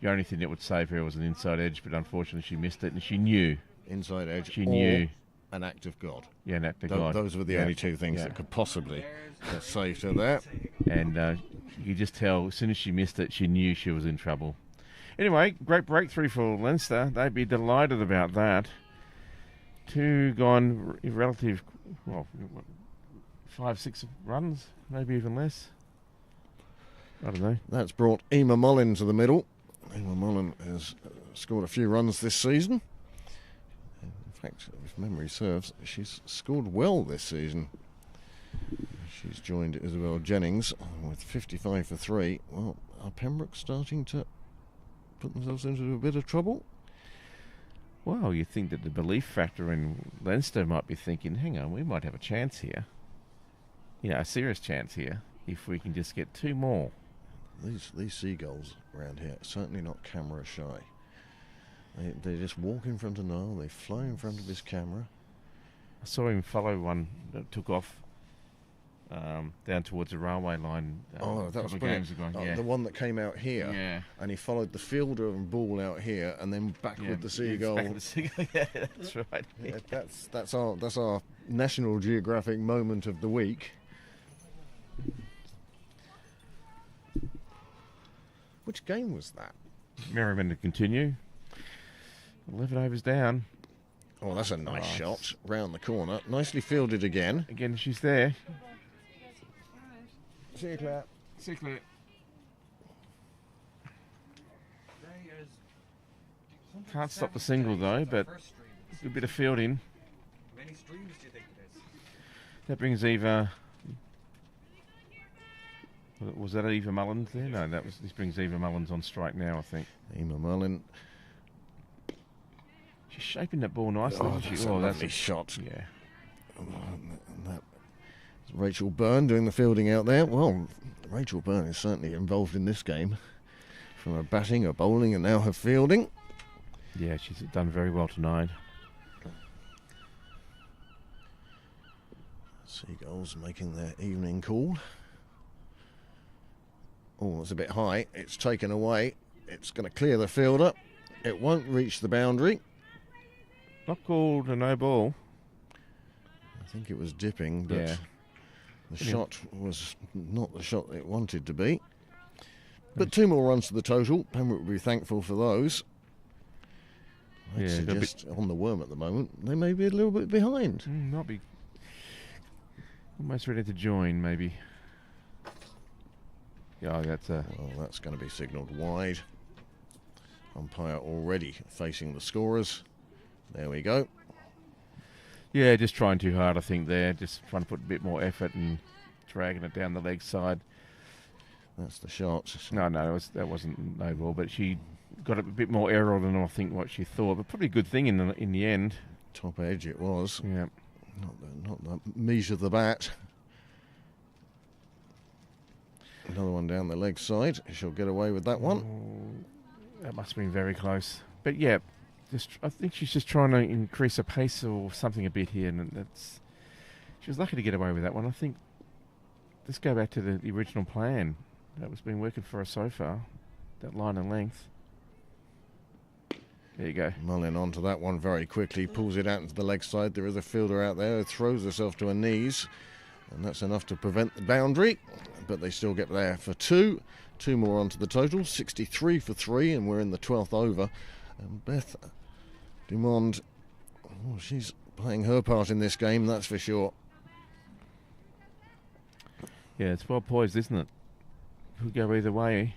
The only thing that would save her was an inside edge, but unfortunately she missed it, and she knew. Inside edge. She knew. An act of God. Yeah, an act of God. Those were the only 2 things that could possibly have saved her there. And you could just tell, as soon as she missed it, she knew she was in trouble. Anyway, great breakthrough for Leinster. They'd be delighted about that. 2 gone, relative, well, 5-6 runs, maybe even less. I don't know. That's brought Emma Mullin to the middle. Emma Mullin has scored a few runs this season. In fact, if memory serves, she's scored well this season. She's joined Isabel Jennings with 55 for 3. Well, are Pembroke starting to put themselves into a bit of trouble? Well, you think that the belief factor in Leinster might be thinking, hang on, we might have a chance here. You know, a serious chance here, if we can just get 2 more. These seagulls around here are certainly not camera shy. They just walk in front of Niall, they fly in front of his camera. I saw him follow one that took off down towards the railway line. That was games ago. Yeah. The one that came out here, Yeah. and he followed the fielder and ball out here, and then back with the seagull. Back with the seagull. Yeah, that's right. Yeah, that's our National Geographic moment of the week. Which game was that? Merriman to continue. 11 overs down. Oh, that's a nice shot round the corner. Nicely fielded again. Again, she's there. See you, Claire. See clear. Can't stop the single though, but a good bit of fielding. How many streams do you think it is? That brings Eva. Was that Eva Mullins there? No, this brings Eva Mullins on strike now, I think. Emma Mullin. She's shaping that ball nicely, isn't she? That's a lovely shot. Yeah. And that Rachel Byrne doing the fielding out there. Well, Rachel Byrne is certainly involved in this game. From her batting, her bowling, and now her fielding. Yeah, she's done very well tonight. Seagulls making their evening call. Oh, it's a bit high. It's taken away. It's going to clear the fielder. It won't reach the boundary. Not called a no ball. I think it was dipping, but Yeah. the shot was not the shot it wanted to be. But 2 more runs to the total. Pembroke will be thankful for those. I'd Yeah, got a suggest on the worm at the moment, they may be a little bit behind. Might be almost ready to join, maybe. Yeah, that's a... Well, that's going to be signalled wide. Umpire already facing the scorers. There we go. Yeah, just trying too hard, I think, there. Just trying to put a bit more effort and dragging it down the leg side. That's the shot. No, that wasn't no ball, but she got a bit more error than I think what she thought. But probably a good thing in the end. Top edge it was. Yeah. Not the meat of the bat. Another one down the leg side. She'll get away with that one. Oh, that must have been very close. But yeah, I think she's just trying to increase her pace or something a bit here, and she was lucky to get away with that one. I think let's go back to the original plan that was been working for her so far. That line and length. There you go. Mullin onto that one very quickly, pulls it out into the leg side. There is a fielder out there who throws herself to her knees, and that's enough to prevent the boundary, but they still get there for 2. 2 more onto the total, 63 for 3, and we're in the 12th over. And Beth Dumond, she's playing her part in this game, that's for sure. Yeah, it's well poised, isn't it? Could go either way.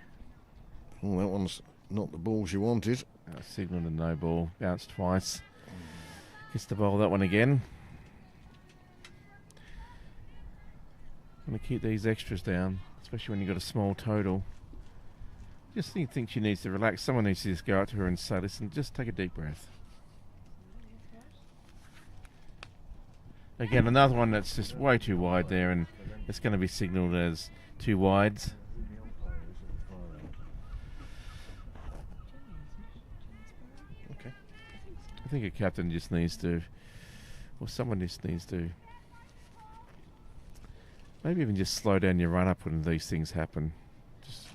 Oh, that one's not the ball she wanted. Signalled a no ball, bounced twice. Gets to bowl that one again. Going to keep these extras down, especially when you've got a small total. Just think she needs to relax. Someone needs to just go up to her and say, listen, just take a deep breath. Again, another one that's just way too wide there, and it's going to be signalled as 2 wides. Okay. I think a captain just needs to, or someone just needs to, maybe even just slow down your run up when these things happen. Just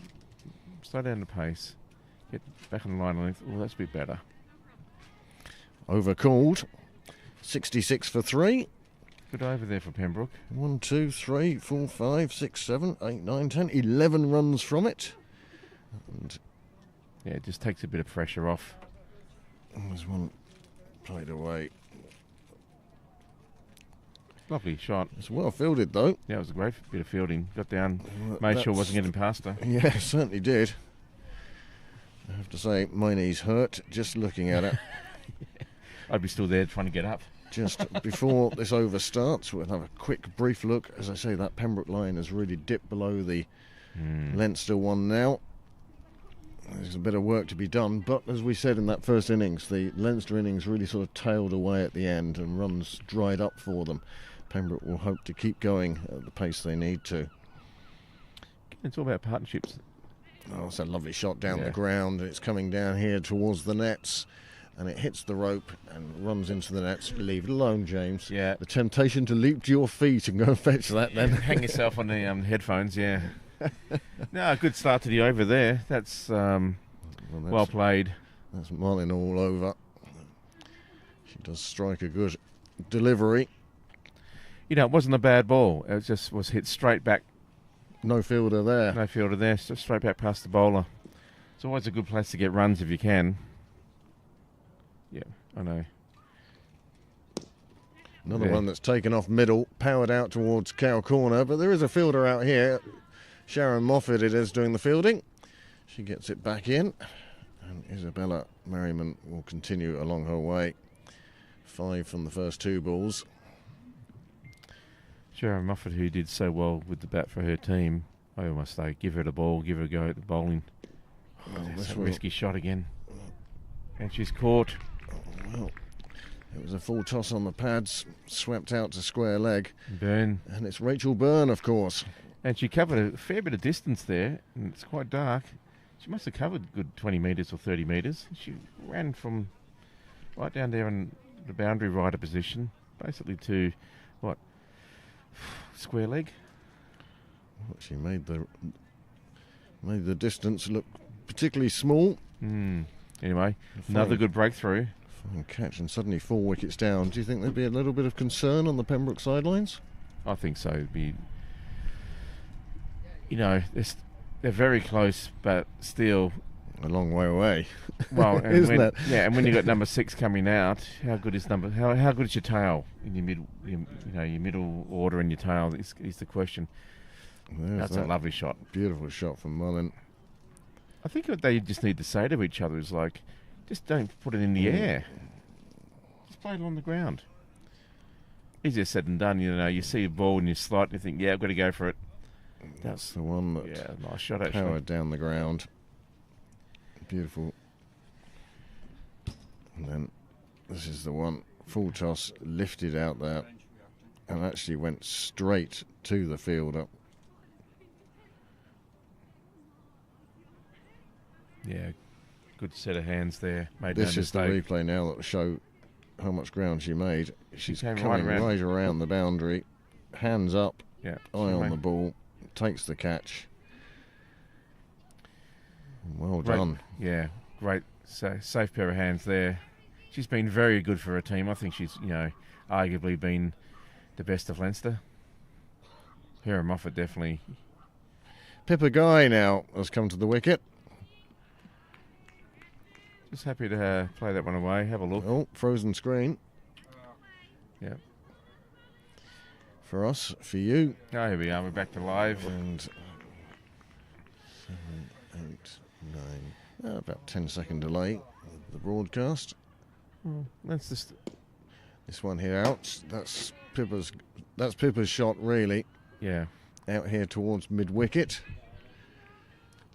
slow down the pace. Get back on the line of length. Oh, that's a bit better. Overcalled. 66 for 3. Good over there for Pembroke. 1, 2, 3, 4, 5, 6, 7, 8, 9, 10, 11 runs from it. And Yeah, it just takes a bit of pressure off. There's one played away. Lovely shot. It's well fielded though. Yeah, it was a great bit of fielding. Got down, Well, made sure it that's- wasn't getting past her. Yeah, certainly did. I have to say, my knee's hurt just looking at it. I'd be still there trying to get up. Just before this over starts, we'll have a quick brief look. As I say, that Pembroke line has really dipped below the Leinster one now. There's a bit of work to be done, but as we said in that first innings, the Leinster innings really sort of tailed away at the end and runs dried up for them. Pembroke will hope to keep going at the pace they need to. It's all about partnerships. Oh, it's a lovely shot down Yeah. the ground. It's coming down here towards the nets, and it hits the rope and runs into the nets. Leave it alone, James. Yeah. The temptation to leap to your feet and go and fetch that then. Hang yourself on the headphones, yeah. No, a good start to the over there. That's well played. That's Marlin all over. She does strike a good delivery. You know, it wasn't a bad ball. It just was hit straight back. No fielder there. No fielder there. Just straight back past the bowler. It's always a good place to get runs if you can. Yeah, I know. Another Yeah. one that's taken off middle, powered out towards cow corner, but there is a fielder out here. Sharon Moffat it is doing the fielding. She gets it back in, and Isabella Merriman will continue along her way. 5 from the first 2 balls. Sharon Moffat, who did so well with the bat for her team, I must say, give her the ball, give her a go at the bowling. That's this a will- risky shot again. And she's caught. Well, it was a full toss on the pads, swept out to square leg, Burn. and it's Rachel Byrne, of course. And she covered a fair bit of distance there, and it's quite dark. She must have covered a good 20 metres or 30 metres. She ran from right down there in the boundary rider position, basically to, what, square leg? She made the distance look particularly small. Anyway, another good breakthrough. Fine catch, and suddenly 4 wickets down. Do you think there'd be a little bit of concern on the Pembroke sidelines? I think so. It'd be, you know, they're very close, but still. A long way away. Well, and Isn't when, it? Yeah, and when you got number 6 coming out, how good is how good is your tail in your your middle order and your tail is the question. There's That's that a lovely shot. beautiful shot from Mullen. I think what they just need to say to each other is like, just don't put it in the air. Just play it on the ground. Easier said than done. You know, you see a ball in your slot and you think, yeah, I've got to go for it. That's the one that Yeah, nice shot actually. powered down the ground. Beautiful. And then this is the one. Full toss, lifted out there, and actually went straight to the fielder. Yeah, good set of hands there. Made This no is the mistake. replay now that will show how much ground she made. She's came coming right around. the boundary, hands up, Yeah, eye on the ball, takes the catch. Well Great. done. Yeah, great, safe pair of hands there. She's been very good for her team. I think she's, arguably been the best of Leinster. Her and Moffat definitely. Pippa Guy now has come to the wicket. Just happy to play that one away. Have a look. Oh, frozen screen Yeah. for us, for you. Oh, here we are. We're back to live. And 7, 8, 9, about 10-second delay with the broadcast. That's just. This one here out. That's Pippa's shot really. Yeah. Out here towards mid wicket.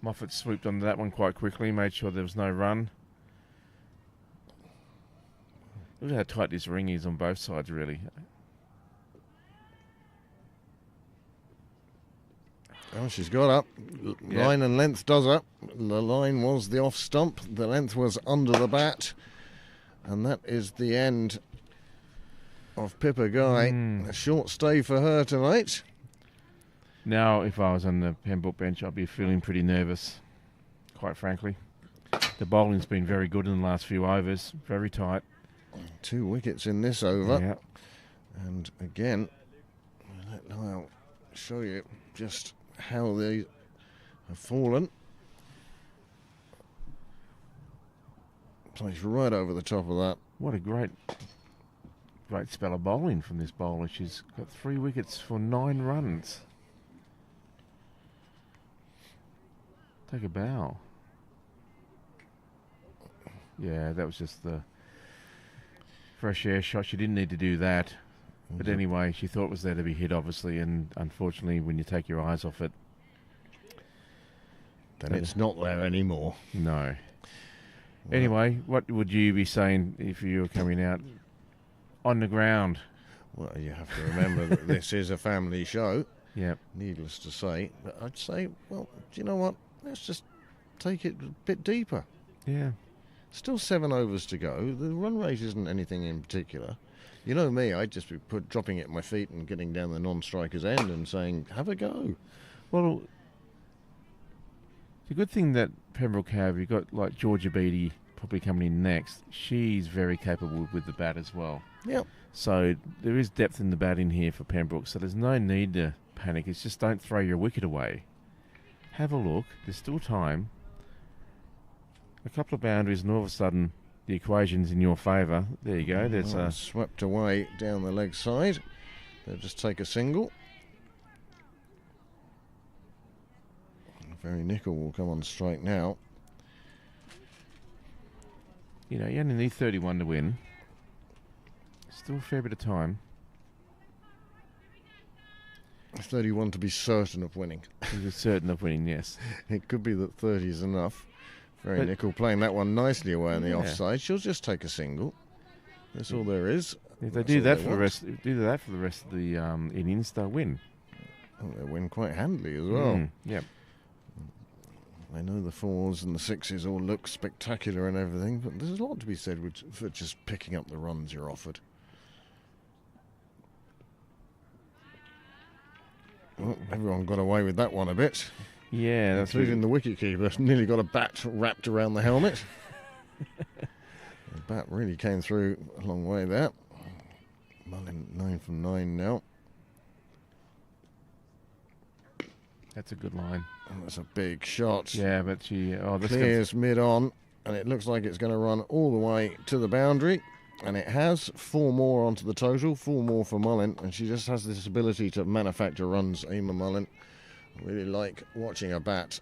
Moffat swooped onto that one quite quickly. Made sure there was no run. Look at how tight this ring is on both sides, really. Oh, she's got up. Yeah. Line and length does up. The line was the off stump. The length was under the bat. And that is the end of Pippa Guy. A short stay for her tonight. Now, if I was on the Pembroke bench, I'd be feeling pretty nervous, quite frankly. The bowling's been very good in the last few overs. Very tight. 2 wickets in this over. Yeah. And again, let Niall show you just how they have fallen. Plays right over the top of that. What a great spell of bowling from this bowler. She's got 3 wickets for 9 runs. Take a bow. Yeah, that was just the fresh air shot. She didn't need to do that. But anyway, she thought it was there to be hit, obviously, and unfortunately, when you take your eyes off it, then it's not there anymore. No. Anyway, what would you be saying if you were coming out on the ground? Well, you have to remember that this is a family show. Yeah. Needless to say. But I'd say, well, do you know what? Let's just take it a bit deeper. Yeah. Still 7 overs to go. The run rate isn't anything in particular. You know me, I'd just be dropping it at my feet and getting down the non-striker's end and saying, have a go. Well, the good thing that Pembroke have, you've got like Georgia Beattie probably coming in next. She's very capable with the bat as well. Yep. So there is depth in the batting here for Pembroke, so there's no need to panic. It's just don't throw your wicket away. Have a look. There's still time. A couple of boundaries and all of a sudden the equation's in your favour. There you go. There's swept away down the leg side. They'll just take a single. Very Nickel will come on strike now. You know, you only need 31 to win. Still a fair bit of time. 31 to be certain of winning. You're certain of winning, yes. It could be that 30 is enough. Very But Nickel playing that one nicely away on the Yeah. offside. She'll just take a single. That's all there is. If they That's do all that they for the want. rest, do that for the rest of the innings, they'll win. Oh, they win quite handily as well. Yep. I know the 4s and the 6s all look spectacular and everything, but there's a lot to be said for just picking up the runs you're offered. Well, everyone got away with that one a bit, Yeah, that's including the wicketkeeper. Nearly got a bat wrapped around the helmet. The bat really came through a long way there. Mullin 9 from 9 now. That's a good line. And that's a big shot. Yeah, but she this Clears mid-on, and it looks like it's going to run all the way to the boundary, and it has 4 more onto the total, 4 more for Mullin, and she just has this ability to manufacture runs, Emma Mullin. I really like watching her bat.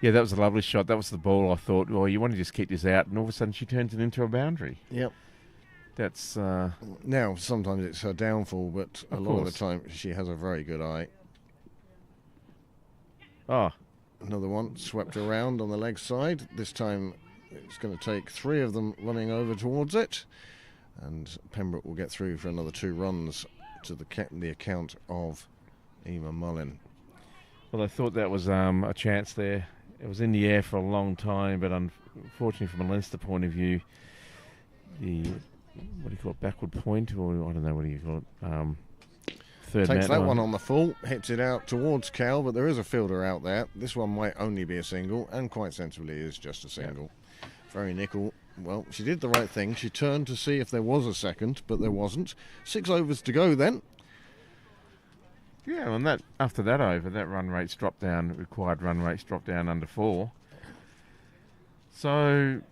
Yeah, that was a lovely shot. That was the ball. I thought, well, you want to just keep this out, and all of a sudden she turns it into a boundary. Yep. That's Now, sometimes it's her downfall, but a Of lot of course. the time she has a very good eye. oh, Another one swept around on the leg side. This time it's going to take 3 of them running over towards it, and Pembroke will get through for another 2 runs to the account of Emma Mullin. well, I thought that was a chance there. It was in the air for a long time, but unfortunately, from a Leinster point of view, the what do you call it, backward point, or I don't know, what do you call it? Third Takes man that one on the full, hits it out towards Cal, but there is a fielder out there. This one might only be a single, and quite sensibly is just a single. Very Nickel. Well, she did the right thing. She turned to see if there was a second, but there wasn't. 6 overs to go then. Yeah, and that after that over, that run rates dropped down. Required run rates dropped down under 4. So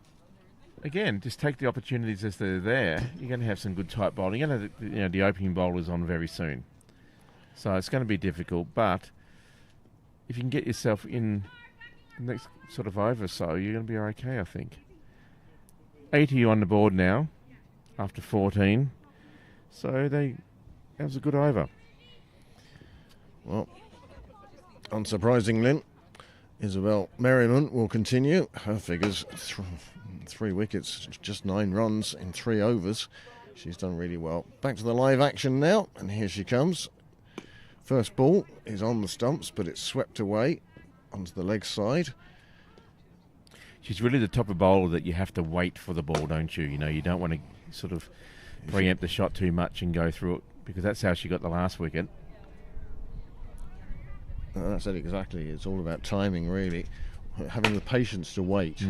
again, just take the opportunities as they're there. You're going to have some good tight bowling. You're going to have the opening bowlers on very soon. So it's going to be difficult, but if you can get yourself in the next sort of over so, you're going to be okay, I think. 80 on the board now after 14. So that was a good over. Well, unsurprisingly, Isabel Merriman will continue. Her figures, 3 wickets, just 9 runs in 3 overs. She's done really well. Back to the live action now, and here she comes. First ball is on the stumps, but it's swept away onto the leg side. She's really the type of bowler that you have to wait for the ball, don't you? You know, you don't want to sort of preempt the shot too much and go through it, because that's how she got the last wicket. That's it exactly. It's all about timing, really. Having the patience to wait.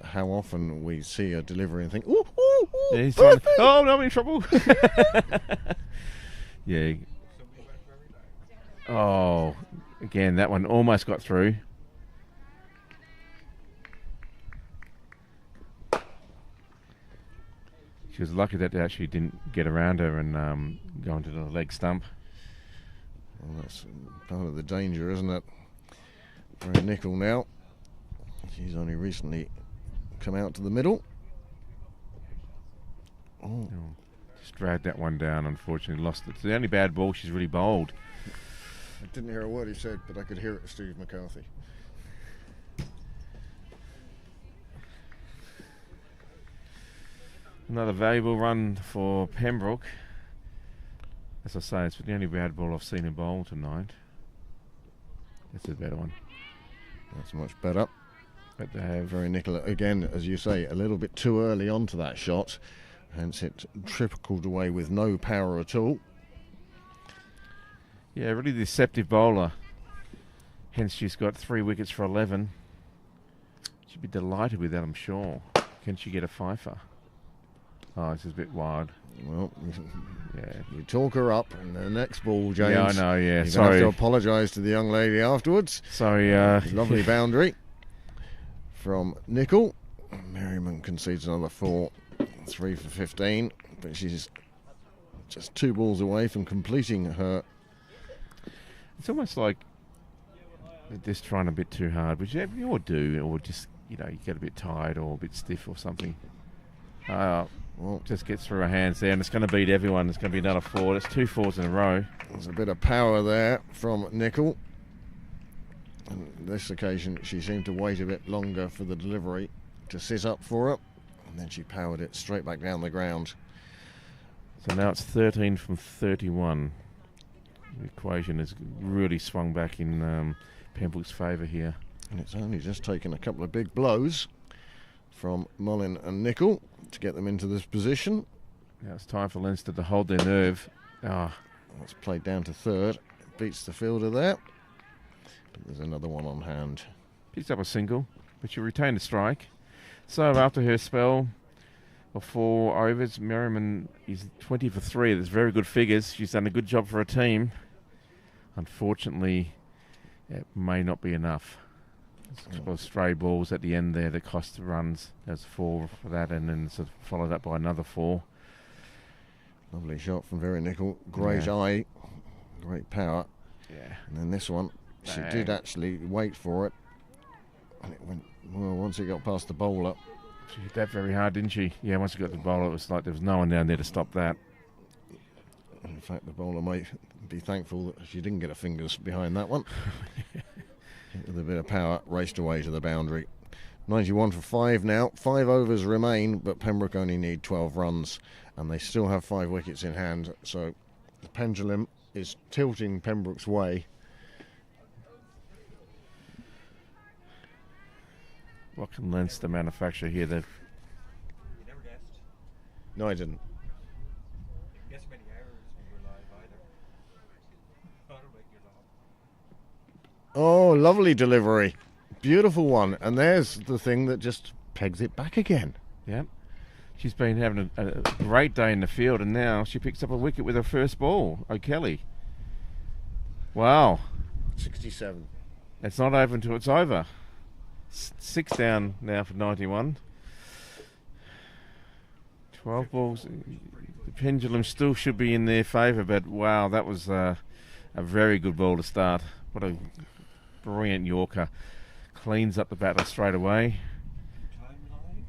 How often we see a delivery and think, ooh, ooh, ooh, Yeah, he's trying to, perfect. oh, no, I'm in trouble. Yeah. Oh, again, that one almost got through. She was lucky that they actually didn't get around her and go into the leg stump. Well, that's part of the danger, isn't it? Very nickel now. She's only recently come out to the middle. Oh. Just dragged that one down, unfortunately. Lost it. It's the only bad ball she's really bowled. I didn't hear a word he said, but I could hear it, Steve McCarthy. Another valuable run for Pembroke. As I say, it's the only bad ball I've seen in bowl tonight. That's a better one. That's much better. But they have Very nickel again, as you say, a little bit too early onto that shot, hence it trickled away with no power at all. Yeah, really deceptive bowler. Hence she's got 3 wickets for 11. She'd be delighted with that, I'm sure. Can she get a fifer? Oh, this is a bit wide. Well, Yeah. you talk her up in the next ball, James. Yeah, I know, yeah. You're going to Sorry. have to apologise to the young lady afterwards. Sorry. Lovely boundary from Nickel. Merriman concedes another 4. 3 for 15. But she's just 2 balls away from completing her. It's almost like they're just trying a bit too hard, which you all do, or just, you get a bit tired or a bit stiff or something. Well, Just gets through her hands there, and it's going to beat everyone. It's going to be another 4. That's 2 4s in a row. there's a bit of power there from Nickel. On this occasion, she seemed to wait a bit longer for the delivery to sit up for it, and then she powered it straight back down the ground. So now it's 13 from 31. The equation has really swung back in Pembroke's favour here. And it's only just taken a couple of big blows from Mullin and Nickel to get them into this position. Now it's time for Leinster to hold their nerve. It's played down to third. Beats the fielder there. But there's another one on hand. Picks up a single, but she retained a strike. So after her spell of 4 overs, Merriman is 20 for 3. That's very good figures. She's done a good job for her team. Unfortunately, it may not be enough. There's a couple of stray balls at the end there that cost the runs. There's 4 for that, and then sort of followed up by another 4. Lovely shot from Very Nickel. Great Yeah. eye. Great power. Yeah. And then this one, she Bang. did actually wait for it. And it went, well, once it got past the bowler. She hit that very hard, didn't she? Yeah, once she got the bowler, it was like there was no one down there to stop that. In fact, the bowler might be thankful that she didn't get her fingers behind that one. With a bit of power, raced away to the boundary. 91 for 5 now. 5 overs remain, but Pembroke only need 12 runs, and they still have 5 wickets in hand. So the pendulum is tilting Pembroke's way. What can Leinster manufacture here? They've You never guessed. No, I didn't. You guessed many errors when you were live either. That'll make you laugh. Oh, lovely delivery. Beautiful one. And there's the thing that just pegs it back again. Yeah. She's been having a great day in the field, and now she picks up a wicket with her first ball. O'Kelly. Wow. 67. It's not over until it's over. 6 down now for 91. 12 balls. The pendulum still should be in their favour, but wow, that was a very good ball to start. What a brilliant Yorker. Cleans up the batter straight away. Time live.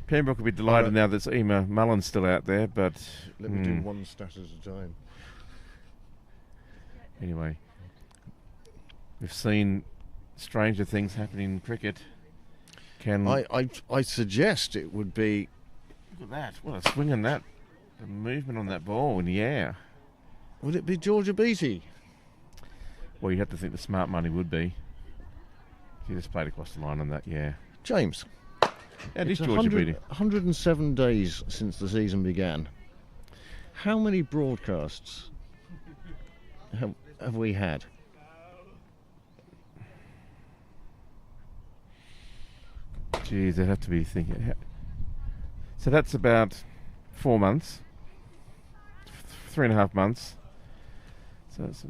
Pembroke will be delighted now that Emma Mullen's still out there, but Let me do one stat at a time. anyway, we've seen stranger things happen in cricket. I suggest it would be... Look at that. What a swing on that. The movement on that ball in the air. Would it be Georgia Beattie? Well, you have to think the smart money would be. She just played across the line on that, yeah. James. That is It's Georgia Beattie. 107 days since the season began. How many broadcasts have we had? Geez, I'd have to be thinking. So that's about 4 months. 3.5 months. So that's...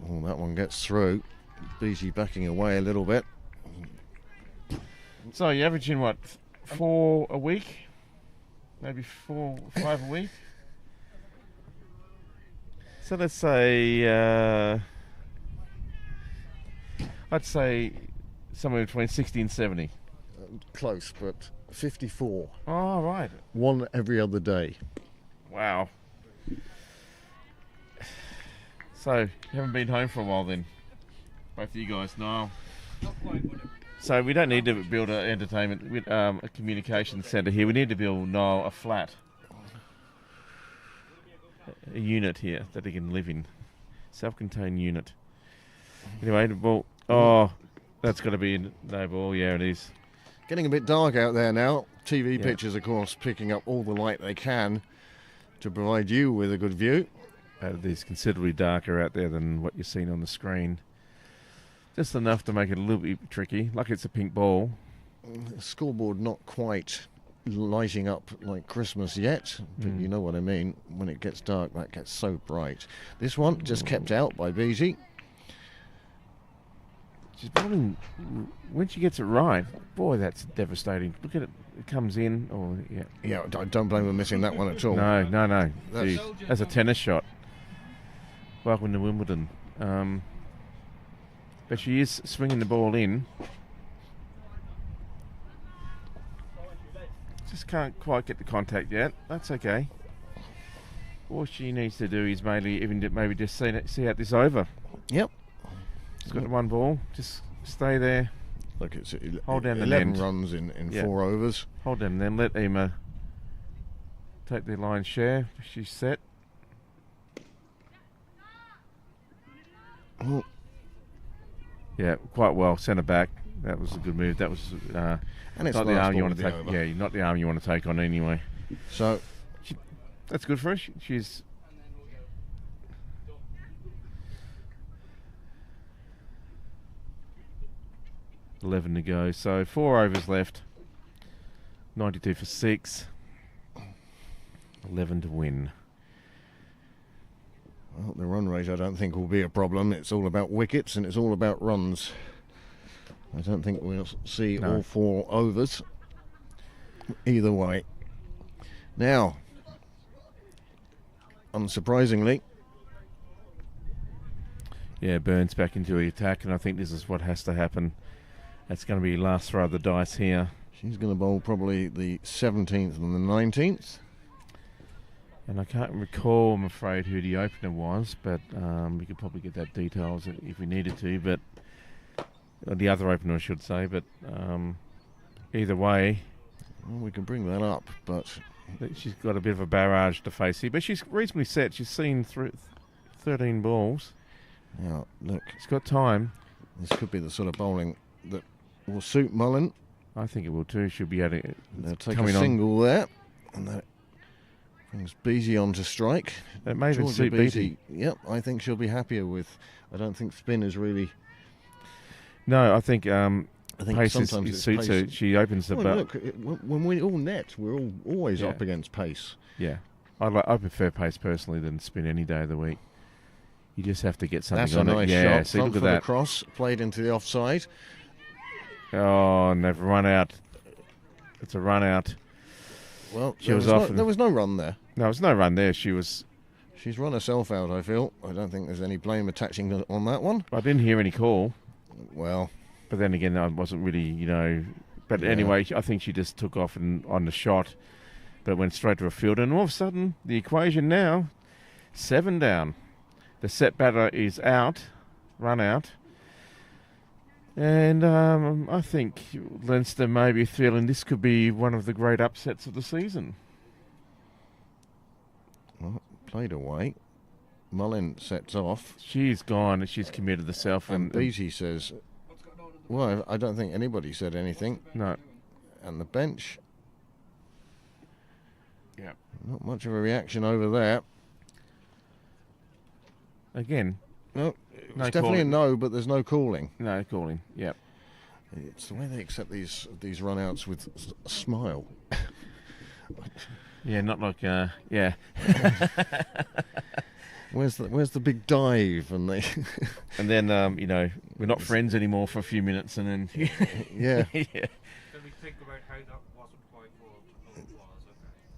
Oh, that one gets through. Beattie backing away a little bit. So you're averaging, what, 4 a week, maybe 4 or 5 a week. So let's say, I'd say somewhere between 60 and 70. Close, but 54. Oh, right. One every other day. Wow. So, you haven't been home for a while then? Both of you guys? No. So we don't need to build an entertainment, a communication centre here. We need to build a flat. A unit here that he can live in. Self-contained unit. Anyway, the ball. Oh, that's got to be no ball. Yeah, it is. Getting a bit dark out there now. TV pictures, of course, picking up all the light they can to provide you with a good view. It is considerably darker out there than what you're seeing on the screen. Just enough to make it a little bit tricky, like it's a pink ball. The scoreboard not quite lighting up like Christmas yet, but you know what I mean. When it gets dark, that gets so bright. This one just kept out by Beattie. She's bowling, when she gets it right, boy, that's devastating. Look at it, it comes in. Oh, yeah. Yeah, I don't blame her missing that one at all. No. That's- That's a tennis shot. Welcome to Wimbledon. But she is swinging the ball in. Just can't quite get the contact yet. That's okay. All she needs to do is maybe just see out this over. Yep. She's got one ball. Just stay there. Look, it's Hold down the 11 end. runs in Yeah. 4 overs. Hold them then. Let Emma take the lion's share. She's set. Oh, Yeah, quite well. Centre back. That was a good move. That was and it's not the last arm you ball want of to the take. over. Yeah, not the arm you want to take on anyway. So, That's good for her. She's 11 to go. So 4 overs left. 92 for 6. 11 to win. well, the run rate I don't think will be a problem. It's all about wickets and it's all about runs. I don't think we'll see all 4 overs either way. Now, unsurprisingly, Yeah, Burns back into the attack, and I think this is what has to happen. That's going to be last throw of the dice here. she's going to bowl probably the 17th and the 19th. And I can't recall, I'm afraid, who the opener was, but we could probably get that details if we needed to. But the other opener, I should say. But either way, Well, we can bring that up, but she's got a bit of a barrage to face here. But she's reasonably set. She's seen through 13 balls. now look, She's got time. this could be the sort of bowling that will suit Mullen. I think it will too. She'll be able to. They'll take coming a on. single there, and that brings Beattie on to strike. It may even Georgia suit Beattie. Yep, I think she'll be happier with. I don't think spin is really. No, I think I think pace sometimes is it's suits her. pace. She opens the Well, butt. look, when we all net, we're always Yeah. up against pace. Yeah, I prefer pace personally than spin any day of the week. You just have to get something That's a on nice it. Yeah, shot. see, Front look at foot that. across, played into the offside. Oh, and they've run out. It's a run out. Well, She was off and- there was no run there. No, there's no run there. She was. She's run herself out, I feel. I don't think there's any blame attaching on that one. I didn't hear any call, Well, but then again, I wasn't really, But Yeah. anyway, I think she just took off on the shot, but went straight to a field, and all of a sudden, the equation now, 7 down. The set batter is out, run out. And I think Leinster may be feeling this could be one of the great upsets of the season. well, played away. Mullen sets off. She's gone, and she's committed herself. And Beattie says, well, I don't think anybody said anything. No. And the bench, Yeah. not much of a reaction over there. Again, No, it's No definitely calling. a no, but there's no calling. no calling. Yep. It's the way they accept these run-outs with a smile. Yeah, not like, yeah. Where's the big dive? And they, And then, we're not friends anymore for a few minutes, and then, yeah. yeah. Then we think about how that wasn't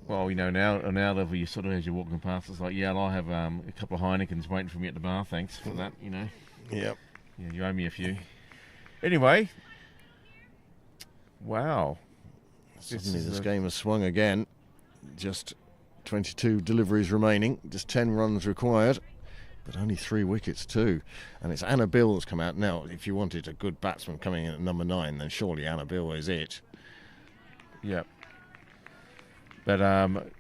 Well, you know, now on our level, you sort of, as you're walking past, it's like, yeah, I'll have a couple of Heinekens waiting for me at the bar. Thanks for that, you know. Yep. Yeah, you owe me a few. Anyway, wow. Suddenly this game has swung again. Just 22 deliveries remaining, just 10 runs required, but only 3 wickets too. And it's Anna Bill that's come out. Now, if you wanted a good batsman coming in at number 9, then surely Anna Bill is it. Yep. But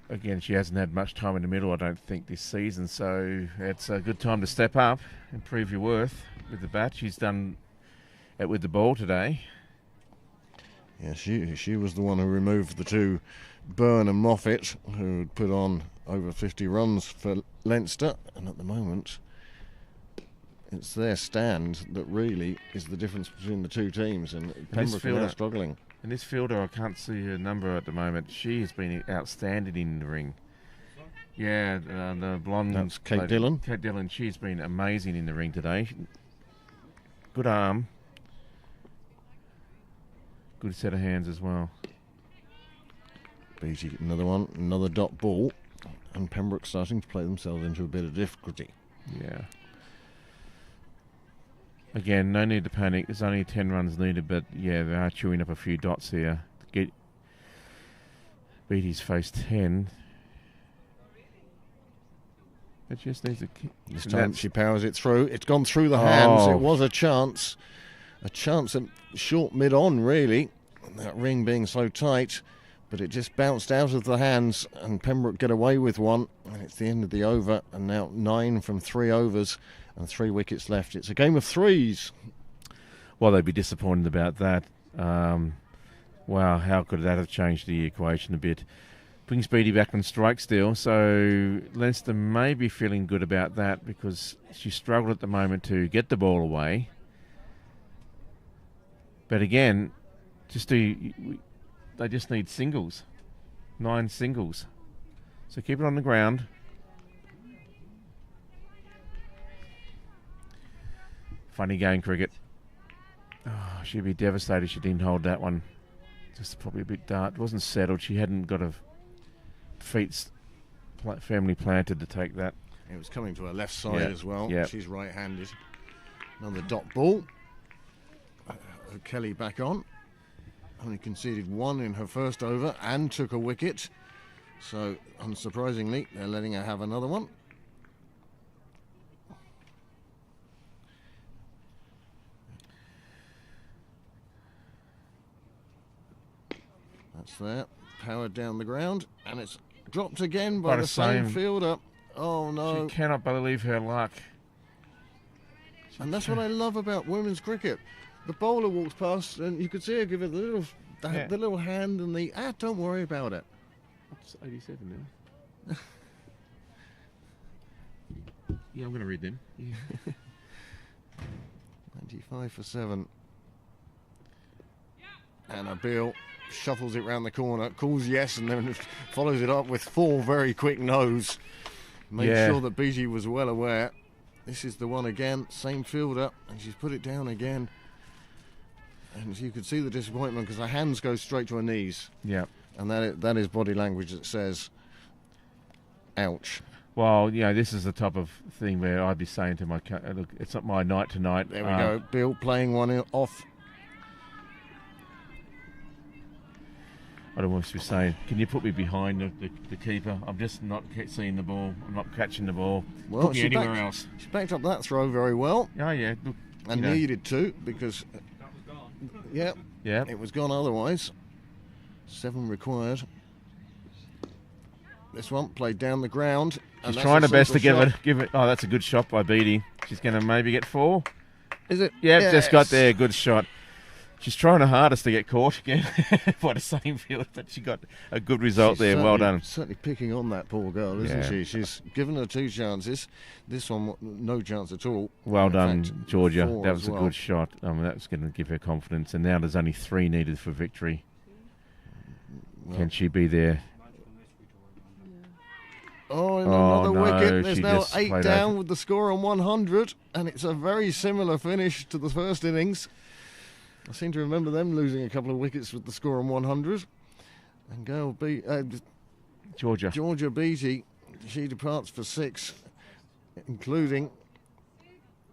again, she hasn't had much time in the middle, I don't think, this season. So it's a good time to step up and prove your worth with the bat. She's done it with the ball today. Yeah, she was the one who removed the 2 Byrne and Moffat, who had put on over 50 runs for Leinster. And at the moment, it's their stand that really is the difference between the 2 teams. And Pembroke are now struggling. And this fielder, I can't see her number at the moment. She has been outstanding in the ring. Yeah, the blonde. That's Kate Dillon. Kate Dillon, she's been amazing in the ring today. Good arm. Good set of hands as well. Beattie, another one, another dot ball. And Pembroke starting to play themselves into a bit of difficulty. Yeah. Again, no need to panic. There's only 10 runs needed, but yeah, they are chewing up a few dots here. Beattie's faced 10. But just needs a kick. This time she powers it through. It's gone through the hands. It was a chance. A chance at short mid-on, really. That ring being so tight. But it just bounced out of the hands, and Pembroke get away with one. And it's the end of the over. And now 9 from 3 overs. And 3 wickets left. It's a game of 3s. Well, they'd be disappointed about that. Wow, how could that have changed the equation a bit? Brings Beattie back on strike still, so Leinster may be feeling good about that because she struggled at the moment to get the ball away. But again, they just need singles. 9 singles. So keep it on the ground. Funny game, cricket. Oh, she'd be devastated if she didn't hold that one. Just probably a bit dark. It wasn't settled. She hadn't got her feet firmly planted to take that. It was coming to her left side as well. Yep. She's right-handed. Another dot ball. Kelly back on. Only conceded 1 in her first over and took a wicket. So, unsurprisingly, they're letting her have another one. That's there, powered down the ground, and it's dropped again by the same fielder. Oh no. She cannot believe her luck. And that's what I love about women's cricket. The bowler walks past and you could see her give it the little hand and the, don't worry about it. What's 87 now? Yeah, I'm going to read them. Yeah. 95 for 7. Anna Beale shuffles it round the corner, calls yes, and then follows it up with 4 very quick no's. Made sure that Beattie was well aware. This is the one again, same fielder, and she's put it down again. And you could see the disappointment because her hands go straight to her knees. Yeah. And that is body language that says, ouch. Well, you know, this is the type of thing where I'd be saying to my look, it's not my night tonight. There we go. Beale playing one off. I don't want to be saying, can you put me behind the keeper? I'm just not seeing the ball. I'm not catching the ball. Well, put me anywhere else. She backed up that throw very well. Oh, yeah. Look, and needed to because... That was gone. Yeah. It was gone otherwise. 7 required. This one played down the ground. She's trying her best to give it. Oh, that's a good shot by Beattie. She's going to maybe get 4. Is it? Yep, just got there. Good shot. She's trying her hardest to get caught again by the same field, but she got a good result there. Well done. Certainly picking on that poor girl, isn't she? She's given her 2 chances. This one, no chance at all. Well done, Georgia. That was a good shot. That was going to give her confidence. And now there's only 3 needed for victory. Well, can she be there? Oh, and another wicket. There's now 8 down with the score on 100, and it's a very similar finish to the first innings. I seem to remember them losing a couple of wickets with the score on 100. And Georgia Beattie, she departs for 6, including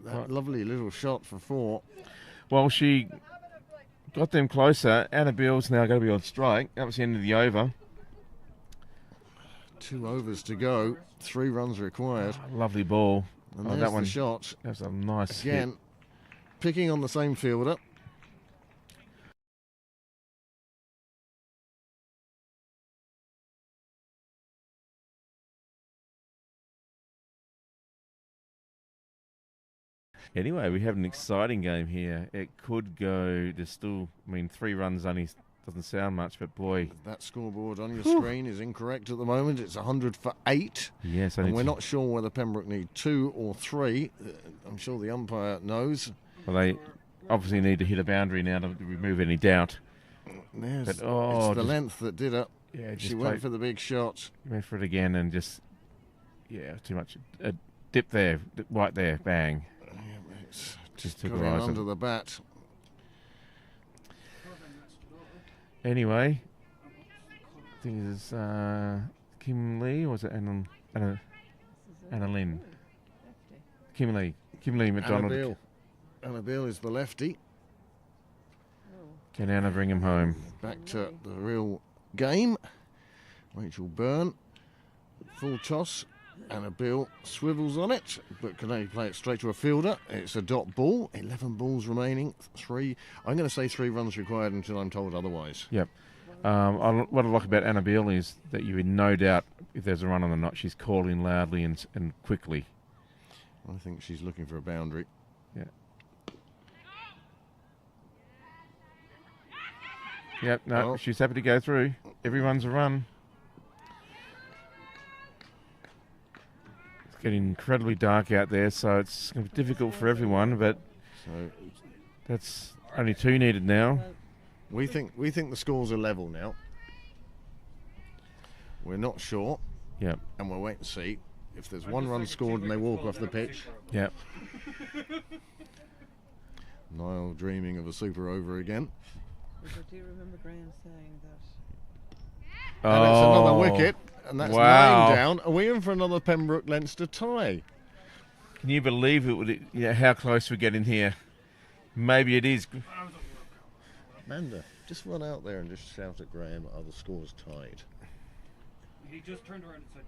that lovely little shot for 4. Well, she got them closer. Annabelle's now going to be on strike. That was the end of the over. 2 overs to go, 3 runs required. Lovely ball. And there's that one, the shot. That's a nice Again, hit. picking on the same fielder. Anyway, we have an exciting game here. It could go. There's still, 3 runs only doesn't sound much, but boy. That scoreboard on your screen is incorrect at the moment. It's 100 for 8. Yes, and we're not sure whether Pembroke need 2 or 3. I'm sure the umpire knows. Well, they obviously need to hit a boundary now to remove any doubt. Yes, but, it's the length that did it. Yeah, she went for the big shot. Went for it again and just, too much. A dip there, right there, bang. It's just took got her eyes under the bat. Anyway, I think it is Kim Lee, or was it Anna Lynn? Kim Lee McDonald. Annabelle is the lefty. Can Anna bring him home? Back to the real game. Rachel Byrne, full toss. Annabelle swivels on it, but can only play it straight to a fielder. It's a dot ball. 11 balls remaining. 3. I'm going to say 3 runs required until I'm told otherwise. Yep. What I like about Annabelle is that you have no doubt if there's a run on the knot, she's calling loudly and quickly. I think she's looking for a boundary. Yeah. Yep. No, she's happy to go through. Every run's a run. Getting incredibly dark out there, so it's going to be difficult for everyone, but that's only 2 needed now. We think the scores are level now. We're not sure. Yep. And we'll wait and see. If there's 1 run scored and they walk off the pitch. Yep. Niall dreaming of a super over again. I do remember Graham saying that. And it's another wicket. And that's 9 down. Are we in for another Pembroke Leinster tie? Can you believe it? How close we're getting here? Maybe it is. Amanda, just run out there and just shout at Graham, are the scores tied? He just turned around and said...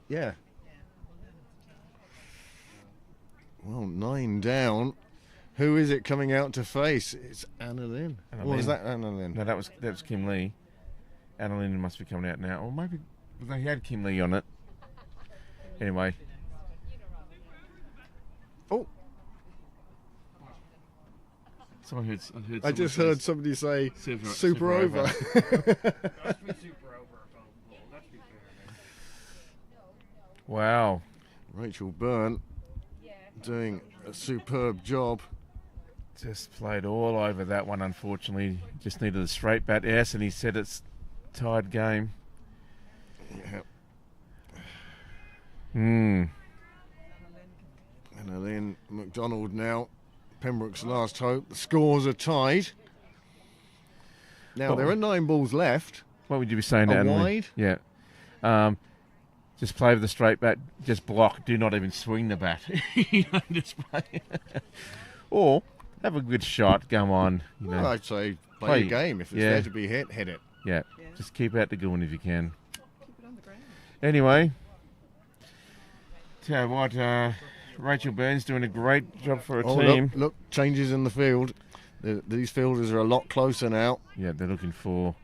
Yeah. Well, 9 down. Who is it coming out to face? It's Anna Lynn. Or was that Anna Lynn? No, that was Kim Lee. Anna Lynn must be coming out now. Or maybe... They had Kim Lee on it. Anyway. Oh. I just heard somebody say super over. Wow. Rachel Byrne doing a superb job. Just played all over that one, unfortunately. Just needed a straight bat. Yes, and he said it's tied game. Yep. And then McDonald now, Pembroke's last hope. The scores are tied. Now there are 9 balls left. What would you be saying to Anna? Wide? Yeah. Just play with the straight bat. Just block. Do not even swing the bat. Just play. Or have a good shot. Come on. Well, I'd say play your game. If it's there to be hit it. Yeah. Just keep out the goon if you can. Anyway, tell you what, Rachel Byrne's doing a great job for her team. Look, changes in the field. These fielders are a lot closer now. Yeah, they're looking for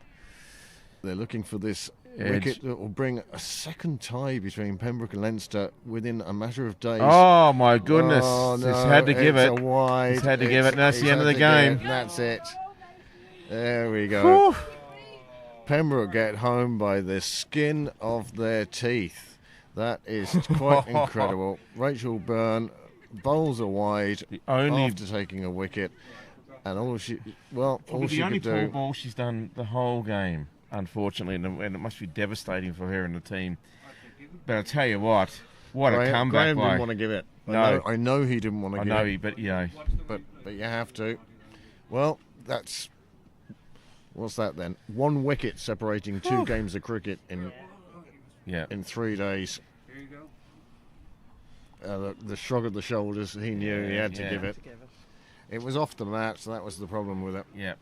this wicket that will bring a second tie between Pembroke and Leinster within a matter of days. Oh my goodness! Oh, no, He's had to give it. Wide. He's had to give it. And that's the end of the game. That's it. There we go. Whew. Pembroke get home by the skin of their teeth. That is quite incredible. Rachel Byrne bowls are wide after taking a wicket, and all she could do. The only poor ball she's done the whole game, unfortunately, and it must be devastating for her and the team. But I tell you what a comeback! Graham didn't want to give it. No, I know he didn't want to give it. I know, but but you have to. Well, that's. What's that then? 1 wicket separating 2 games of cricket in Yeah. in 3 days. Here you go. The shrug of the shoulders, he knew he had to Yeah. give it. It was off the mat, so that was the problem with it. Yeah.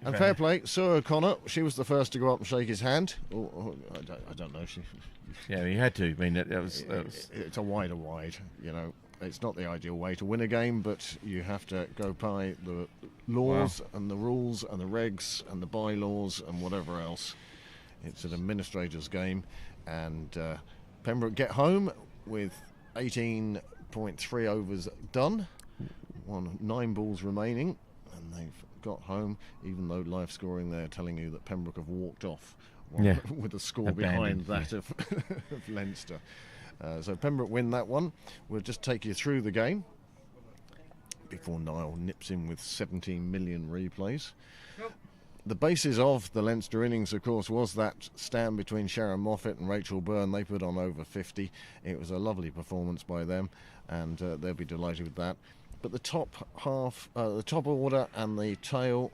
And fair play, Sue O'Connor, she was the first to go up and shake his hand. I don't know. Yeah, he had to. I mean, that was. It's a wide, you know. It's not the ideal way to win a game, but you have to go by the laws and the rules and the regs and the bylaws and whatever else. It's an administrator's game, and Pembroke get home with 18.3 overs done, 9 balls remaining, and they've got home, even though live scoring they're telling you that Pembroke have walked off with a score behind that of Leinster. So Pembroke win that one. We'll just take you through the game before Niall nips in with 17 million replays. The basis of the Leinster innings, of course, was that stand between Sharon Moffat and Rachel Byrne. They put on over 50. It was a lovely performance by them, and they'll be delighted with that. But the top half, the top order and the tail,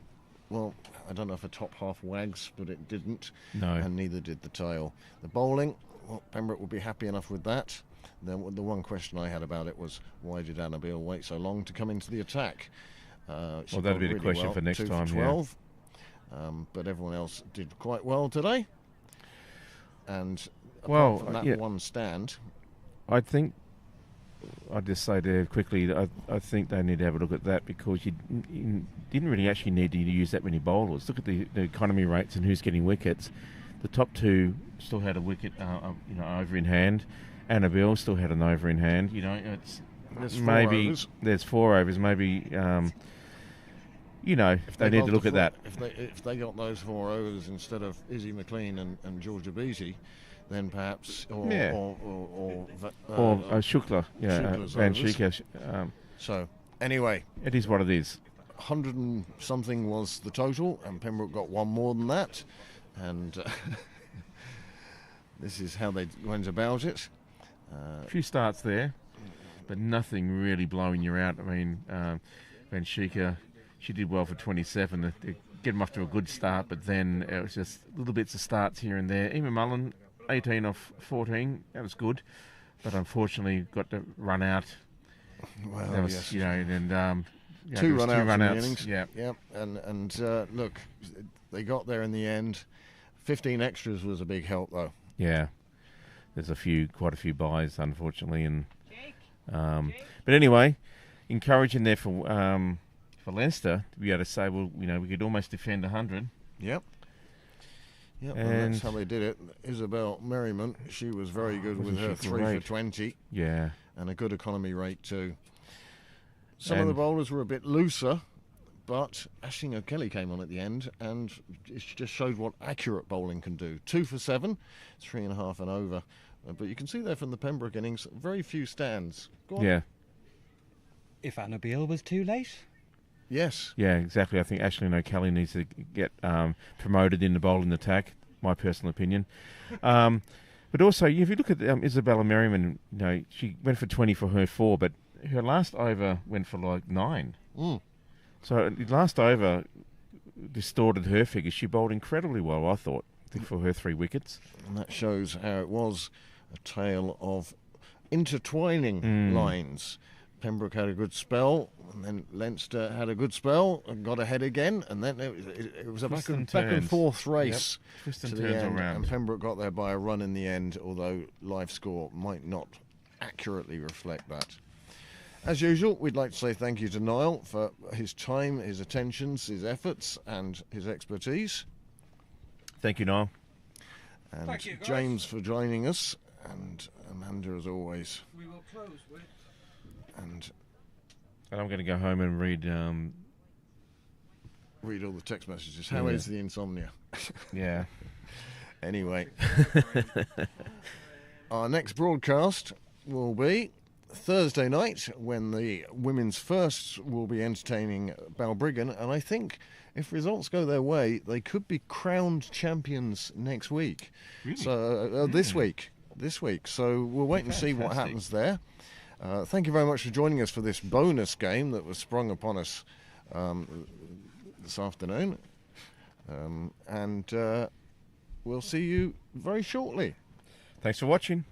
well, I don't know if a top half wags, but it didn't. No. And neither did the tail. The bowling, well, Pembroke will be happy enough with that. The one question I had about it was, why did Anna Beale wait so long to come into the attack? Well, that'll be the question for next 2 time. for 12. But everyone else did quite well today. And apart from that one stand, I think I'd just say there quickly, I think they need to have a look at that, because you didn't really actually need to use that many bowlers. Look at the economy rates and who's getting wickets. The top 2 still had a wicket, over in hand. Annabelle still had an over in hand. You know, there's there's 4 overs. Maybe if they need to look at that. If they got those 4 overs instead of Izzy McLean and Georgia Beattie, then perhaps Shukla, Van Shika. So anyway, it is what it is. 100 and something was the total, and Pembroke got 1 more than that, and this is how they went about it. A few starts there, but nothing really blowing you out. I mean, Van Shika, she did well for 27. They get them off to a good start, but then it was just little bits of starts here and there. Emma Mullen, 18 off 14, that was good, but unfortunately got to run out. Well, that was, yes. And 2 run outs in the innings. Yeah. And look, they got there in the end. 15 extras was a big help, though. Yeah, there's quite a few buys, unfortunately, and but anyway, encouraging there for Leinster to be able to say, well, we could almost defend 100. Yep, and that's how they did it. Isabel Merriman, she was very good with her 3 for 20. Yeah, and a good economy rate too. Some of the bowlers were a bit looser, but Aisling O'Kelly came on at the end, and it just showed what accurate bowling can do. 2 for 7, 3.5 and over. But you can see there from the Pembroke innings, very few stands. Go on. Yeah. If Anna Beale was too late? Yes. Yeah, exactly. I think Aisling O'Kelly needs to get promoted in the bowling attack, my personal opinion. But also, if you look at Isabella Merriman, she went for 20 for her 4, but her last over went for like 9. So the last over distorted her figures. She bowled incredibly well, I thought, for her 3 wickets. And that shows how it was a tale of intertwining lines. Pembroke had a good spell, and then Leinster had a good spell and got ahead again, and then it was a back and forth race to the end. And Pembroke got there by a run in the end, although live score might not accurately reflect that. As usual, we'd like to say thank you to Niall for his time, his attentions, his efforts, and his expertise. Thank you, Niall. And thank you, guys. James for joining us, and Amanda as always. We will close with. And I'm going to go home and read all the text messages. How is the insomnia? Yeah. Anyway, our next broadcast will be Thursday night, when the women's firsts will be entertaining Balbriggan, and I think if results go their way, they could be crowned champions next week. Really? So this week. So we'll wait and see what happens there. Thank you very much for joining us for this bonus game that was sprung upon us this afternoon, and we'll see you very shortly. Thanks for watching.